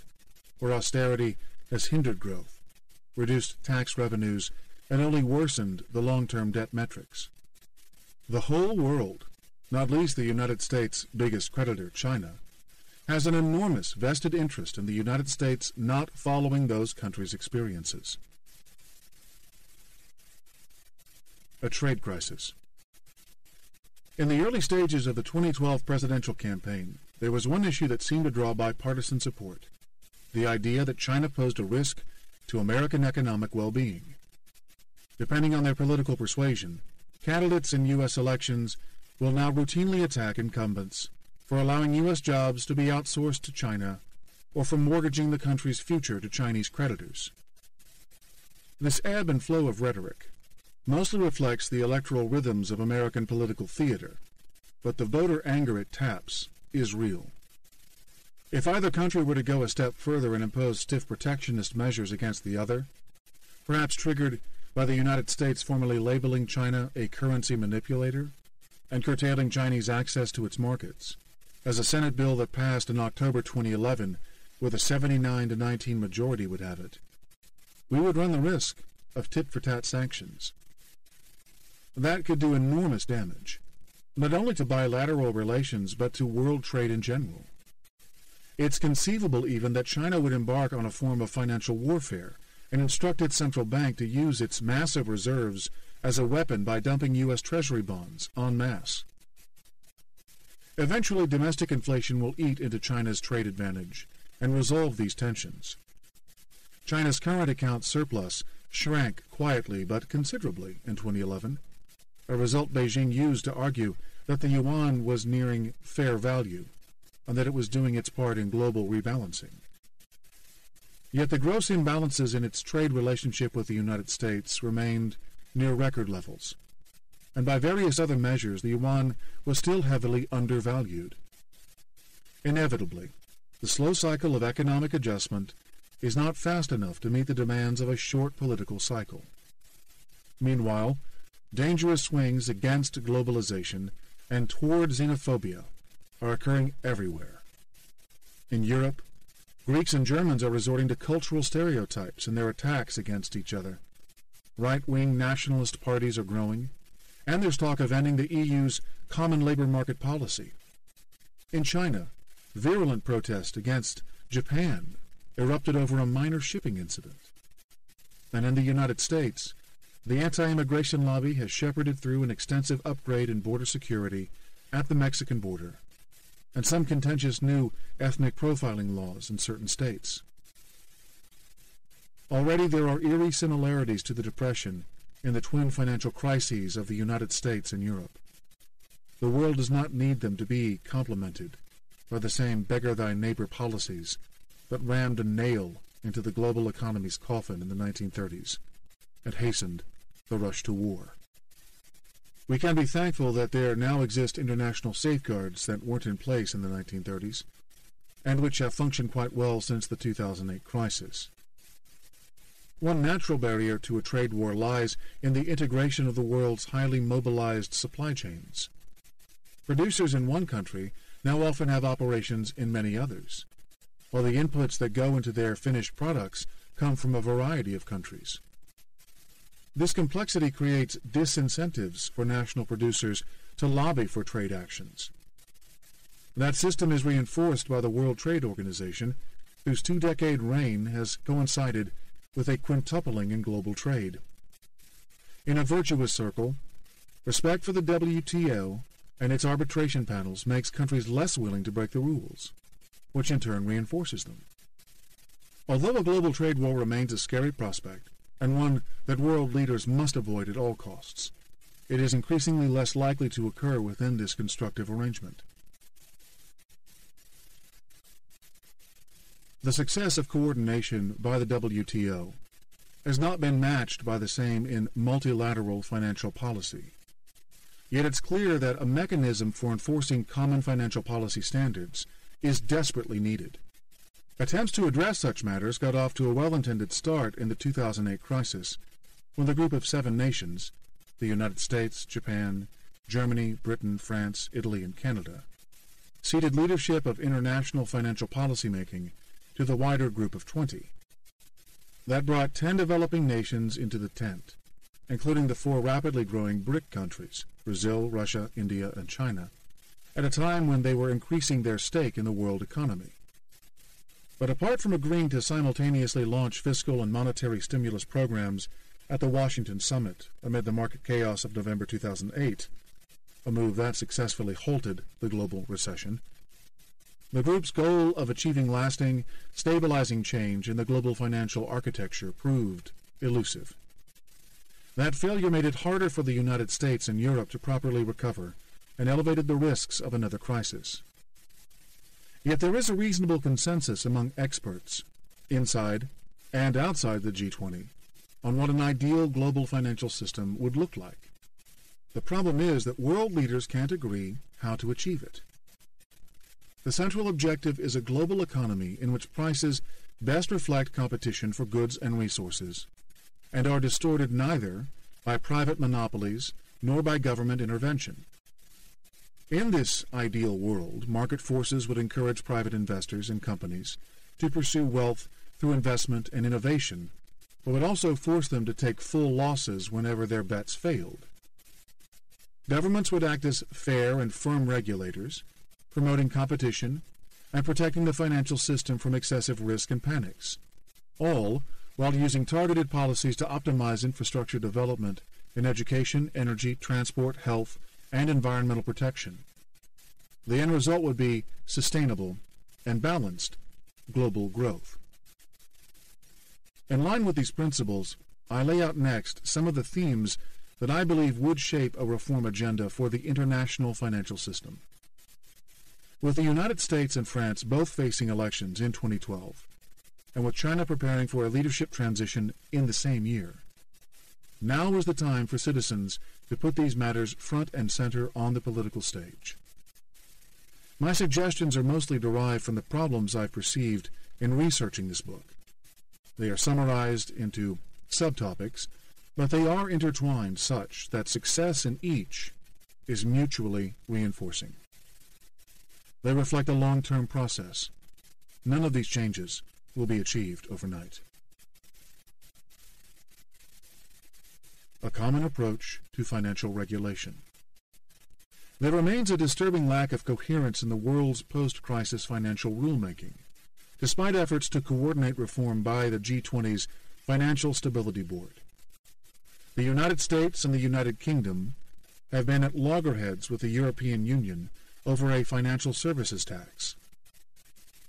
where austerity has hindered growth, reduced tax revenues, and only worsened the long-term debt metrics. The whole world, not least the United States' biggest creditor, China, has an enormous vested interest in the United States not following those countries' experiences. A trade crisis. In the early stages of the 2012 presidential campaign, there was one issue that seemed to draw bipartisan support: the idea that China posed a risk to American economic well-being. Depending on their political persuasion, candidates in U.S. elections will now routinely attack incumbents for allowing U.S. jobs to be outsourced to China or for mortgaging the country's future to Chinese creditors. This ebb and flow of rhetoric mostly reflects the electoral rhythms of American political theater, but the voter anger it taps is real. If either country were to go a step further and impose stiff protectionist measures against the other, perhaps triggered by the United States formally labeling China a currency manipulator and curtailing Chinese access to its markets, as a Senate bill that passed in October 2011 with a 79-19 majority would have it, we would run the risk of tit-for-tat sanctions. That could do enormous damage, not only to bilateral relations but to world trade in general. It's conceivable even that China would embark on a form of financial warfare and instruct its central bank to use its massive reserves as a weapon by dumping U.S. Treasury bonds en masse. Eventually, domestic inflation will eat into China's trade advantage and resolve these tensions. China's current account surplus shrank quietly but considerably in 2011, a result Beijing used to argue that the yuan was nearing fair value and that it was doing its part in global rebalancing. Yet the gross imbalances in its trade relationship with the United States remained near record levels, and by various other measures the yuan was still heavily undervalued. Inevitably, the slow cycle of economic adjustment is not fast enough to meet the demands of a short political cycle. Meanwhile, dangerous swings against globalization and toward xenophobia are occurring everywhere. In Europe, Greeks and Germans are resorting to cultural stereotypes in their attacks against each other. Right-wing nationalist parties are growing, and there's talk of ending the EU's common labor market policy. In China, virulent protest against Japan erupted over a minor shipping incident. And in the United States, the anti-immigration lobby has shepherded through an extensive upgrade in border security at the Mexican border, and some contentious new ethnic profiling laws in certain states. Already there are eerie similarities to the Depression in the twin financial crises of the United States and Europe. The world does not need them to be complemented by the same beggar-thy-neighbor policies that rammed a nail into the global economy's coffin in the 1930s and hastened the rush to war. We can be thankful that there now exist international safeguards that weren't in place in the 1930s, and which have functioned quite well since the 2008 crisis. One natural barrier to a trade war lies in the integration of the world's highly mobilized supply chains. Producers in one country now often have operations in many others, while the inputs that go into their finished products come from a variety of countries. This complexity creates disincentives for national producers to lobby for trade actions. That system is reinforced by the World Trade Organization, whose two-decade reign has coincided with a quintupling in global trade. In a virtuous circle, respect for the WTO and its arbitration panels makes countries less willing to break the rules, which in turn reinforces them. Although a global trade war remains a scary prospect, and one that world leaders must avoid at all costs, it is increasingly less likely to occur within this constructive arrangement. The success of coordination by the WTO has not been matched by the same in multilateral financial policy. Yet it's clear that a mechanism for enforcing common financial policy standards is desperately needed. Attempts to address such matters got off to a well-intended start in the 2008 crisis, when the group of 7 nations, the United States, Japan, Germany, Britain, France, Italy, and Canada, ceded leadership of international financial policymaking to the wider group of 20. That brought 10 developing nations into the tent, including the 4 rapidly growing BRIC countries, Brazil, Russia, India, and China, at a time when they were increasing their stake in the world economy. But apart from agreeing to simultaneously launch fiscal and monetary stimulus programs at the Washington summit amid the market chaos of November 2008, a move that successfully halted the global recession, the group's goal of achieving lasting, stabilizing change in the global financial architecture proved elusive. That failure made it harder for the United States and Europe to properly recover and elevated the risks of another crisis. Yet there is a reasonable consensus among experts, inside and outside the G20, on what an ideal global financial system would look like. The problem is that world leaders can't agree how to achieve it. The central objective is a global economy in which prices best reflect competition for goods and resources, and are distorted neither by private monopolies nor by government intervention. In this ideal world, market forces would encourage private investors and companies to pursue wealth through investment and innovation, but would also force them to take full losses whenever their bets failed. Governments would act as fair and firm regulators, promoting competition and protecting the financial system from excessive risk and panics, all while using targeted policies to optimize infrastructure development in education, energy, transport, health, and environmental protection. The end result would be sustainable and balanced global growth. In line with these principles, I lay out next some of the themes that I believe would shape a reform agenda for the international financial system. With the United States and France both facing elections in 2012, and with China preparing for a leadership transition in the same year, now is the time for citizens to put these matters front and center on the political stage. My suggestions are mostly derived from the problems I've perceived in researching this book. They are summarized into subtopics, but they are intertwined such that success in each is mutually reinforcing. They reflect a long-term process. None of these changes will be achieved overnight. A common approach to financial regulation. There remains a disturbing lack of coherence in the world's post-crisis financial rulemaking, despite efforts to coordinate reform by the G20's Financial Stability Board. The United States and the United Kingdom have been at loggerheads with the European Union over a financial services tax.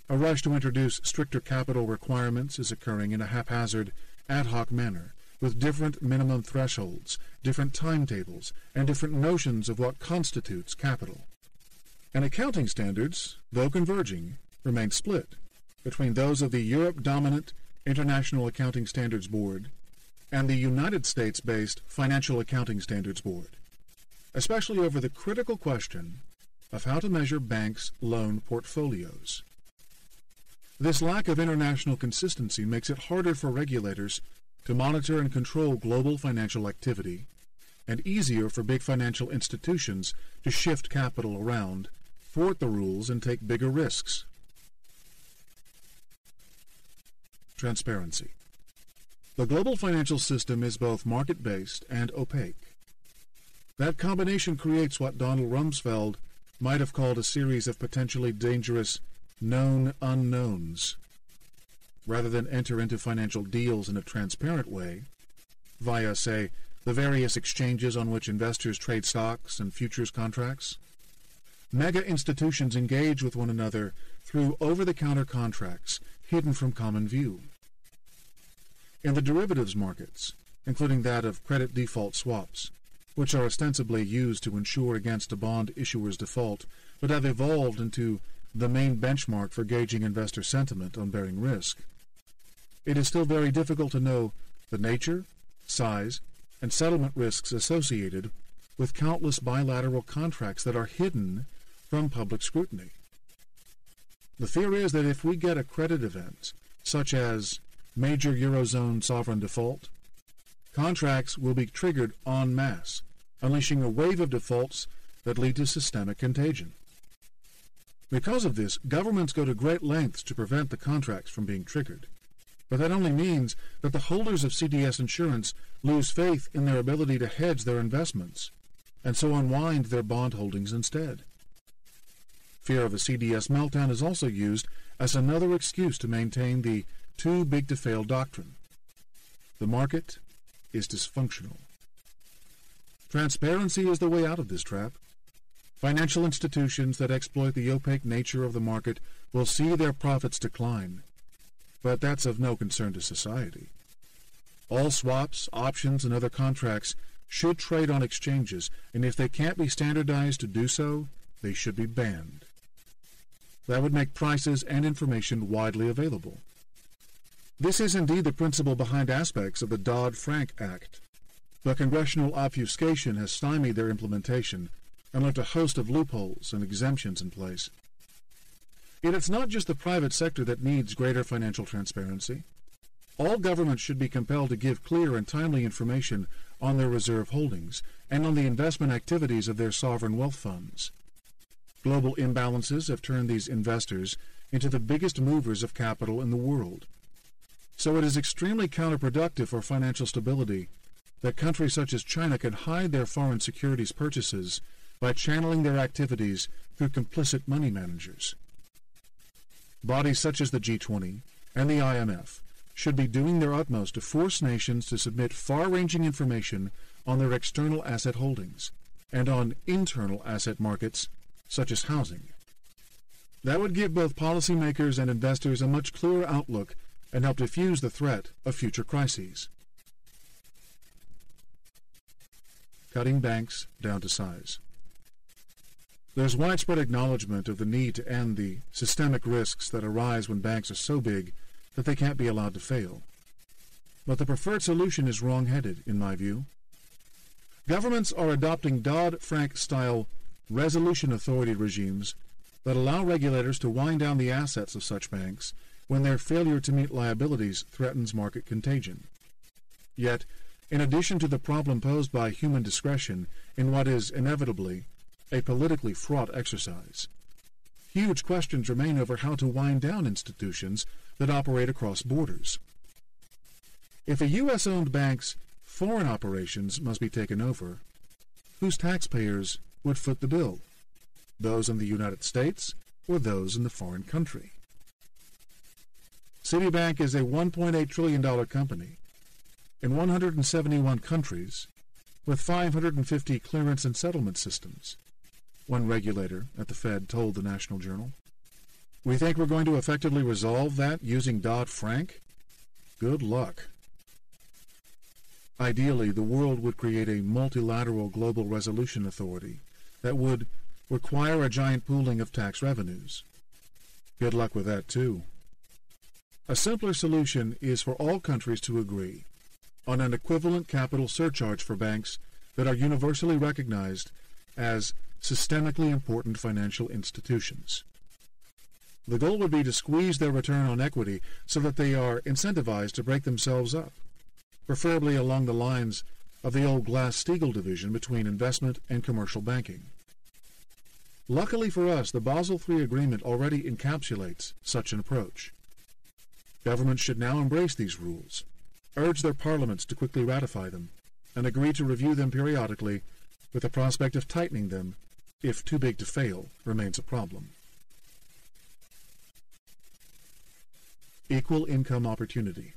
A rush to introduce stricter capital requirements is occurring in a haphazard, ad hoc manner with different minimum thresholds, different timetables, and different notions of what constitutes capital. And accounting standards, though converging, remain split between those of the Europe-dominant International Accounting Standards Board and the United States-based Financial Accounting Standards Board, especially over the critical question of how to measure banks' loan portfolios. This lack of international consistency makes it harder for regulators to monitor and control global financial activity, and easier for big financial institutions to shift capital around, thwart the rules, and take bigger risks. Transparency. The global financial system is both market-based and opaque. That combination creates what Donald Rumsfeld might have called a series of potentially dangerous known unknowns. Rather than enter into financial deals in a transparent way, via, say, the various exchanges on which investors trade stocks and futures contracts, mega institutions engage with one another through over-the-counter contracts hidden from common view. In the derivatives markets, including that of credit default swaps, which are ostensibly used to insure against a bond issuer's default, but have evolved into the main benchmark for gauging investor sentiment on bearing risk, it is still very difficult to know the nature, size, and settlement risks associated with countless bilateral contracts that are hidden from public scrutiny. The fear is that if we get a credit event, such as major Eurozone sovereign default, contracts will be triggered en masse, unleashing a wave of defaults that lead to systemic contagion. Because of this, governments go to great lengths to prevent the contracts from being triggered. But that only means that the holders of CDS insurance lose faith in their ability to hedge their investments, and so unwind their bond holdings instead. Fear of a CDS meltdown is also used as another excuse to maintain the too big to fail doctrine. The market is dysfunctional. Transparency is the way out of this trap. Financial institutions that exploit the opaque nature of the market will see their profits decline, but that's of no concern to society. All swaps, options, and other contracts should trade on exchanges, and if they can't be standardized to do so, they should be banned. That would make prices and information widely available. This is indeed the principle behind aspects of the Dodd-Frank Act, but congressional obfuscation has stymied their implementation and left a host of loopholes and exemptions in place. Yet it's not just the private sector that needs greater financial transparency. All governments should be compelled to give clear and timely information on their reserve holdings and on the investment activities of their sovereign wealth funds. Global imbalances have turned these investors into the biggest movers of capital in the world. So it is extremely counterproductive for financial stability that countries such as China can hide their foreign securities purchases by channeling their activities through complicit money managers. Bodies such as the G20 and the IMF should be doing their utmost to force nations to submit far-ranging information on their external asset holdings and on internal asset markets such as housing. That would give both policymakers and investors a much clearer outlook and help diffuse the threat of future crises. Cutting banks down to size. There's widespread acknowledgement of the need to end the systemic risks that arise when banks are so big that they can't be allowed to fail. But the preferred solution is wrong-headed, in my view. Governments are adopting Dodd-Frank-style resolution authority regimes that allow regulators to wind down the assets of such banks when their failure to meet liabilities threatens market contagion. Yet, in addition to the problem posed by human discretion in what is inevitably a politically fraught exercise, huge questions remain over how to wind down institutions that operate across borders. If a U.S.-owned bank's foreign operations must be taken over, whose taxpayers would foot the bill? Those in the United States or those in the foreign country? Citibank is a $1.8 trillion company in 171 countries with 550 clearance and settlement systems. One regulator at the Fed told the National Journal. We think we're going to effectively resolve that using Dodd-Frank? Good luck. Ideally, the world would create a multilateral global resolution authority that would require a giant pooling of tax revenues. Good luck with that, too. A simpler solution is for all countries to agree on an equivalent capital surcharge for banks that are universally recognized as systemically important financial institutions. The goal would be to squeeze their return on equity so that they are incentivized to break themselves up, preferably along the lines of the old Glass-Steagall division between investment and commercial banking. Luckily for us, the Basel III Agreement already encapsulates such an approach. Governments should now embrace these rules, urge their parliaments to quickly ratify them, and agree to review them periodically with the prospect of tightening them if too big to fail remains a problem. Equal income opportunity.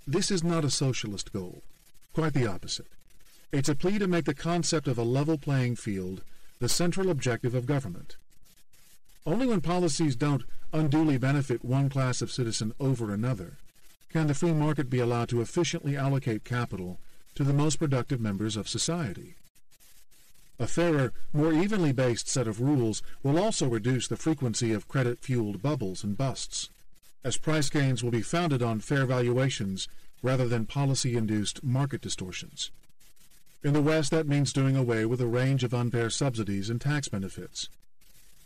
This is not a socialist goal. Quite the opposite. It's a plea to make the concept of a level playing field the central objective of government. Only when policies don't unduly benefit one class of citizen over another can the free market be allowed to efficiently allocate capital to the most productive members of society. A fairer, more evenly based set of rules will also reduce the frequency of credit-fueled bubbles and busts, as price gains will be founded on fair valuations rather than policy-induced market distortions. In the West, that means doing away with a range of unfair subsidies and tax benefits,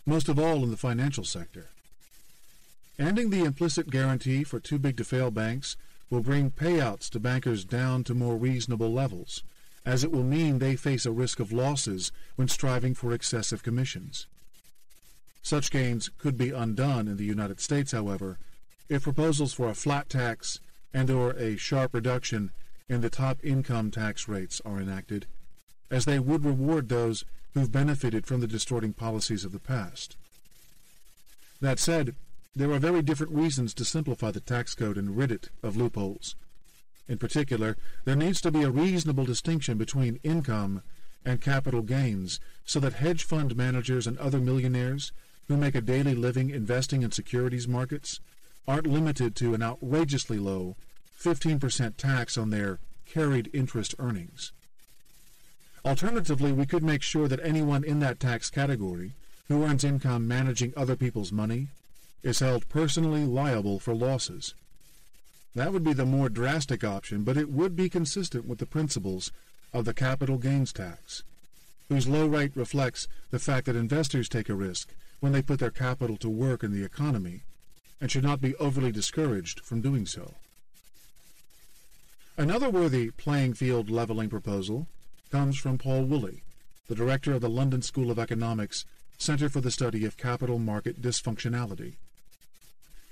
most of all in the financial sector. Ending the implicit guarantee for too-big-to-fail banks will bring payouts to bankers down to more reasonable levels, as it will mean they face a risk of losses when striving for excessive commissions. Such gains could be undone in the United States, however, if proposals for a flat tax and/or a sharp reduction in the top income tax rates are enacted, as they would reward those who've benefited from the distorting policies of the past. That said, there are very different reasons to simplify the tax code and rid it of loopholes. In particular, there needs to be a reasonable distinction between income and capital gains so that hedge fund managers and other millionaires who make a daily living investing in securities markets aren't limited to an outrageously low 15% tax on their carried interest earnings. Alternatively, we could make sure that anyone in that tax category who earns income managing other people's money is held personally liable for losses. That would be the more drastic option, but it would be consistent with the principles of the capital gains tax, whose low rate reflects the fact that investors take a risk when they put their capital to work in the economy and should not be overly discouraged from doing so. Another worthy playing field leveling proposal comes from Paul Woolley, the director of the London School of Economics Center for the Study of Capital Market Dysfunctionality.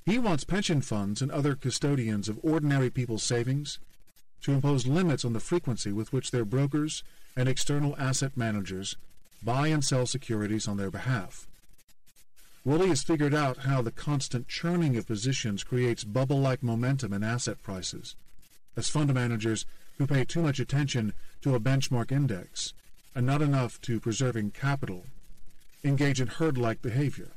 He wants pension funds and other custodians of ordinary people's savings to impose limits on the frequency with which their brokers and external asset managers buy and sell securities on their behalf. Woolley has figured out how the constant churning of positions creates bubble-like momentum in asset prices, as fund managers who pay too much attention to a benchmark index and not enough to preserving capital engage in herd-like behavior.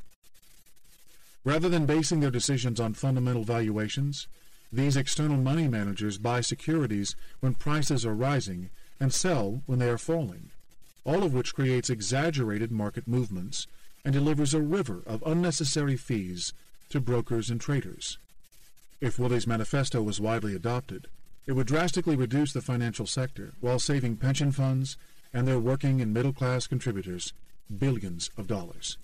Rather than basing their decisions on fundamental valuations, these external money managers buy securities when prices are rising and sell when they are falling, all of which creates exaggerated market movements and delivers a river of unnecessary fees to brokers and traders. If Woolley's manifesto was widely adopted, it would drastically reduce the financial sector while saving pension funds and their working and middle-class contributors billions of dollars.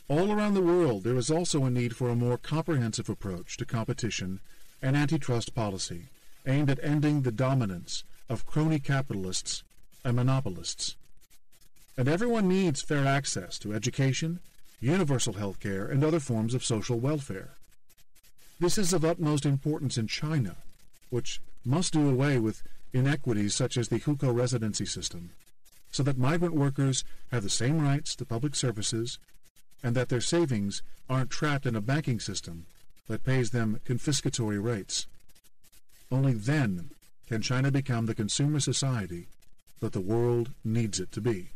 All around the world, there is also a need for a more comprehensive approach to competition and antitrust policy aimed at ending the dominance of crony capitalists and monopolists. And everyone needs fair access to education, universal health care, and other forms of social welfare. This is of utmost importance in China, which must do away with inequities such as the hukou residency system, so that migrant workers have the same rights to public services and that their savings aren't trapped in a banking system that pays them confiscatory rates. Only then can China become the consumer society that the world needs it to be.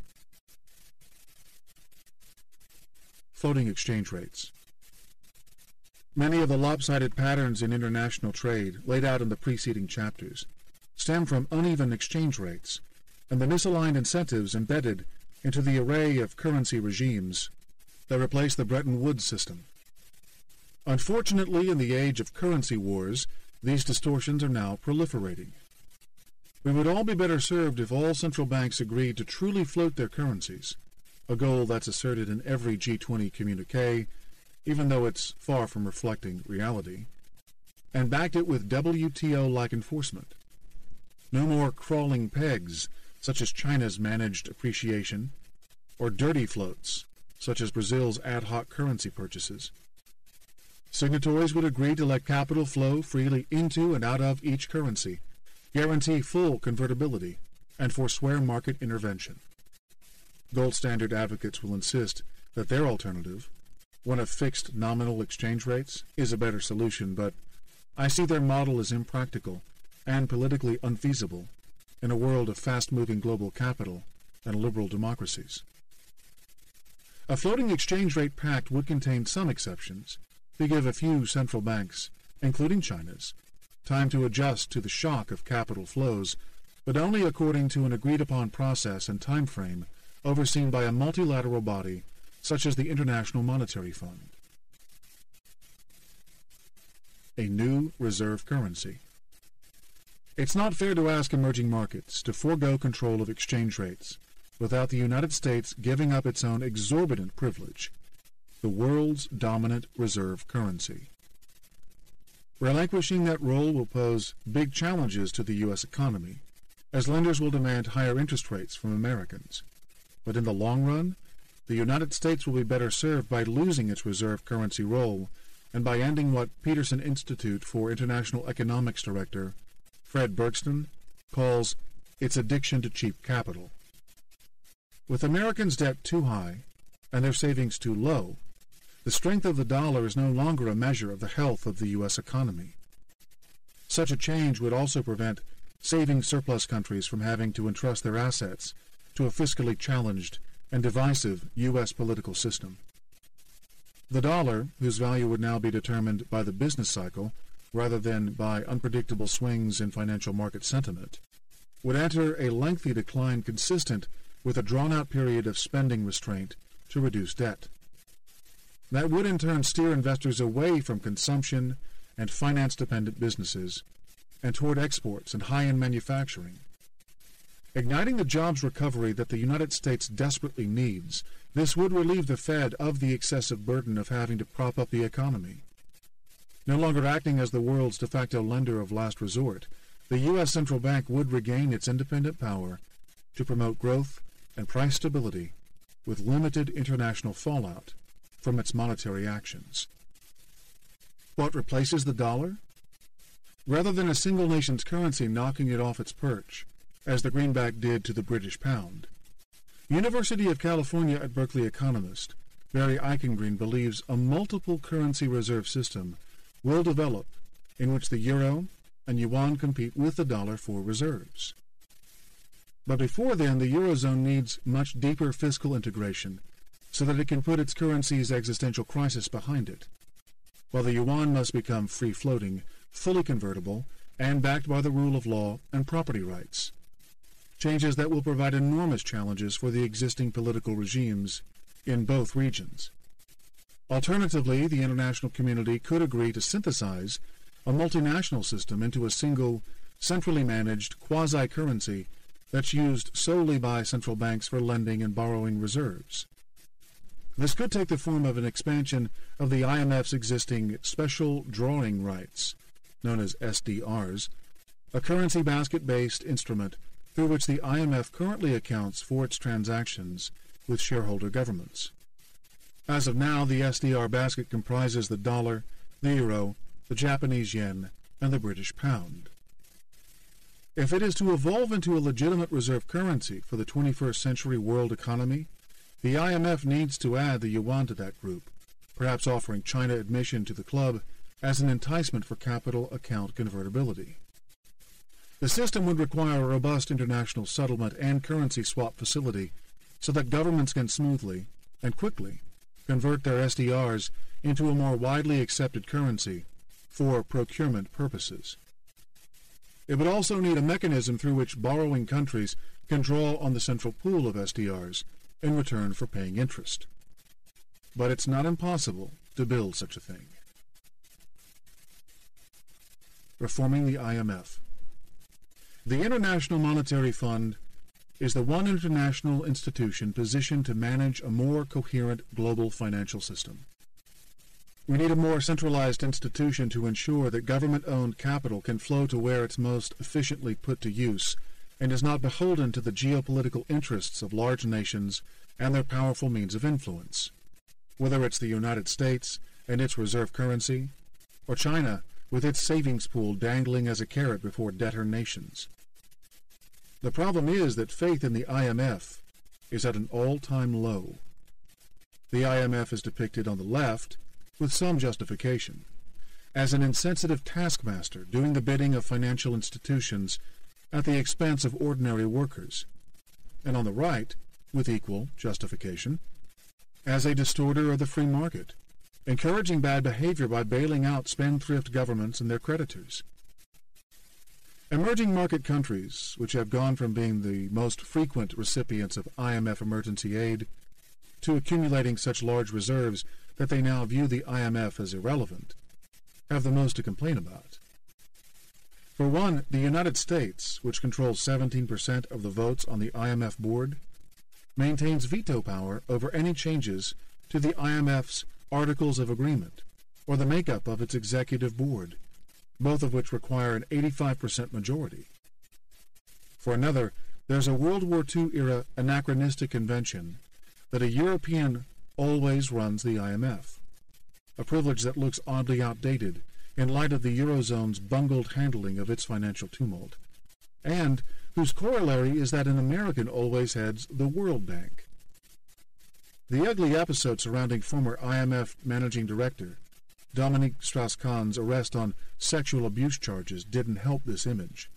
Floating exchange rates. Many of the lopsided patterns in international trade laid out in the preceding chapters stem from uneven exchange rates and the misaligned incentives embedded into the array of currency regimes that replaced the Bretton Woods system. Unfortunately, in the age of currency wars, these distortions are now proliferating. We would all be better served if all central banks agreed to truly float their currencies, a goal that's asserted in every G20 communique, even though it's far from reflecting reality, and backed it with WTO-like enforcement. No more crawling pegs, such as China's managed appreciation, or dirty floats, such as Brazil's ad hoc currency purchases. Signatories would agree to let capital flow freely into and out of each currency, guarantee full convertibility, and forswear market intervention. Gold standard advocates will insist that their alternative, one of fixed nominal exchange rates, is a better solution, but I see their model as impractical and politically unfeasible in a world of fast-moving global capital and liberal democracies. A floating exchange rate pact would contain some exceptions to give a few central banks, including China's, time to adjust to the shock of capital flows, but only according to an agreed-upon process and time frame overseen by a multilateral body such as the International Monetary Fund. A new reserve currency. It's not fair to ask emerging markets to forego control of exchange rates without the United States giving up its own exorbitant privilege, the world's dominant reserve currency. Relinquishing that role will pose big challenges to the U.S. economy, as lenders will demand higher interest rates from Americans. But in the long run, the United States will be better served by losing its reserve currency role and by ending what Peterson Institute for International Economics Director Fred Bergston calls its addiction to cheap capital. With Americans' debt too high and their savings too low, the strength of the dollar is no longer a measure of the health of the U.S. economy. Such a change would also prevent saving surplus countries from having to entrust their assets to a fiscally challenged and divisive U.S. political system. The dollar, whose value would now be determined by the business cycle rather than by unpredictable swings in financial market sentiment, would enter a lengthy decline consistent with a drawn-out period of spending restraint to reduce debt. That would in turn steer investors away from consumption and finance-dependent businesses and toward exports and high-end manufacturing. Igniting the jobs recovery that the United States desperately needs, this would relieve the Fed of the excessive burden of having to prop up the economy. No longer acting as the world's de facto lender of last resort, the U.S. Central Bank would regain its independent power to promote growth and price stability with limited international fallout from its monetary actions. What replaces the dollar? Rather than a single nation's currency knocking it off its perch, as the greenback did to the British pound, University of California at Berkeley economist Barry Eichengreen believes a multiple currency reserve system will develop in which the euro and yuan compete with the dollar for reserves. But before then, the Eurozone needs much deeper fiscal integration so that it can put its currency's existential crisis behind it, while the yuan must become free-floating, fully convertible, and backed by the rule of law and property rights. Changes that will provide enormous challenges for the existing political regimes in both regions. Alternatively, the international community could agree to synthesize a multinational system into a single, centrally managed quasi-currency that's used solely by central banks for lending and borrowing reserves. This could take the form of an expansion of the IMF's existing special drawing rights, known as SDRs, a currency basket-based instrument through which the IMF currently accounts for its transactions with shareholder governments. As of now, the SDR basket comprises the dollar, the euro, the Japanese yen, and the British pound. If it is to evolve into a legitimate reserve currency for the 21st century world economy, the IMF needs to add the yuan to that group, perhaps offering China admission to the club as an enticement for capital account convertibility. The system would require a robust international settlement and currency swap facility so that governments can smoothly and quickly convert their SDRs into a more widely accepted currency for procurement purposes. It would also need a mechanism through which borrowing countries can draw on the central pool of SDRs in return for paying interest. But it's not impossible to build such a thing. Reforming the IMF. The International Monetary Fund is the one international institution positioned to manage a more coherent global financial system. We need a more centralized institution to ensure that government-owned capital can flow to where it's most efficiently put to use and is not beholden to the geopolitical interests of large nations and their powerful means of influence, whether it's the United States and its reserve currency, or China with its savings pool dangling as a carrot before debtor nations. The problem is that faith in the IMF is at an all-time low. The IMF is depicted on the left, with some justification, as an insensitive taskmaster doing the bidding of financial institutions at the expense of ordinary workers, and on the right, with equal justification, as a distorter of the free market, encouraging bad behavior by bailing out spendthrift governments and their creditors. Emerging market countries, which have gone from being the most frequent recipients of IMF emergency aid to accumulating such large reserves that they now view the IMF as irrelevant, have the most to complain about. For one, the United States, which controls 17% of the votes on the IMF board, maintains veto power over any changes to the IMF's Articles of Agreement or the makeup of its executive board, both of which require an 85% majority. For another, there's a World War II-era anachronistic convention that a European always runs the IMF, a privilege that looks oddly outdated in light of the Eurozone's bungled handling of its financial tumult, and whose corollary is that an American always heads the World Bank. The ugly episode surrounding former IMF Managing Director Dominique Strauss-Kahn's arrest on sexual abuse charges didn't help this image.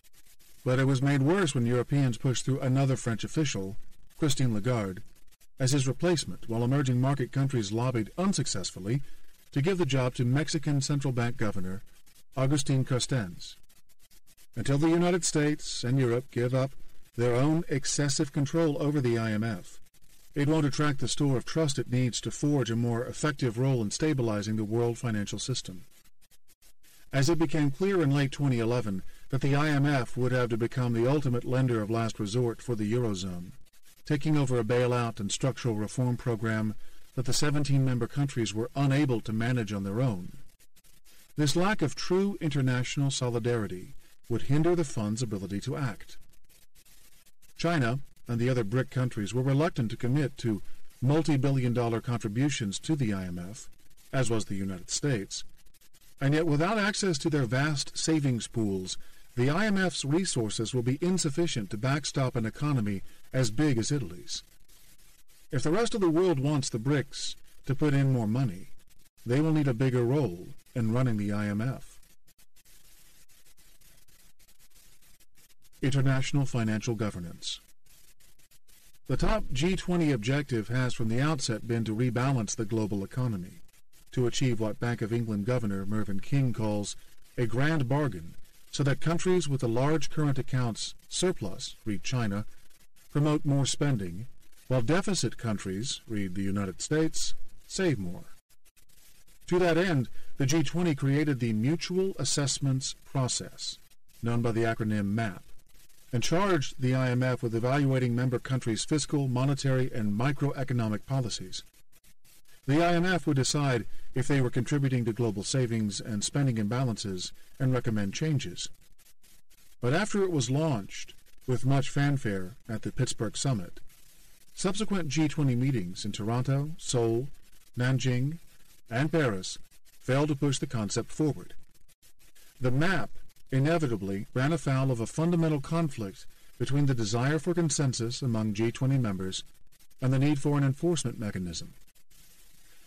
But it was made worse when Europeans pushed through another French official, Christine Lagarde, as his replacement, while emerging market countries lobbied unsuccessfully to give the job to Mexican Central Bank Governor Agustin Carstens. Until the United States and Europe give up their own excessive control over the IMF, it won't attract the store of trust it needs to forge a more effective role in stabilizing the world financial system. As it became clear in late 2011 that the IMF would have to become the ultimate lender of last resort for the Eurozone, taking over a bailout and structural reform program that the 17-member countries were unable to manage on their own, this lack of true international solidarity would hinder the fund's ability to act. China and the other BRIC countries were reluctant to commit to multi-billion-dollar contributions to the IMF, as was the United States, and yet without access to their vast savings pools, the IMF's resources will be insufficient to backstop an economy as big as Italy's. If the rest of the world wants the BRICS to put in more money, they will need a bigger role in running the IMF. International financial governance. The top G20 objective has from the outset been to rebalance the global economy, to achieve what Bank of England Governor Mervyn King calls a grand bargain, so that countries with a large current accounts surplus, read China, promote more spending, while deficit countries, read the United States, save more. To that end, the G20 created the Mutual Assessments Process, known by the acronym MAP, and charged the IMF with evaluating member countries' fiscal, monetary, and microeconomic policies. The IMF would decide if they were contributing to global savings and spending imbalances and recommend changes. But after it was launched, with much fanfare at the Pittsburgh Summit, subsequent G20 meetings in Toronto, Seoul, Nanjing, and Paris failed to push the concept forward. The MAP inevitably ran afoul of a fundamental conflict between the desire for consensus among G20 members and the need for an enforcement mechanism.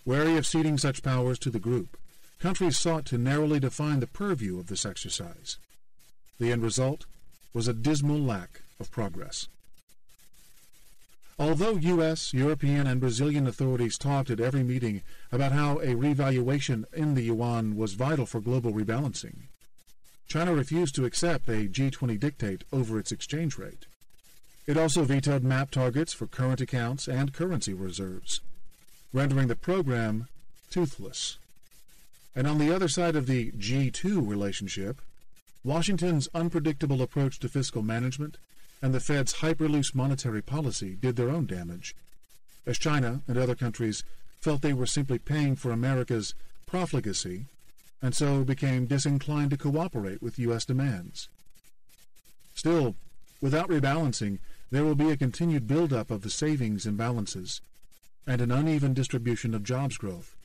Wary of ceding such powers to the group, countries sought to narrowly define the purview of this exercise. The end result was a dismal lack of progress. Although U.S., European, and Brazilian authorities talked at every meeting about how a revaluation in the yuan was vital for global rebalancing, China refused to accept a G20 dictate over its exchange rate. It also vetoed map targets for current accounts and currency reserves, rendering the program toothless. And on the other side of the G2 relationship, Washington's unpredictable approach to fiscal management and the Fed's hyper-loose monetary policy did their own damage, as China and other countries felt they were simply paying for America's profligacy and so became disinclined to cooperate with U.S. demands. Still, without rebalancing, there will be a continued buildup of the savings imbalances and an uneven distribution of jobs growth,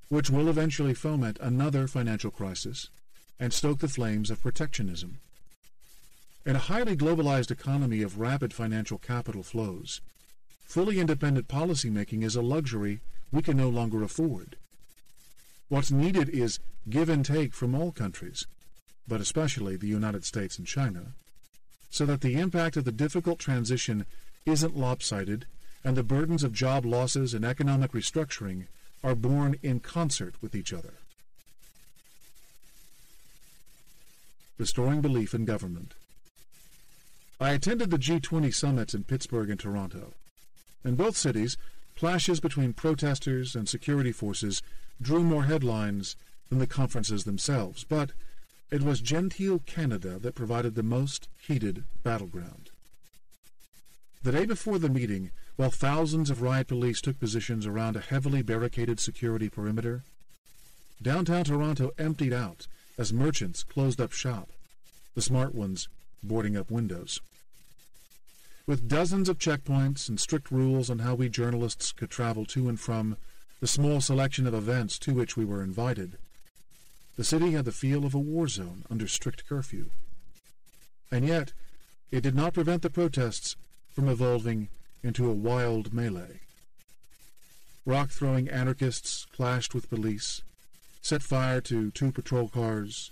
which will eventually foment another financial crisis and stoke the flames of protectionism. In a highly globalized economy of rapid financial capital flows, fully independent policymaking is a luxury we can no longer afford. What's needed is give and take from all countries, but especially the United States and China, so that the impact of the difficult transition isn't lopsided and the burdens of job losses and economic restructuring are borne in concert with each other. Restoring belief in government. I attended the G20 summits in Pittsburgh and Toronto. In both cities, clashes between protesters and security forces drew more headlines than the conferences themselves, but it was genteel Canada that provided the most heated battleground. The day before the meeting, while thousands of riot police took positions around a heavily barricaded security perimeter, downtown Toronto emptied out as merchants closed up shop, the smart ones boarding up windows. With dozens of checkpoints and strict rules on how we journalists could travel to and from the small selection of events to which we were invited, the city had the feel of a war zone under strict curfew. And yet, it did not prevent the protests from evolving into a wild melee. Rock-throwing anarchists clashed with police, set fire to 2 patrol cars,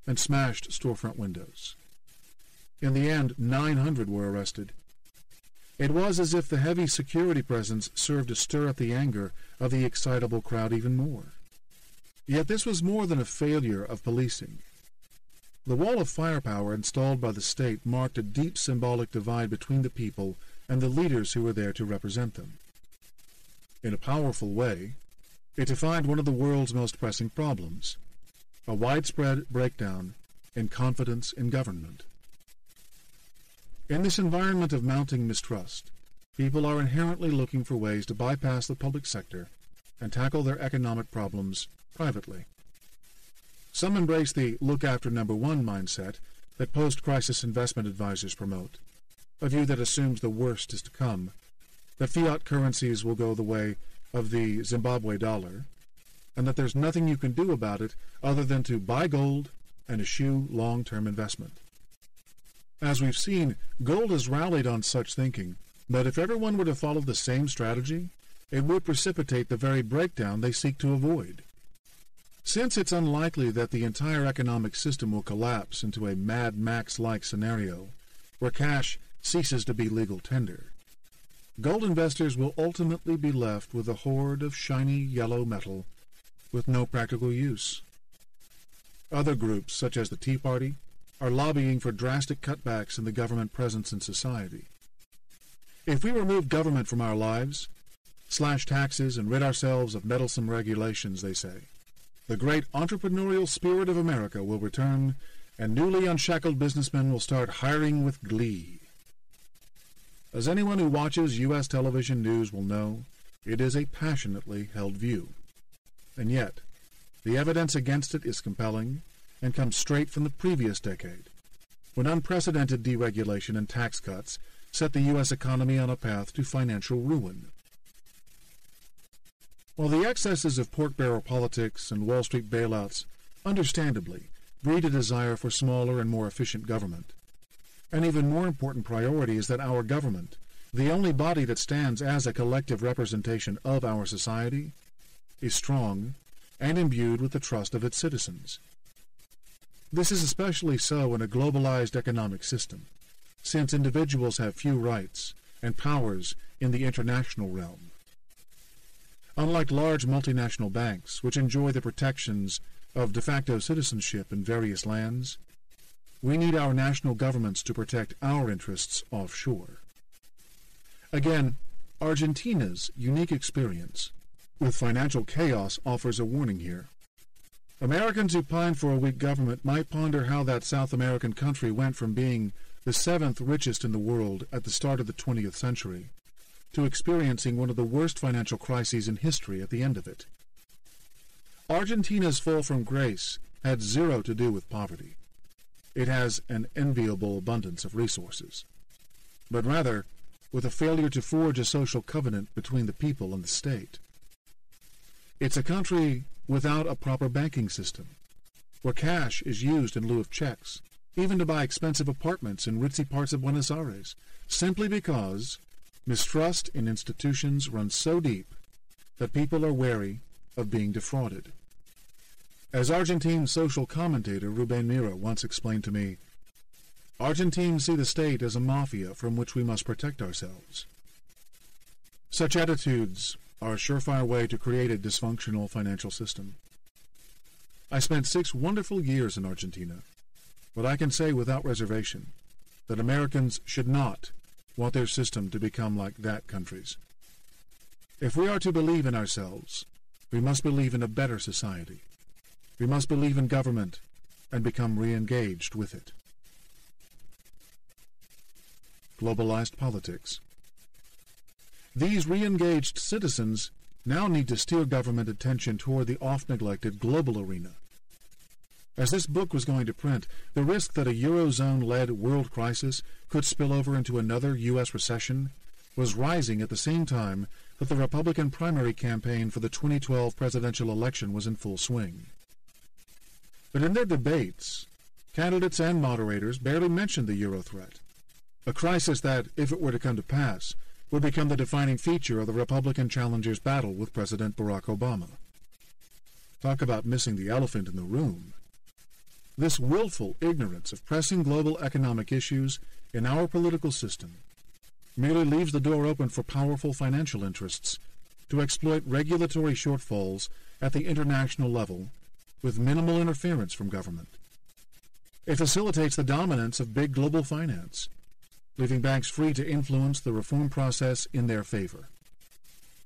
and smashed storefront windows. In the end, 900 were arrested. It was as if the heavy security presence served to stir up the anger of the excitable crowd even more. Yet this was more than a failure of policing. The wall of firepower installed by the state marked a deep symbolic divide between the people and the leaders who were there to represent them. In a powerful way, it defined one of the world's most pressing problems, a widespread breakdown in confidence in government. In this environment of mounting mistrust, people are inherently looking for ways to bypass the public sector and tackle their economic problems privately. Some embrace the look-after-number-one mindset that post-crisis investment advisors promote, a view that assumes the worst is to come, that fiat currencies will go the way of the Zimbabwe dollar, and that there's nothing you can do about it other than to buy gold and eschew long-term investment. As we've seen, gold has rallied on such thinking, but if everyone were to follow the same strategy, it would precipitate the very breakdown they seek to avoid. Since it's unlikely that the entire economic system will collapse into a Mad Max-like scenario, where cash ceases to be legal tender, gold investors will ultimately be left with a hoard of shiny yellow metal with no practical use. Other groups, such as the Tea Party, are lobbying for drastic cutbacks in the government presence in society. If we remove government from our lives, slash taxes, and rid ourselves of meddlesome regulations, they say, the great entrepreneurial spirit of America will return, and newly unshackled businessmen will start hiring with glee. As anyone who watches U.S. television news will know, it is a passionately held view. And yet, the evidence against it is compelling and comes straight from the previous decade, when unprecedented deregulation and tax cuts set the U.S. economy on a path to financial ruin. While the excesses of pork barrel politics and Wall Street bailouts understandably breed a desire for smaller and more efficient government, an even more important priority is that our government, the only body that stands as a collective representation of our society, is strong and imbued with the trust of its citizens. This is especially so in a globalized economic system, since individuals have few rights and powers in the international realm. Unlike large multinational banks, which enjoy the protections of de facto citizenship in various lands, We need our national governments to protect our interests offshore. Again, Argentina's unique experience with financial chaos offers a warning here. Americans who pine for a weak government might ponder how that South American country went from being the 7th richest in the world at the start of the 20th century to experiencing one of the worst financial crises in history at the end of it. Argentina's fall from grace had zero to do with poverty. It has an enviable abundance of resources, but rather with a failure to forge a social covenant between the people and the state. It's a country without a proper banking system, where cash is used in lieu of checks, even to buy expensive apartments in ritzy parts of Buenos Aires, simply because mistrust in institutions runs so deep that people are wary of being defrauded. As Argentine social commentator Rubén Mira once explained to me, Argentines see the state as a mafia from which we must protect ourselves. Such attitudes are a surefire way to create a dysfunctional financial system. I spent 6 wonderful years in Argentina, but I can say without reservation that Americans should not want their system to become like that country's. If we are to believe in ourselves, we must believe in a better society. We must believe in government and become re-engaged with it. Globalized politics. These re-engaged citizens now need to steer government attention toward the oft-neglected global arena. As this book was going to print, the risk that a Eurozone-led world crisis could spill over into another U.S. recession was rising at the same time that the Republican primary campaign for the 2012 presidential election was in full swing. But in their debates, candidates and moderators barely mentioned the Euro threat, a crisis that, if it were to come to pass, would become the defining feature of the Republican challenger's battle with President Barack Obama. Talk about missing the elephant in the room. This willful ignorance of pressing global economic issues in our political system merely leaves the door open for powerful financial interests to exploit regulatory shortfalls at the international level with minimal interference from government. It facilitates the dominance of big global finance, leaving banks free to influence the reform process in their favor.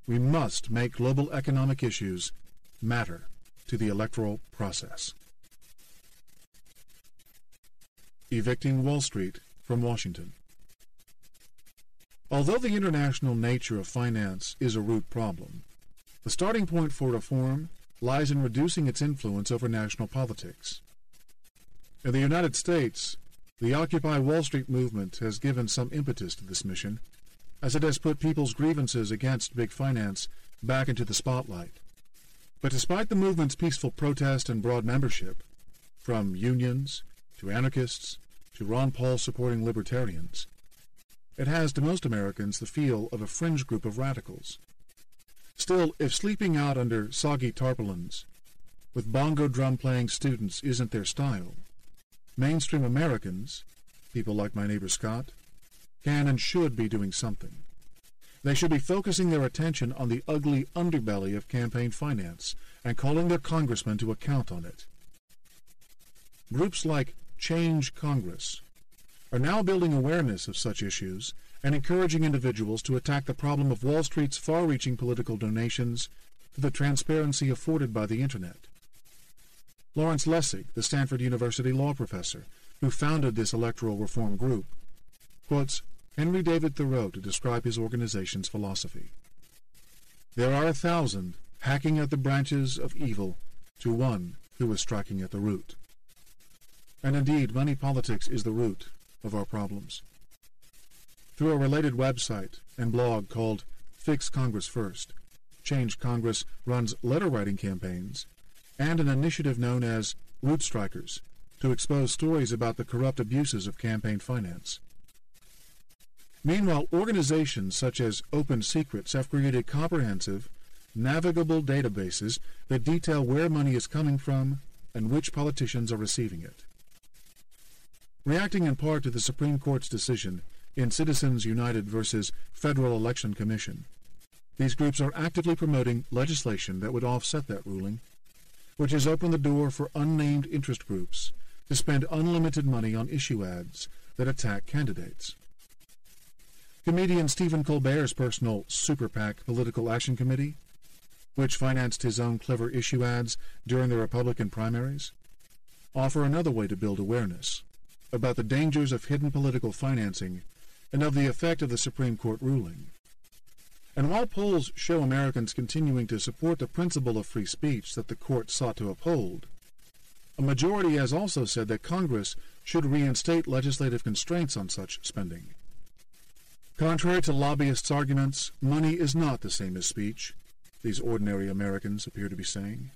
We must make global economic issues matter to the electoral process. Evicting Wall Street from Washington. Although the international nature of finance is a root problem, the starting point for reform lies in reducing its influence over national politics. In the United States, the Occupy Wall Street movement has given some impetus to this mission, as it has put people's grievances against big finance back into the spotlight. But despite the movement's peaceful protest and broad membership, from unions to anarchists to Ron Paul supporting libertarians, it has to most Americans the feel of a fringe group of radicals. Still, if sleeping out under soggy tarpaulins with bongo drum-playing students isn't their style, mainstream Americans, people like my neighbor Scott, can and should be doing something. They should be focusing their attention on the ugly underbelly of campaign finance and calling their congressmen to account on it. Groups like Change Congress are now building awareness of such issues and encouraging individuals to attack the problem of Wall Street's far-reaching political donations to the transparency afforded by the Internet. Lawrence Lessig, the Stanford University law professor who founded this electoral reform group, quotes Henry David Thoreau to describe his organization's philosophy. There are 1,000 hacking at the branches of evil to one who is striking at the root. And indeed, money politics is the root of our problems. Through a related website and blog called Fix Congress First, Change Congress runs letter-writing campaigns and an initiative known as Root Strikers to expose stories about the corrupt abuses of campaign finance. Meanwhile, organizations such as Open Secrets have created comprehensive, navigable databases that detail where money is coming from and which politicians are receiving it. Reacting in part to the Supreme Court's decision in Citizens United versus Federal Election Commission, these groups are actively promoting legislation that would offset that ruling, which has opened the door for unnamed interest groups to spend unlimited money on issue ads that attack candidates. Comedian Stephen Colbert's personal Super PAC Political Action Committee, which financed his own clever issue ads during the Republican primaries, offer another way to build awareness about the dangers of hidden political financing and of the effect of the Supreme Court ruling. And while polls show Americans continuing to support the principle of free speech that the court sought to uphold, a majority has also said that Congress should reinstate legislative constraints on such spending. Contrary to lobbyists' arguments, money is not the same as speech, these ordinary Americans appear to be saying.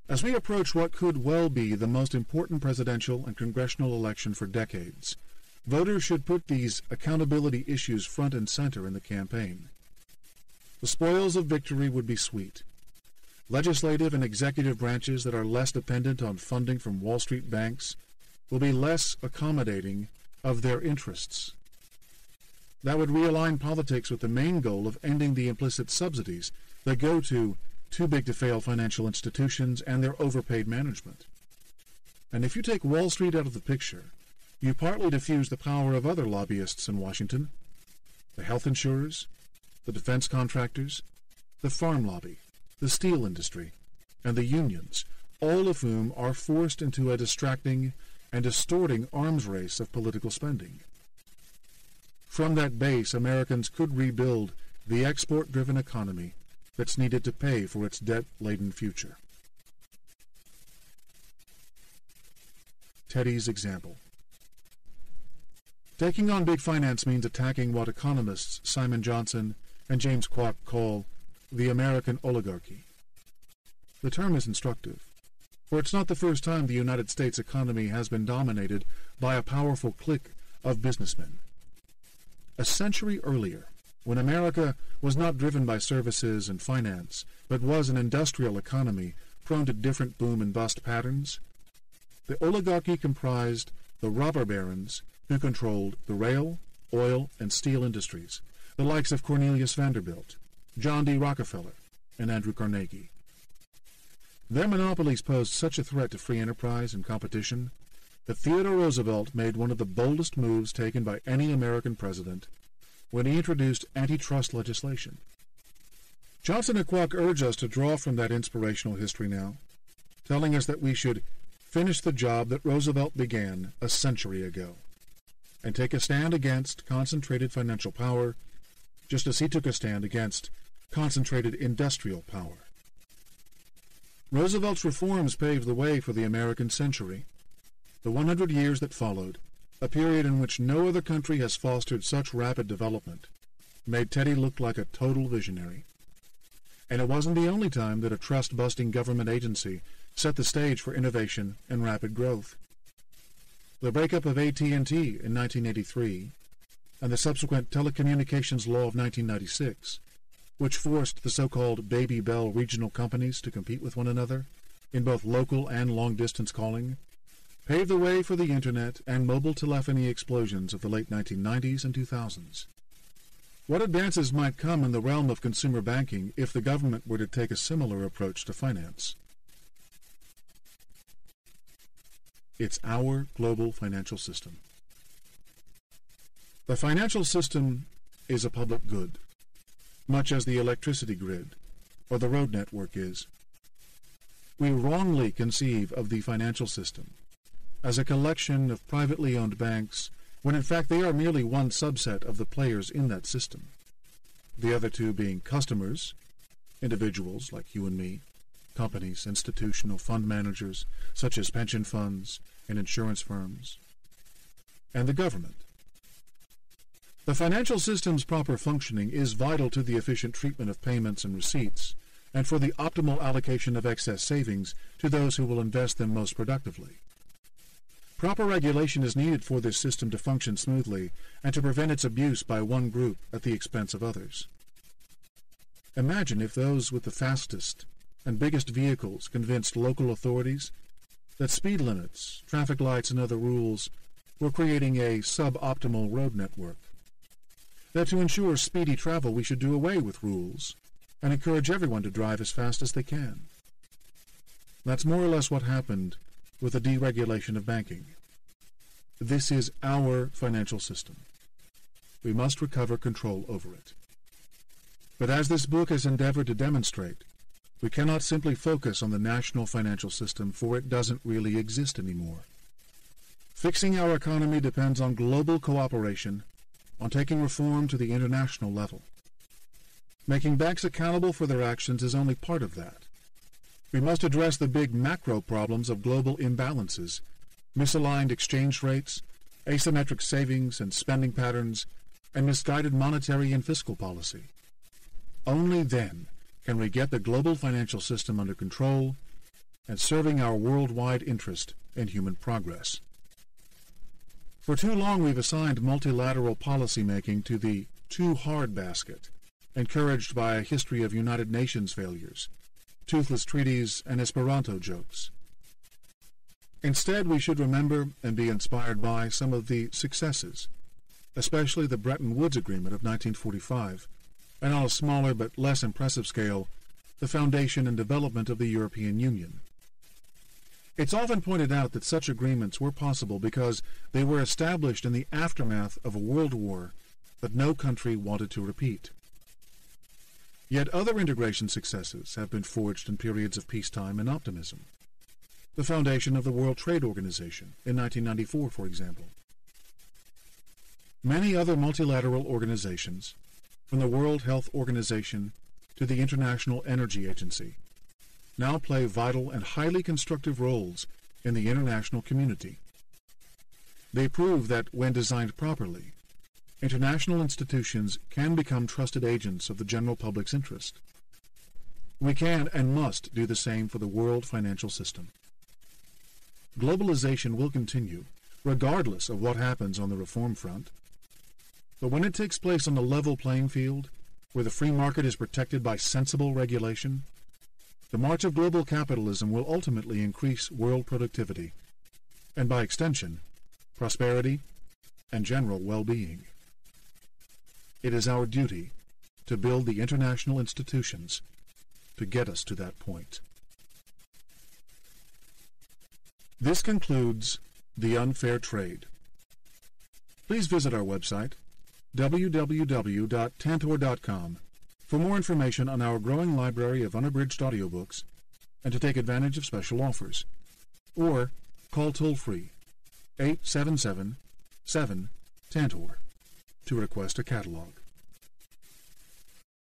As we approach what could well be the most important presidential and congressional election for decades, voters should put these accountability issues front and center in the campaign. The spoils of victory would be sweet. Legislative and executive branches that are less dependent on funding from Wall Street banks will be less accommodating of their interests. That would realign politics with the main goal of ending the implicit subsidies that go to too-big-to-fail financial institutions and their overpaid management. And if you take Wall Street out of the picture, you partly diffuse the power of other lobbyists in Washington, the health insurers, the defense contractors, the farm lobby, the steel industry, and the unions, all of whom are forced into a distracting and distorting arms race of political spending. From that base, Americans could rebuild the export-driven economy that's needed to pay for its debt-laden future. Teddy's example. Taking on big finance means attacking what economists Simon Johnson and James Kwok call the American oligarchy. The term is instructive, for it's not the first time the United States economy has been dominated by a powerful clique of businessmen. A century earlier, when America was not driven by services and finance, but was an industrial economy prone to different boom and bust patterns, the oligarchy comprised the robber barons who controlled the rail, oil, and steel industries, the likes of Cornelius Vanderbilt, John D. Rockefeller, and Andrew Carnegie. Their monopolies posed such a threat to free enterprise and competition that Theodore Roosevelt made one of the boldest moves taken by any American president when he introduced antitrust legislation. Johnson and Kwok urge us to draw from that inspirational history now, telling us that we should finish the job that Roosevelt began a century ago, and take a stand against concentrated financial power, just as he took a stand against concentrated industrial power. Roosevelt's reforms paved the way for the American century, the 100 years that followed, a period in which no other country has fostered such rapid development, made Teddy look like a total visionary. And it wasn't the only time that a trust-busting government agency set the stage for innovation and rapid growth. The breakup of AT&T in 1983 and the subsequent Telecommunications Law of 1996, which forced the so-called Baby Bell regional companies to compete with one another in both local and long-distance calling, paved the way for the Internet and mobile telephony explosions of the late 1990s and 2000s. What advances might come in the realm of consumer banking if the government were to take a similar approach to finance? It's our global financial system. The financial system is a public good, much as the electricity grid or the road network is. We wrongly conceive of the financial system as a collection of privately owned banks, when in fact they are merely one subset of the players in that system, the other two being customers, individuals like you and me, companies, institutional fund managers such as pension funds and insurance firms, and the government. The financial system's proper functioning is vital to the efficient treatment of payments and receipts, and for the optimal allocation of excess savings to those who will invest them most productively. Proper regulation is needed for this system to function smoothly and to prevent its abuse by one group at the expense of others. Imagine if those with the fastest and biggest vehicles convinced local authorities that speed limits, traffic lights, and other rules were creating a suboptimal road network. That to ensure speedy travel we should do away with rules and encourage everyone to drive as fast as they can. That's more or less what happened with the deregulation of banking. This is our financial system. We must recover control over it. But as this book has endeavored to demonstrate, we cannot simply focus on the national financial system, for it doesn't really exist anymore. Fixing our economy depends on global cooperation, on taking reform to the international level. Making banks accountable for their actions is only part of that. We must address the big macro problems of global imbalances, misaligned exchange rates, asymmetric savings and spending patterns, and misguided monetary and fiscal policy. Only then can we get the global financial system under control and serving our worldwide interest in human progress. For too long we've assigned multilateral policy-making to the too hard basket, encouraged by a history of United Nations failures, toothless treaties, and Esperanto jokes. Instead, we should remember and be inspired by some of the successes, especially the Bretton Woods Agreement of 1945, and on a smaller but less impressive scale, the foundation and development of the European Union. It's often pointed out that such agreements were possible because they were established in the aftermath of a world war that no country wanted to repeat. Yet other integration successes have been forged in periods of peacetime and optimism. The foundation of the World Trade Organization in 1994, for example. Many other multilateral organizations, from the World Health Organization to the International Energy Agency, now play vital and highly constructive roles in the international community. They prove that, when designed properly, international institutions can become trusted agents of the general public's interest. We can and must do the same for the world financial system. Globalization will continue, regardless of what happens on the reform front. But when it takes place on a level playing field, where the free market is protected by sensible regulation, the march of global capitalism will ultimately increase world productivity, and by extension, prosperity and general well-being. It is our duty to build the international institutions to get us to that point. This concludes The Unfair Trade. Please visit our website, www.tantor.com, for more information on our growing library of unabridged audiobooks and to take advantage of special offers. Or call toll-free 877-7-TANTOR to request a catalog.